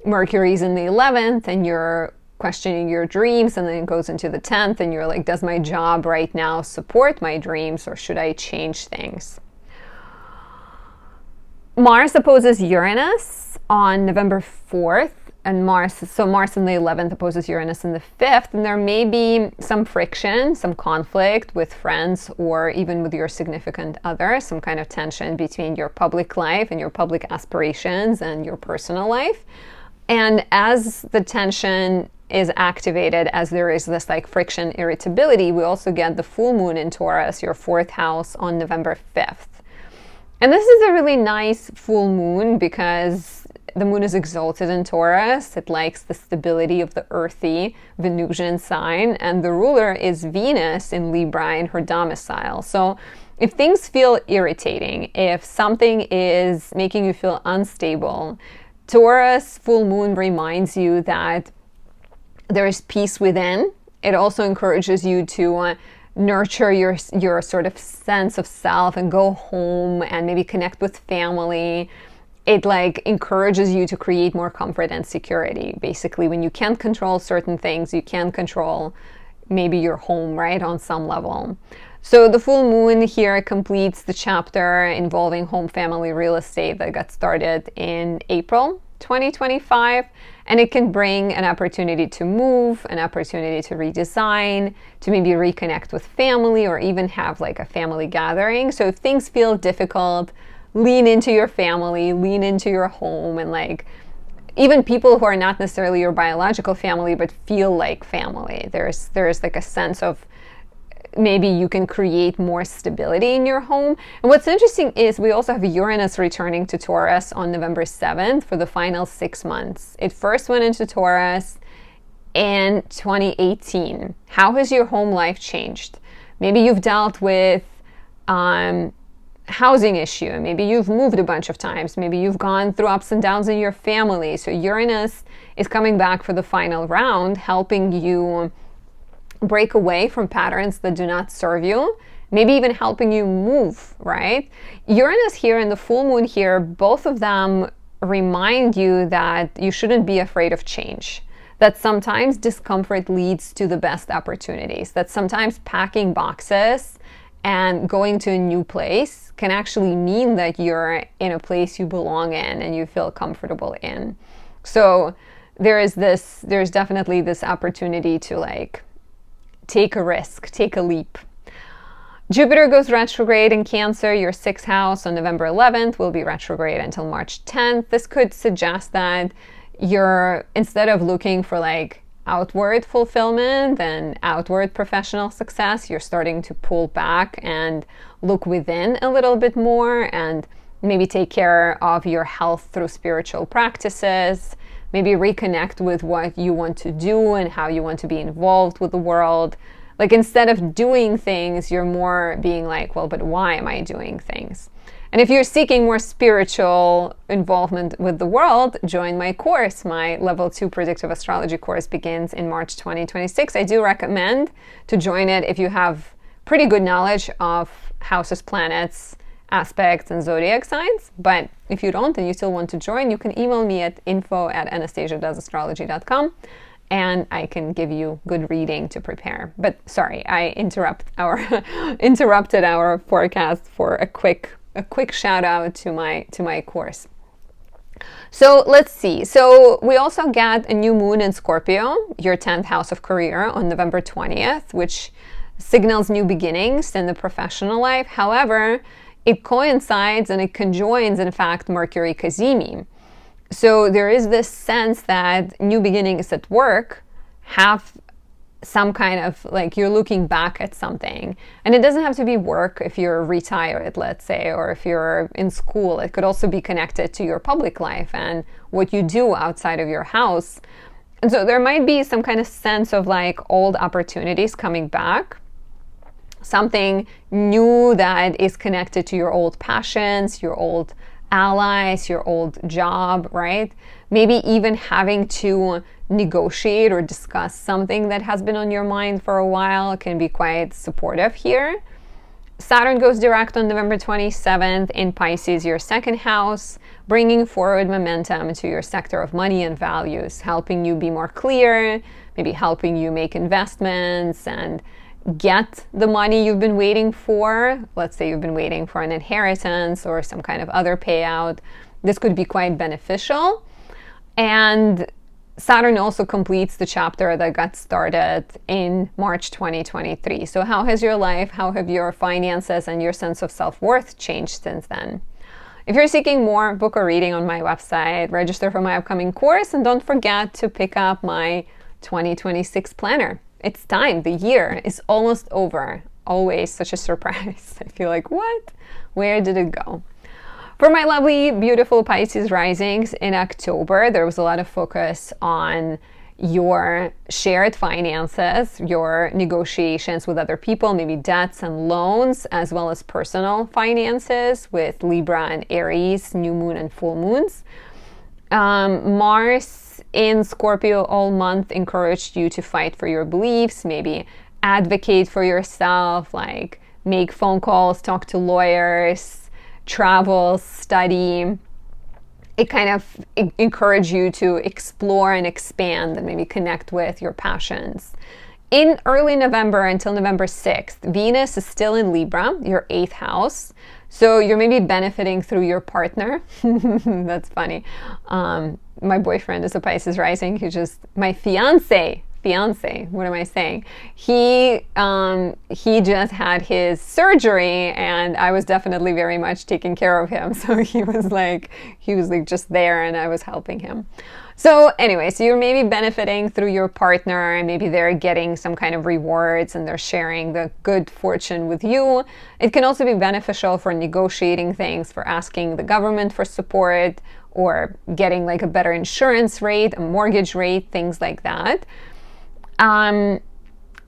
Mercury's in the 11th and you're questioning your dreams, and then it goes into the 10th and you're like, does my job right now support my dreams, or should I change things? Mars opposes Uranus on November 4th, and Mars in the 11th opposes Uranus in the 5th, and there may be some friction, some conflict with friends or even with your significant other, some kind of tension between your public life and your public aspirations and your personal life. And as the tension is activated, as there is this like friction, irritability, we also get the full moon in Taurus, your 4th house, on November 5th. And this is a really nice full moon because the moon is exalted in Taurus. It likes the stability of the earthy Venusian sign, and the ruler is Venus in Libra in her domicile. So if things feel irritating, if something is making you feel unstable, Taurus full moon reminds you that there is peace within. It also encourages you to nurture your sort of sense of self and go home and maybe connect with family. It like encourages you to create more comfort and security. Basically, when you can't control certain things, you can control maybe your home, right, on some level. So the full moon here completes the chapter involving home, family, real estate that got started in April 2025, and it can bring an opportunity to move, an opportunity to redesign, to maybe reconnect with family, or even have like a family gathering. So if things feel difficult, lean into your family, lean into your home, and like even people who are not necessarily your biological family but feel like family. There's like a sense of maybe you can create more stability in your home. And what's interesting is we also have Uranus returning to Taurus on November 7th for the final 6 months. It first went into Taurus in 2018. How has your home life changed? Maybe you've dealt with housing issue. Maybe you've moved a bunch of times. Maybe you've gone through ups and downs in your family. So Uranus is coming back for the final round, helping you break away from patterns that do not serve you, maybe even helping you move, right? Uranus here and the full moon here, both of them remind you that you shouldn't be afraid of change, that sometimes discomfort leads to the best opportunities, that sometimes packing boxes and going to a new place can actually mean that you're in a place you belong in and you feel comfortable in. So there's definitely this opportunity to like take a risk, take a leap. Jupiter goes retrograde in Cancer, your 6th house, on November 11th, will be retrograde until March 10th. This could suggest that you're, instead of looking for like outward fulfillment and outward professional success, you're starting to pull back and look within a little bit more and maybe take care of your health through spiritual practices. Maybe reconnect with what you want to do and how you want to be involved with the world. Like instead of doing things, you're more being like, well, but why am I doing things? And if you're seeking more spiritual involvement with the world, join my course. My level 2 predictive astrology course begins in March 2026. I do recommend to join it if you have pretty good knowledge of houses, planets, aspects, and zodiac signs. But if you don't and you still want to join, you can email me at info@anastasiadoesastrology.com and I can give you good reading to prepare. But sorry, I interrupted our forecast for a quick shout out to my course. So let's see. So we also got a new moon in Scorpio, your 10th house of career, on November 20th, which signals new beginnings in the professional life. However, it coincides and it conjoins, in fact, Mercury Cazimi. So there is this sense that new beginnings at work have some kind of, like, you're looking back at something. And it doesn't have to be work if you're retired, let's say, or if you're in school. It could also be connected to your public life and what you do outside of your house. And so there might be some kind of sense of like old opportunities coming back. Something new that is connected to your old passions, your old allies, your old job, right? Maybe even having to negotiate or discuss something that has been on your mind for a while can be quite supportive here. Saturn goes direct on November 27th in Pisces, your second house, bringing forward momentum to your sector of money and values, helping you be more clear, maybe helping you make investments and get the money you've been waiting for. Let's say you've been waiting for an inheritance or some kind of other payout. This could be quite beneficial. And Saturn also completes the chapter that got started in March 2023. So how has your life, how have your finances and your sense of self-worth changed since then? If you're seeking more, book a reading on my website, register for my upcoming course, and don't forget to pick up my 2026 planner. It's time. The year is almost over. Always such a surprise. I feel like, what? Where did it go? For my lovely, beautiful Pisces risings in October, there was a lot of focus on your shared finances, your negotiations with other people, maybe debts and loans, as well as personal finances with Libra and Aries, new moon and full moons. Mars in Scorpio all month encouraged you to fight for your beliefs, maybe advocate for yourself, like make phone calls, talk to lawyers, travel, study. It kind of encourage you to explore and expand and maybe connect with your passions. In early November until November 6th, Venus is still in Libra, your 8th house. So you're maybe benefiting through your partner. That's funny. My boyfriend is a Pisces rising. My fiance, what am I saying? He just had his surgery, and I was definitely very much taking care of him. So he was like just there, and I was helping him. So anyway, so you're maybe benefiting through your partner, and maybe they're getting some kind of rewards and they're sharing the good fortune with you. It can also be beneficial for negotiating things, for asking the government for support, or getting like a better insurance rate, a mortgage rate, things like that.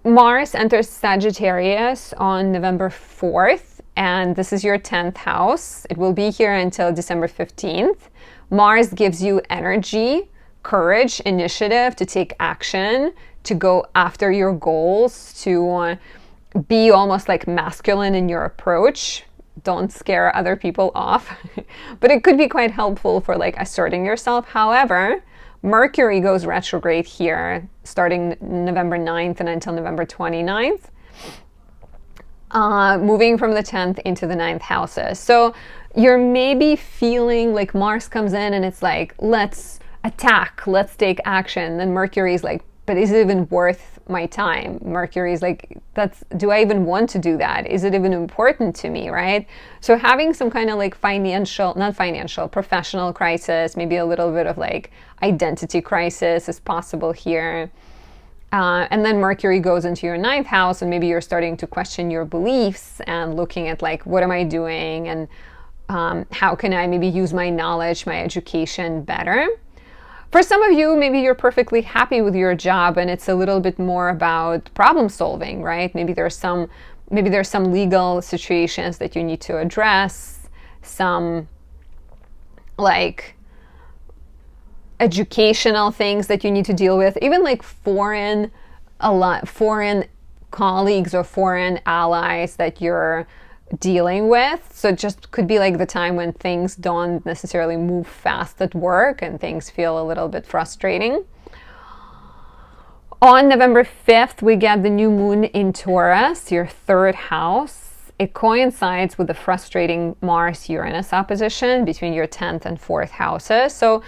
Mars enters Sagittarius on November 4th, and this is your 10th house. It will be here until December 15th. Mars gives you energy, courage, initiative to take action, to go after your goals, to be almost like masculine in your approach. Don't scare other people off. But it could be quite helpful for like asserting yourself. However, Mercury goes retrograde here starting November 9th and until November 29th, moving from the 10th into the 9th houses. So you're maybe feeling like Mars comes in and it's like, let's attack, let's take action. Then Mercury's like, but is it even worth my time? Mercury's like, do I even want to do that? Is it even important to me, right? So having some kind of like professional crisis, maybe a little bit of like identity crisis is possible here. And then Mercury goes into your 9th house, and maybe you're starting to question your beliefs and looking at like, what am I doing? And how can I maybe use my knowledge, my education better? For some of you, maybe you're perfectly happy with your job and it's a little bit more about problem solving, right? Maybe there's some legal situations that you need to address, some like educational things that you need to deal with, even like foreign colleagues or foreign allies that you're dealing with. So it just could be like the time when things don't necessarily move fast at work and things feel a little bit frustrating. On November 5th, we get the new moon in Taurus, your 3rd house. It coincides with the frustrating Mars-Uranus opposition between your 10th and 4th houses. So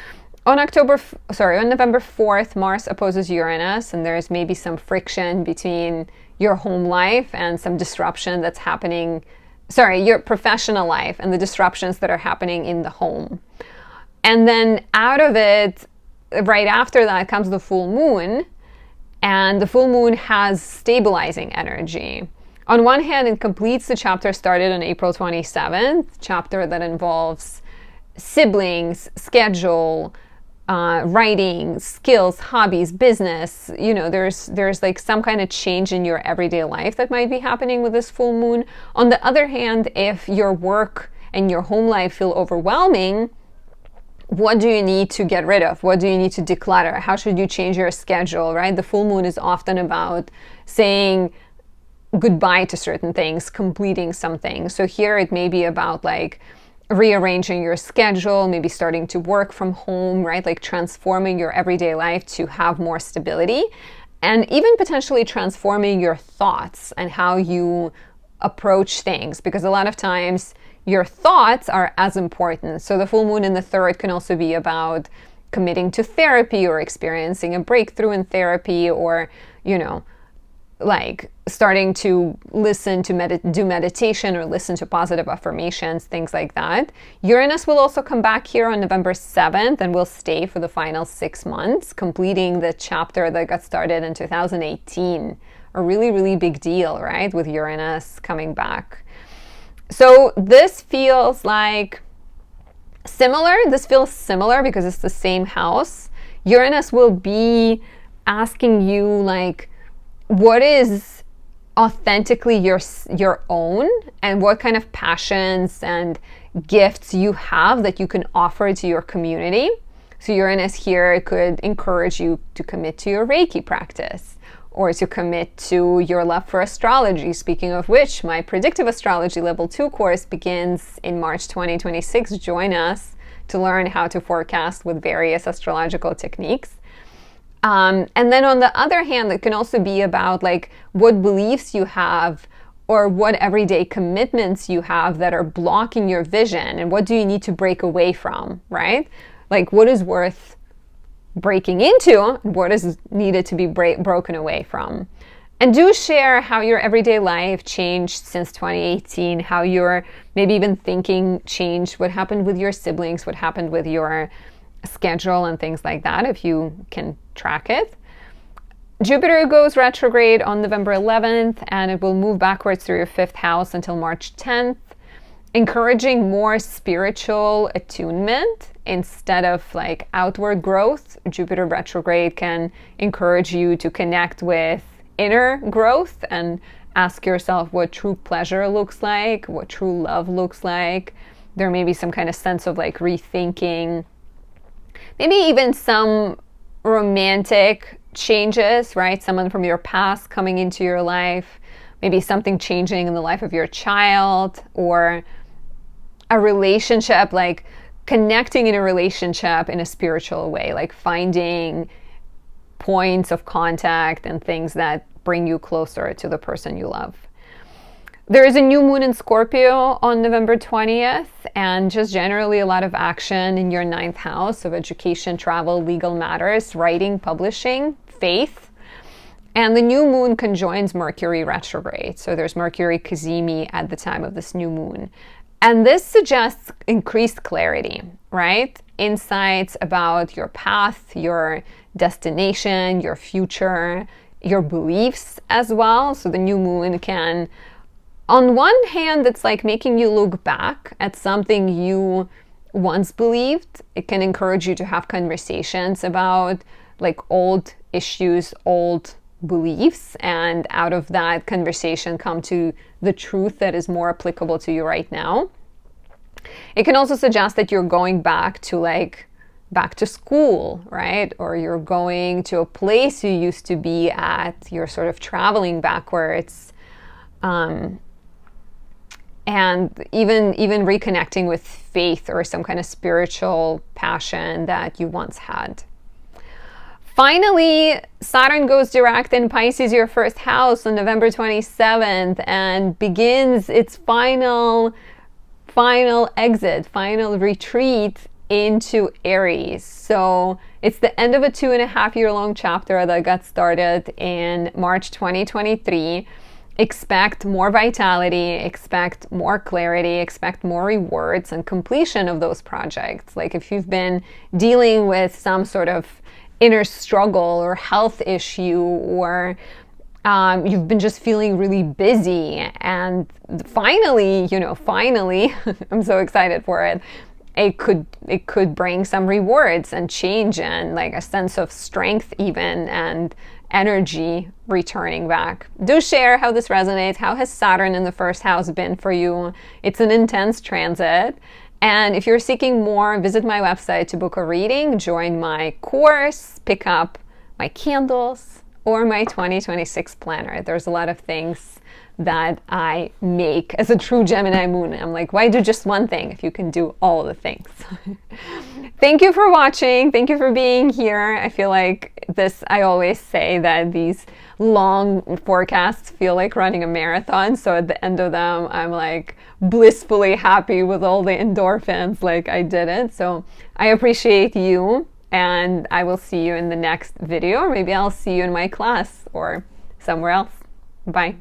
on November 4th, Mars opposes Uranus, and there's maybe some friction between your home life and some disruption that's happening, your professional life and the disruptions that are happening in the home. And then out of it, right after that comes the full moon, and the full moon has stabilizing energy. On one hand, it completes the chapter started on April 27th, chapter that involves siblings, schedule, writing, skills, hobbies, business. There's like some kind of change in your everyday life that might be happening with this full moon. On the other hand, if your work and your home life feel overwhelming, what do you need to get rid of? What do you need to declutter? How should you change your schedule, right? The full moon is often about saying goodbye to certain things, completing something. So here it may be about like rearranging your schedule, maybe starting to work from home, right? Like transforming your everyday life to have more stability, and even potentially transforming your thoughts and how you approach things, because a lot of times your thoughts are as important. So the full moon in the third can also be about committing to therapy or experiencing a breakthrough in therapy, or, you know, like starting to listen to do meditation or listen to positive affirmations, things like that. Uranus will also come back here on November 7th and will stay for the final 6 months, completing the chapter that got started in 2018. A really, really big deal, right? With Uranus coming back. So this feels like similar. This feels similar because it's the same house. Uranus will be asking you like, what is authentically your own, and what kind of passions and gifts you have that you can offer to your community. So Uranus here could encourage you to commit to your Reiki practice, or to commit to your love for astrology. Speaking of which, my Predictive Astrology Level 2 course begins in March 2026. Join us to learn how to forecast with various astrological techniques. And then on the other hand, it can also be about like what beliefs you have or what everyday commitments you have that are blocking your vision, and what do you need to break away from, right? Like what is worth breaking into, and what is needed to be broken away from. And do share how your everyday life changed since 2018, how your maybe even thinking changed, what happened with your siblings, what happened with your schedule and things like that, if you can track it. Jupiter goes retrograde on November 11th, and it will move backwards through your 5th house until March 10th, encouraging more spiritual attunement instead of like outward growth. Jupiter retrograde can encourage you to connect with inner growth and ask yourself what true pleasure looks like, what true love looks like. There may be some kind of sense of like rethinking, maybe even some romantic changes, right? Someone from your past coming into your life, maybe something changing in the life of your child, or a relationship, like connecting in a relationship in a spiritual way, like finding points of contact and things that bring you closer to the person you love. There is a new moon in Scorpio on November 20th, and just generally a lot of action in your 9th house of education, travel, legal matters, writing, publishing, faith. And the new moon conjoins Mercury retrograde. So there's Mercury cazimi at the time of this new moon. And this suggests increased clarity, right? Insights about your path, your destination, your future, your beliefs as well. So the new moon can, on one hand, it's like making you look back at something you once believed. It can encourage you to have conversations about like old issues, old beliefs, and out of that conversation come to the truth that is more applicable to you right now. It can also suggest that you're going back to school, right? Or you're going to a place you used to be at, you're sort of traveling backwards. And even reconnecting with faith or some kind of spiritual passion that you once had. Finally, Saturn goes direct in Pisces, your 1st house, on November 27th, and begins its final exit, final retreat into Aries. So it's the end of a 2.5-year-long chapter that got started in March 2023. Expect more vitality, expect more clarity, expect more rewards and completion of those projects. Like if you've been dealing with some sort of inner struggle or health issue, or you've been just feeling really busy, and finally, I'm so excited for it. It could bring some rewards and change and like a sense of strength even, and energy returning back. Do share how this resonates. How has Saturn in the 1st house been for you? It's an intense transit. And if you're seeking more, visit my website to book a reading, join my course, pick up my candles, or my 2026 planner. There's a lot of things that I make as a true Gemini moon. I'm like, why do just one thing if you can do all the things? Thank you for watching. Thank you for being here. I feel like this, I always say that these long forecasts feel like running a marathon. So at the end of them, I'm like blissfully happy with all the endorphins, like I did it. So I appreciate you, and I will see you in the next video, or maybe I'll see you in my class or somewhere else. Bye.